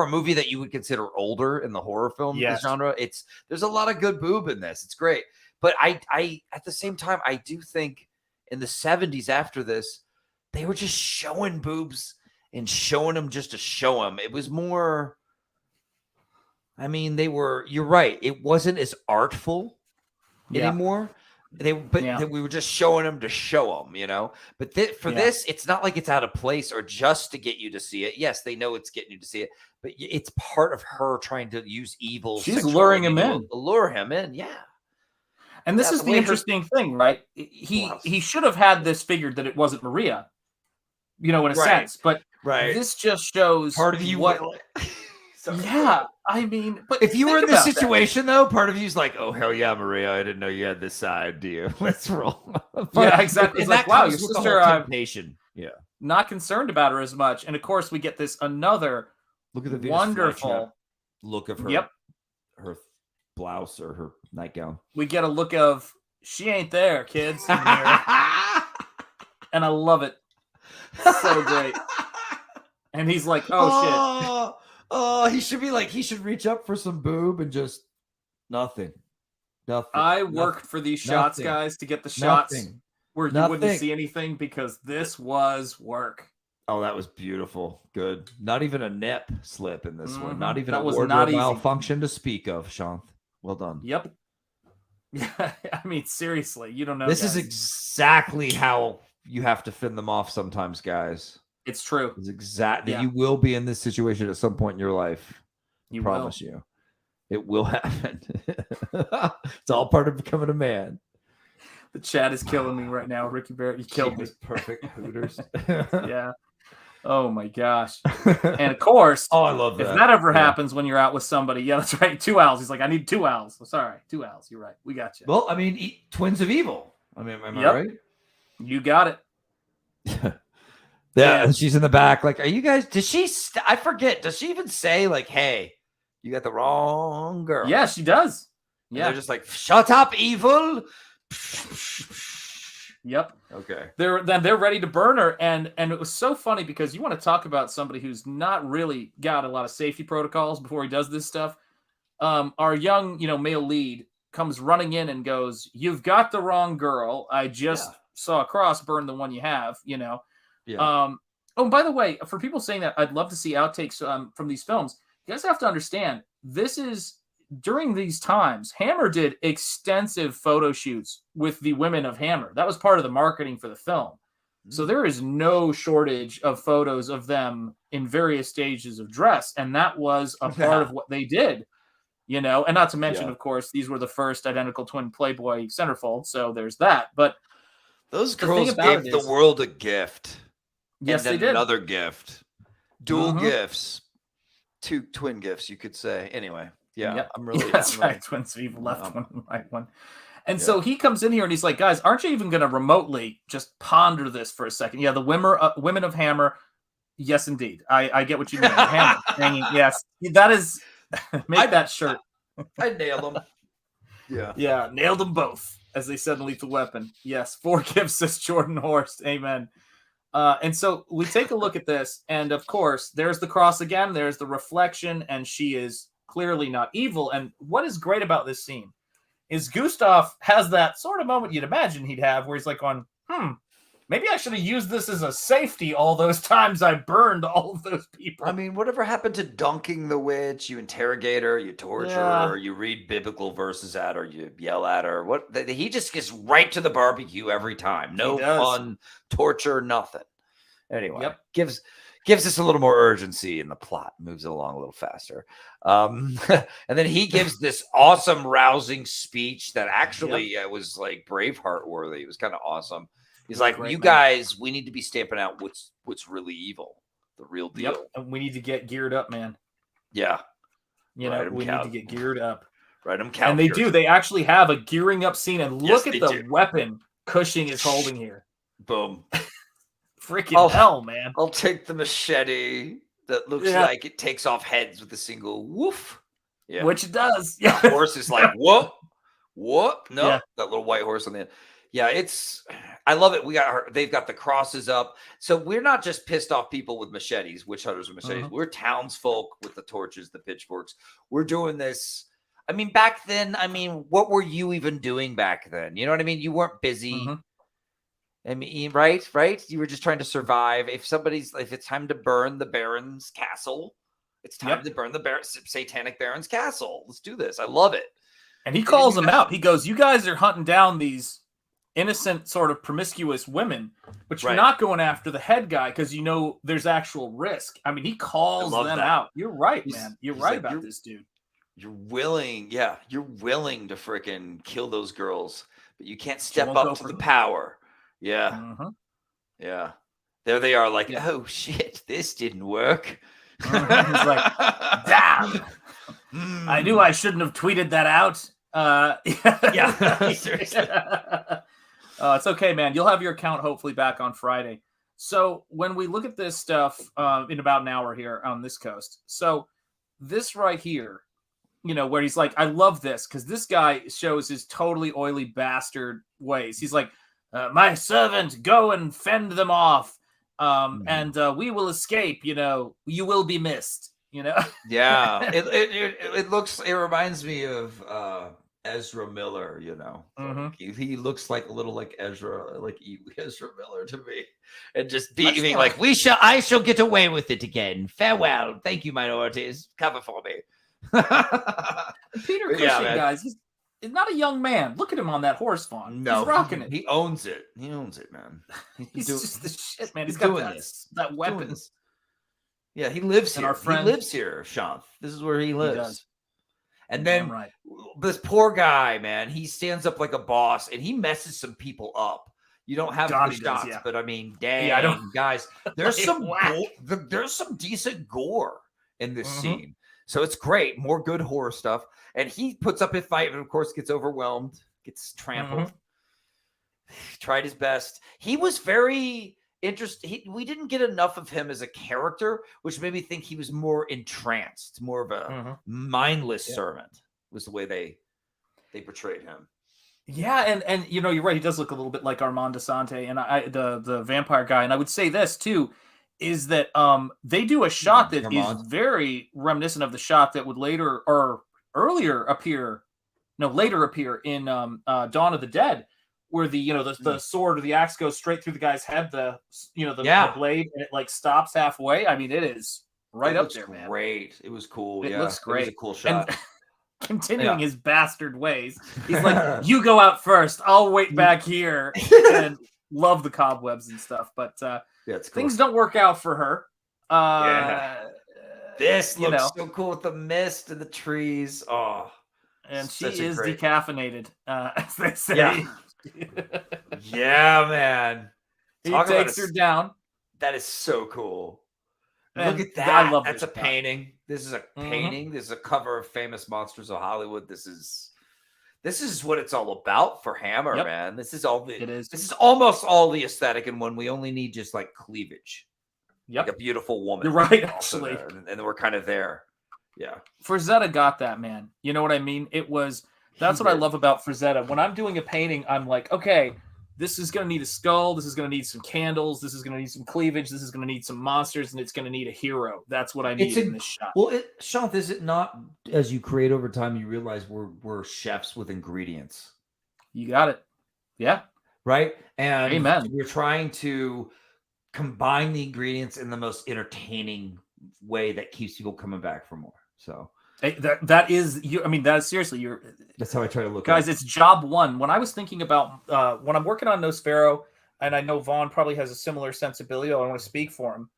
movie that you would consider older in the horror film genre. There's a lot of good boob in this. It's great. But I at the same time, I do think in the 70s after this, they were just showing boobs and showing them just to show them. It was more, I mean, you're right. It wasn't as artful anymore. We were just showing them to show them, But this, it's not like it's out of place or just to get you to see it. Yes, they know it's getting you to see it, but it's part of her trying to use evil. She's luring him in. Lure him in, yeah. And this is the interesting thing, right? He should have had this figured that it wasn't Maria, in a sense. But this just shows part of you. I mean, but if you were in this situation, though, part of you's like, "Oh hell yeah, Maria! I didn't know you had this side, do you? Let's roll." Exactly. It's like, wow, your sister. Temptation. Not concerned about her as much, and of course, we get this another look at the wonderful look of her. Her blouse or her nightgown. We get a look of she ain't there, kids, in here. And I love it. So great. And he's like, "Oh shit." Oh, he should reach up for some boob and just nothing. I worked for these shots, guys, to get the shots where you wouldn't see anything, because this was work. Oh, that was beautiful. Good. Not even a nip slip in this one. Not even that a was wardrobe not easy. Malfunction to speak of, Shanth. Well done. Yep. Yeah, I mean, seriously, you don't know. This is exactly how you have to fend them off sometimes, guys. It's true. It's exactly. You will be in this situation at some point in your life. I promise you. It will happen. It's all part of becoming a man. The chat is killing me right now. Ricky Barrett, you killed me. Perfect Hooters. Yeah. Oh my gosh. And of course, I love that. If that ever happens when you're out with somebody, that's right. 2 owls. He's like, I need 2 owls. Oh, sorry, 2 owls. You're right. We got you. Well, I mean, twins of evil. I mean, am I right? You got it. Yeah, and she's in the back. Like, are you guys? Does she? I forget. Does she even say like, "Hey, you got the wrong girl"? Yeah, she does. And they're just like, "Shut up, evil." Yep. Okay. They're ready to burn her, and it was so funny because you want to talk about somebody who's not really got a lot of safety protocols before he does this stuff. Our young, male lead comes running in and goes, "You've got the wrong girl. I just saw a cross burn the one you have." Yeah. Oh, by the way, for people saying that, I'd love to see outtakes from these films. You guys have to understand, this is during these times. Hammer did extensive photo shoots with the women of Hammer. That was part of the marketing for the film. So there is no shortage of photos of them in various stages of dress, and that was a part of what they did. And not to mention, of course, these were the first identical twin Playboy centerfold. So there's that. But those girls gave the world a gift. Yes, and then they did. Another gift. Dual gifts. 2 twin gifts, you could say. Anyway, I'm really... That's right. Twins of evil, left one, right one. And so he comes in here and he's like, guys, aren't you even going to remotely just ponder this for a second? Yeah, the women of Hammer. Yes, indeed. I get what you mean. Hammer. Hanging. Yes. That is... Make that shirt. I nailed them. Yeah. Yeah, nailed them both, as they said in Lethal Weapon. Yes, 4 gifts, says Jordan Horst. Amen. And so we take a look at this, and of course, there's the cross again. There's the reflection, and she is clearly not evil. And what is great about this scene is Gustav has that sort of moment you'd imagine he'd have where he's like on, maybe I should have used this as a safety all those times I burned all of those people. I mean, whatever happened to dunking the witch? You interrogate her, you torture her, you read biblical verses at her, you yell at her. He just gets right to the barbecue every time. No fun, torture, nothing. Anyway, gives us a little more urgency in the plot, moves it along a little faster. And then he gives this awesome, rousing speech that actually was like Braveheart worthy. It was kind of awesome. He's like, you guys, we need to be stamping out what's really evil, the real deal. Yep. And we need to get geared up, man. Yeah. We need to get geared up. Right. And they do. They actually have a gearing up scene. And look at the weapon Cushing is holding here. Boom. Freaking hell, man. I'll take the machete that looks like it takes off heads with a single woof. Yeah. Which it does. Yeah. The horse is like, whoop. No, that little white horse on the end. Yeah, I love it. They've got the crosses up. So we're not just pissed off people with machetes, witch hunters with machetes. We're townsfolk with the torches, the pitchforks. We're doing this. I mean, back then, what were you even doing back then? You know what I mean? You weren't busy. I mean, right? You were just trying to survive. If it's time to burn the Baron's castle, it's time to burn the satanic Baron's castle. Let's do this. I love it. And he calls them out. He goes, you guys are hunting down these innocent sort of promiscuous women, but you're not going after the head guy because you know there's actual risk. I mean, he calls them out. You're right, man. You're right about this dude. You're willing to freaking kill those girls, but you can't step up to the power. Yeah. Yeah. There they are like, oh shit, this didn't work. He's like, damn. I knew I shouldn't have tweeted that out. Seriously. It's okay, man. You'll have your account hopefully back on Friday. So when we look at this stuff in about an hour here on this coast, so this right here, where he's like, I love this because this guy shows his totally oily bastard ways. He's like, my servant, go and fend them off, and we will escape. You will be missed. Yeah, it reminds me of Ezra Miller, he looks like a little like Ezra Miller to me, and just being like, I shall get away with it again. Farewell, thank you, minorities, cover for me. Peter Cushing, guys, he's not a young man. Look at him on that horse fawn. No, he's rocking it. He owns it. Man. He's just the shit, man. He's got that weapon. Yeah, he lives here. He lives here, Shanth. This is where he lives. He does. And then this poor guy, man, he stands up like a boss and he messes some people up. You don't have the shots, but I mean, dang, guys, there's there's some decent gore in this scene. So it's great. More good horror stuff. And he puts up a fight and, of course, gets overwhelmed, gets trampled. He tried his best. He was very interesting. We didn't get enough of him as a character, which made me think he was more entranced, more of a mindless servant was the way they portrayed him. Yeah, and you're right. He does look a little bit like Armand Desante and the vampire guy. And I would say this too, is that they do a shot that is very reminiscent of the shot that would later appear in Dawn of the Dead, where the sword or the axe goes straight through the guy's head, the blade, and it like stops halfway. I mean, it is right up there, man. Great. It was cool. It looks great. It was a cool shot. And continuing his bastard ways, he's like, you go out first, I'll wait back here. And love the cobwebs and stuff, but things don't work out for her. This looks so cool with the mist and the trees. Oh, and she is decaffeinated, as they say. Yeah, man. He takes her down. That is so cool. And look at that. I love That's a painting. This is a painting. This is a cover of Famous Monsters of Hollywood. This is what it's all about for Hammer, man. This is This is almost all the aesthetic in one. We only need just like cleavage. Yep. Like a beautiful woman. You're right, actually. And we're kind of there. Yeah. Frazetta got that, man. You know what I mean? That's what I love about Frazetta. When I'm doing a painting, I'm like, okay, this is going to need a skull. This is going to need some candles. This is going to need some cleavage. This is going to need some monsters, and it's going to need a hero. That's what I need in this shot. Well, Shanth, is it not as you create over time, you realize we're chefs with ingredients? You got it. Yeah. Right. And amen. We're trying to combine the ingredients in the most entertaining way that keeps people coming back for more. So that is you. I mean, that is seriously that's how I try to look guys, at it. It's job one. When I was thinking about when I'm working on Nosfero, and I know Vaughn probably has a similar sensibility, I want to speak for him.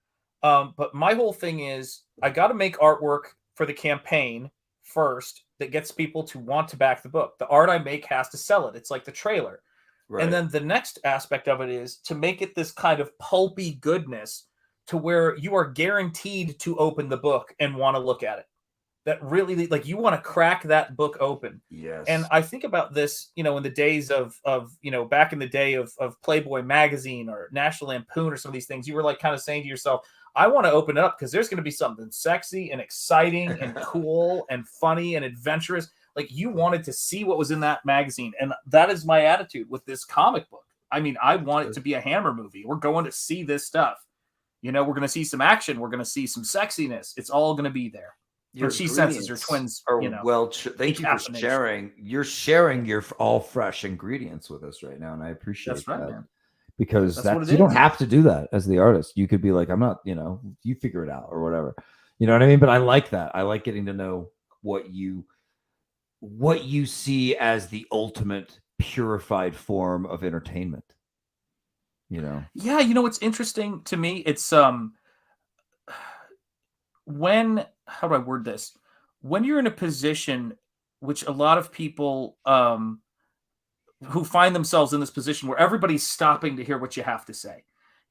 But my whole thing is I got to make artwork for the campaign first that gets people to want to back the book. The art I make has to sell it. It's like the trailer. Right. And then the next aspect of it is to make it this kind of pulpy goodness to where you are guaranteed to open the book and want to look at it. That really, like, you want to crack that book open. Yes. And I think about this, in the days of back in the day of Playboy magazine or National Lampoon or some of these things, you were like kind of saying to yourself, I want to open it up because there's going to be something sexy and exciting and cool and funny and adventurous. Like, you wanted to see what was in that magazine. And that is my attitude with this comic book. I mean, I want it to be a Hammer movie. We're going to see this stuff. We're going to see some action. We're going to see some sexiness. It's all going to be there. Your she senses your twins are thank you for sharing. You're sharing your all fresh ingredients with us right now, and I appreciate that. Man. Because that's you don't have to do that as the artist. You could be like, I'm not, you figure it out or whatever. You know what I mean? But I like that. I like getting to know what you see as the ultimate purified form of entertainment. Yeah, it's interesting to me. It's how do I word this? When you're in a position, which a lot of people who find themselves in this position where everybody's stopping to hear what you have to say.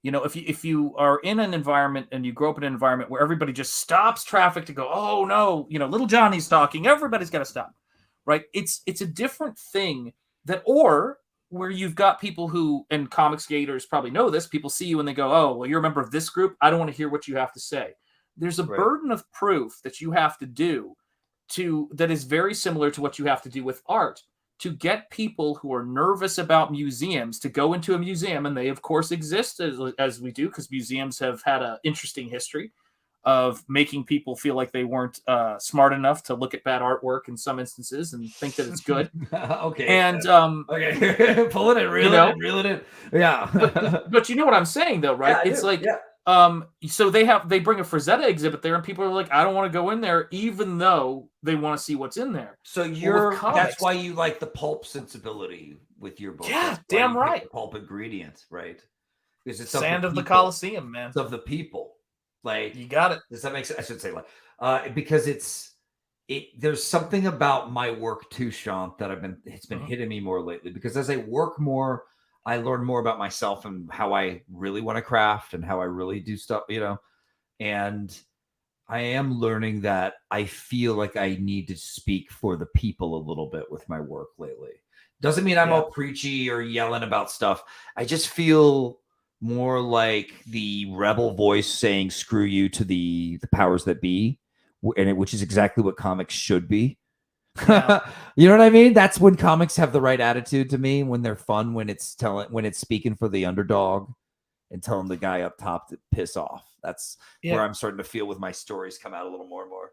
If you are in an environment and you grow up in an environment where everybody just stops traffic to go, oh no, little Johnny's talking, everybody's got to stop, right? It's a different thing or where you've got people who, and comic skaters probably know this, people see you and they go, oh, well, you're a member of this group. I don't want to hear what you have to say. There's a burden of proof that you have to do that is very similar to what you have to do with art to get people who are nervous about museums to go into a museum. And they, of course, exist as we do, because museums have had an interesting history of making people feel like they weren't smart enough to look at bad artwork in some instances and think that it's good. Okay. And okay, pull it in, reel it in. Yeah. but you know what I'm saying, though, right? Yeah, it's like. Yeah. So they bring a Frazetta exhibit there, and people are like, I don't want to go in there, even though they want to see what's in there. So that's why you like the pulp sensibility with your book. Yeah, damn right. Pulp ingredient, right? Because it's sand of the Colosseum, man. It's of the people. Like, you got it. Does that make sense? I should say because there's something about my work too, Shanth, that it's been hitting me more lately, because as I work more, I learn more about myself and how I really want to craft and how I really do stuff, and I am learning that I feel like I need to speak for the people a little bit with my work lately. Doesn't mean I'm all preachy or yelling about stuff. I just feel more like the rebel voice saying, screw you to the powers that be, which is exactly what comics should be. Yeah. You know what I mean? That's when comics have the right attitude to me, when they're fun, when it's speaking for the underdog and telling the guy up top to piss off. That's where I'm starting to feel with my stories come out a little more and more.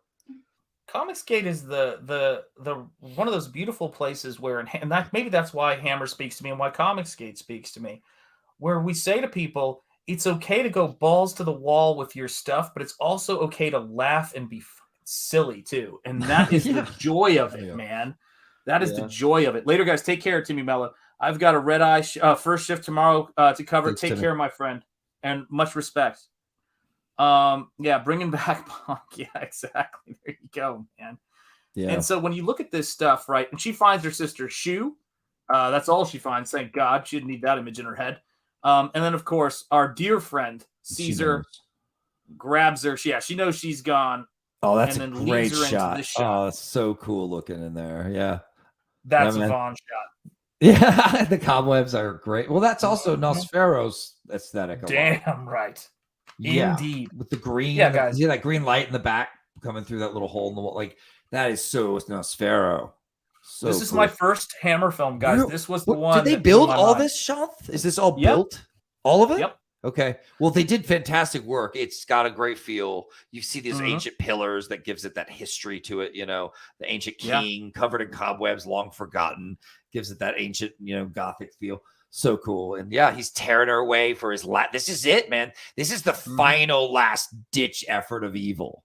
Comicsgate is the one of those beautiful places where, and maybe that's why Hammer speaks to me and why Comicsgate speaks to me, where we say to people, it's okay to go balls to the wall with your stuff, but it's also okay to laugh and be silly too, and that is the joy of it, man. That is the joy of it. Later, guys, take care, Timmy Mello. I've got a red eye first shift tomorrow to cover. Thanks, take Timmy. care, my friend, and much respect. Bringing back Punk. Yeah, exactly. There you go, man. Yeah. And so when you look at this stuff, right, and she finds her sister's shoe. That's all she finds. Thank God, she didn't need that image in her head. And then, of course, our dear friend sees her, grabs her. She knows she's gone. Oh, that's a great shot. Oh, it's so cool looking in there. Yeah. That's a Vaughn shot. Yeah, the cobwebs are great. Well, that's also Nosfero's aesthetic. Damn right. Yeah. Indeed. With the green. Yeah, guys. That green light in the back coming through that little hole in the wall. Like, that is so Nosfero. So this is cool. my first Hammer film, guys. This was the one. Did they that blew build my all mind. this, Shanth? Is this all Yep. built? All of it? Yep. Okay. Well, they did fantastic work. It's got a great feel. You see these Mhm. ancient pillars that gives it that history to it. The ancient Yeah. king covered in cobwebs, long forgotten, gives it that ancient, Gothic feel. So cool. And yeah, he's tearing her away for his this is it, man. This is the final last ditch effort of evil.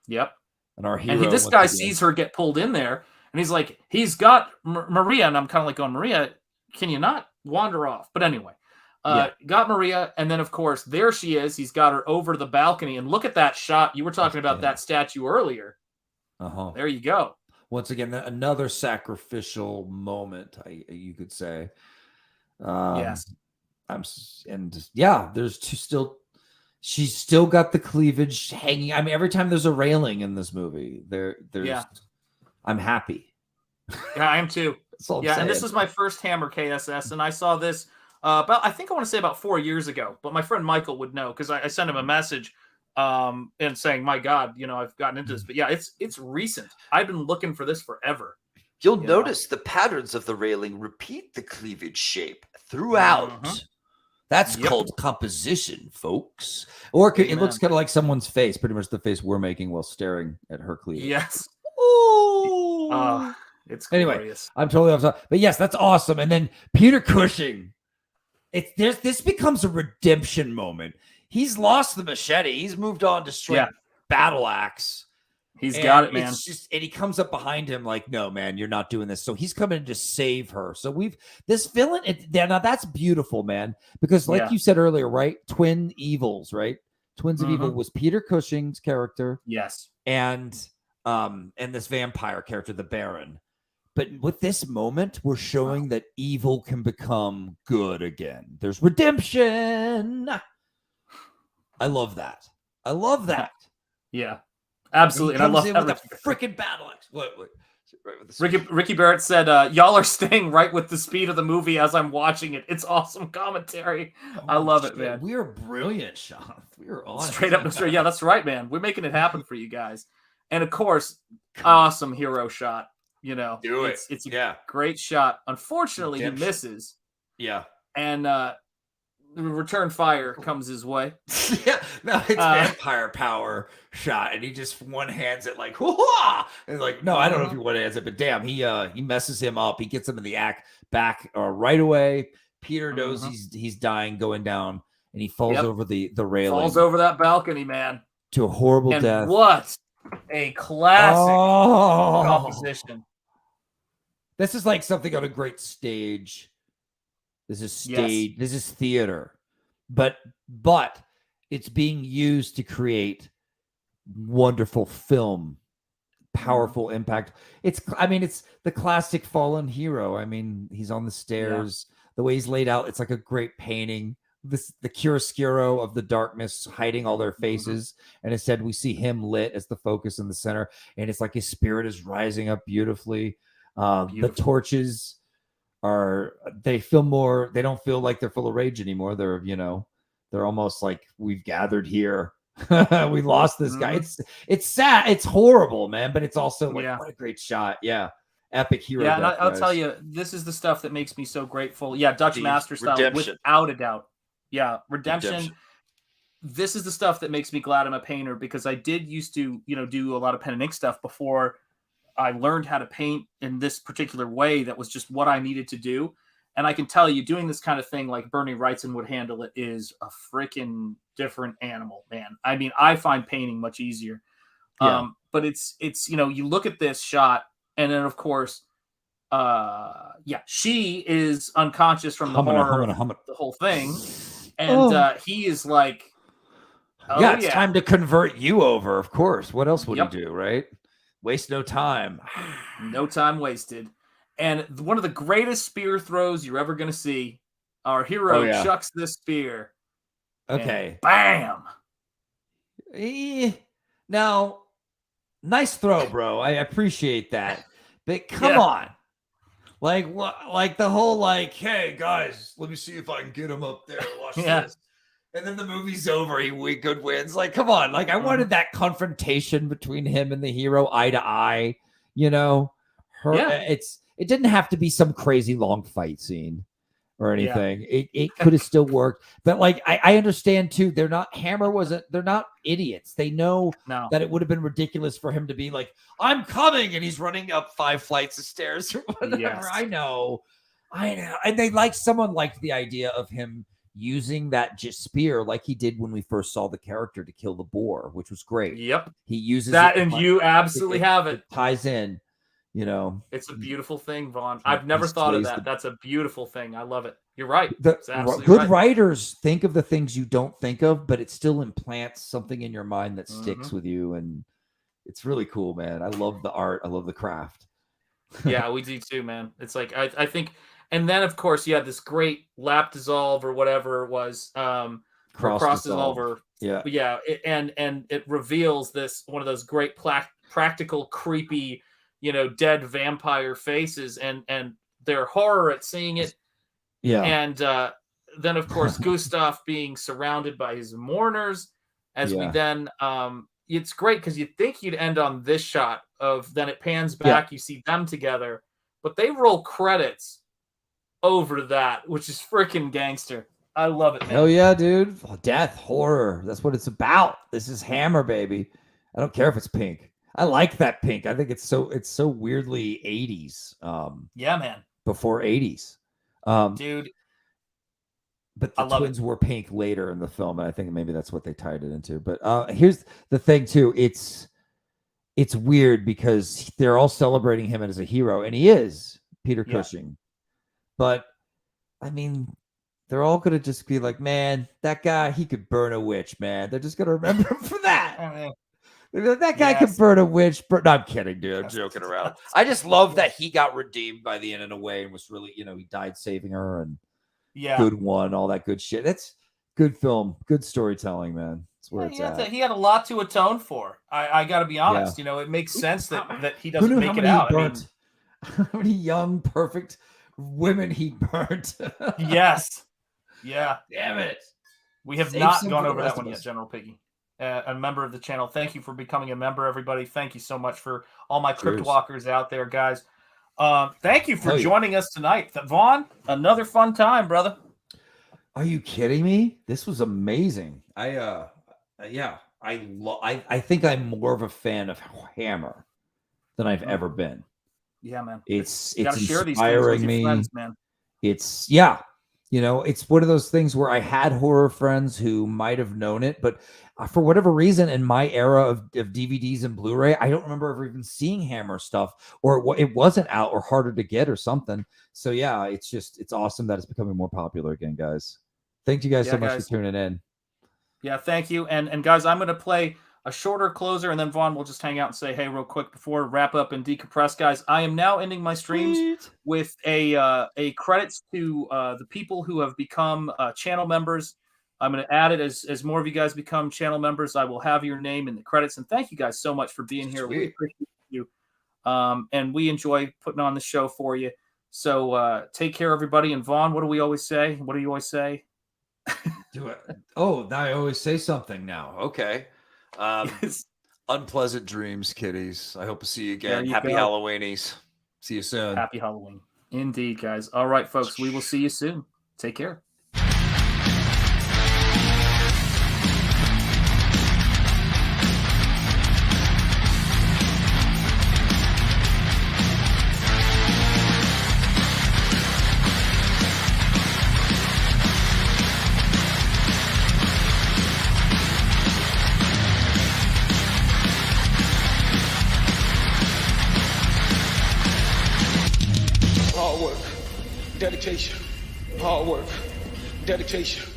Yep. And our hero. And this guy sees her get pulled in there, and he's like, he's got Maria, and I'm kind of like going, Maria, can you not wander off? But anyway, got Maria, and then of course there she is. He's got her over the balcony, and look at that shot. You were talking about that statue earlier. There you go. Once again, another sacrificial moment, you could say. Yes. She's still got the cleavage hanging. I mean, every time there's a railing in this movie, I'm happy. Yeah, I am too. And this is my first Hammer KSS, and I saw this I think I want to say about 4 years ago, but my friend Michael would know because I sent him a message and saying, my God, I've gotten into this. But yeah, it's recent. I've been looking for this forever. You'll notice the patterns of the railing repeat the cleavage shape throughout. That's called composition, folks. Or it looks kind of like someone's face, pretty much the face we're making while staring at her cleavage. Yes. Oh, it's anyway, glorious. I'm totally off. But yes, that's awesome. And then Peter Cushing. This becomes a redemption moment. He's lost the machete. He's moved on to straight battle axe. He's got it, man. And he comes up behind him like, no, man, you're not doing this. So he's coming to save her. So this villain, now that's beautiful, man. Because like you said earlier, right? Twin evils, right? Twins of Evil was Peter Cushing's character. Yes. And this vampire character, the Baron. But with this moment, we're showing that evil can become good again. There's redemption. I love that. Yeah. Absolutely. And I love that with the freaking battle axe. Ricky Barrett said, y'all are staying right with the speed of the movie as I'm watching it. It's awesome commentary. I love it, man. We are brilliant, Sean. We are on straight up. Yeah, that's right, man. We're making it happen for you guys. And of course, awesome hero shot. It's a great shot. Unfortunately, he misses. Yeah. And return fire comes his way. It's vampire power shot, and he just one hands it like, whoa! And like, no, I don't know if he one hands it, but damn, he messes him up. He gets him in the act back right away. Peter knows he's dying, going down, and he falls over the railing. Falls over that balcony, man, to a horrible death. What a classic composition! This is like something on a great stage. This is stage. Yes. This is theater, but it's being used to create wonderful film, powerful impact. It's the classic fallen hero. I mean, he's on the stairs. The way he's laid out, it's like a great painting. The chiaroscuro of the darkness hiding all their faces, and instead we see him lit as the focus in the center, and it's like his spirit is rising up beautifully. The torches they don't feel like they're full of rage anymore. They're almost like, we've gathered here. We lost this guy. It's sad. It's horrible, man. But it's also like, what a great shot. Yeah. Epic hero. Yeah. And I'll tell you, this is the stuff that makes me so grateful. Yeah. Dutch master style, without a doubt. Yeah. Redemption. This is the stuff that makes me glad I'm a painter, because I did used to, do a lot of pen and ink stuff before I learned how to paint in this particular way. That was just what I needed to do. And I can tell you, doing this kind of thing like Bernie Wrightson would handle it is a freaking different animal, man. I mean, I find painting much easier. But it's you look at this shot, and then of course, she is unconscious from the horror of the whole thing. And he is like, it's time to convert you over. Of course. What else would he do, right? Waste no time. No time wasted. And one of the greatest spear throws you're ever going to see. Our hero chucks this spear. Okay. Bam. Now, nice throw, bro. I appreciate that. But come on. Like the whole hey, guys, let me see if I can get him up there. Watch this. And then the movie's over. Good wins. Like, come on. Like, I wanted that confrontation between him and the hero, eye to eye. It didn't have to be some crazy long fight scene or anything. It could have still worked. But like I understand too, they're not idiots. They know that it would have been ridiculous for him to be like, I'm coming, and he's running up 5 flights of stairs or whatever. Yes. I know. And they someone liked the idea of him using that spear like he did when we first saw the character to kill the boar, which was great. Yep. He uses that, and you absolutely have it. It ties in, It's a beautiful thing, Vaughn. I've never thought of that. That's a beautiful thing. I love it. You're right. Good writers think of the things you don't think of, but it still implants something in your mind that sticks with you, and it's really cool, man. I love the art. I love the craft. Yeah, we do too, man. It's like I think. And then, of course, you had this great lap dissolve or whatever it was, cross dissolve. And it reveals this one of those great practical, creepy, dead vampire faces, and their horror at seeing it. Yeah. And then, of course, Gustav being surrounded by his mourners, as we then it's great because you'd think you'd end on this shot of then it pans back, you see them together, but they roll credits over that, which is freaking gangster. I love it, man. Hell yeah, dude. Death, horror. That's what it's about. This is Hammer, baby. I don't care if it's pink. I like that pink. I think it's so weirdly 80s. Yeah, man. Before 80s. Dude. But the twins were pink later in the film, and I think maybe that's what they tied it into. But here's the thing, too. It's weird because they're all celebrating him as a hero, and he is, Peter Cushing. But, I mean, they're all going to just be like, man, that guy, he could burn a witch, man. They're just going to remember him for that. That guy could burn a witch. No, I'm kidding, dude. I'm joking around. I just love that he got redeemed by the end in a way and was really, he died saving her and good one, all that good shit. That's good film, good storytelling, man. That's where it's at. He had a lot to atone for. I got to be honest. It makes sense that he doesn't make it out. How many young, perfect women he burnt. Yes. Yeah. Damn it. We have not gone over that one yet, General Piggy. A member of the channel. Thank you for becoming a member, everybody. Thank you so much for all my Crypt Walkers out there, guys. Thank you for joining us tonight. Vaughn, another fun time, brother. Are you kidding me? This was amazing. I think I'm more of a fan of Hammer than I've ever been. Yeah, man. It's inspiring me. Friends, man. It's it's one of those things where I had horror friends who might have known it, but for whatever reason, in my era of DVDs and Blu-ray, I don't remember ever even seeing Hammer stuff, or it wasn't out, or harder to get, or something. So yeah, it's awesome that it's becoming more popular again, guys. Thank you guys so much for tuning in. Yeah, thank you, and guys, I'm gonna play a shorter closer, and then Vaughn will just hang out and say hey real quick before wrap up and decompress, guys. I am now ending my streams with a credits to the people who have become channel members. I'm going to add it as more of you guys become channel members. I will have your name in the credits, and thank you guys so much for being here. We appreciate you, and we enjoy putting on the show for you. So take care, everybody. And Vaughn, what do we always say? What do you always say? Do it. Oh, I always say something now. Okay. Unpleasant dreams, kiddies. I hope to see you again. Happy Halloweenies. See you soon. Happy Halloween. Indeed, guys. All right, folks. We will see you soon. Take care. Dedication, hard work, dedication.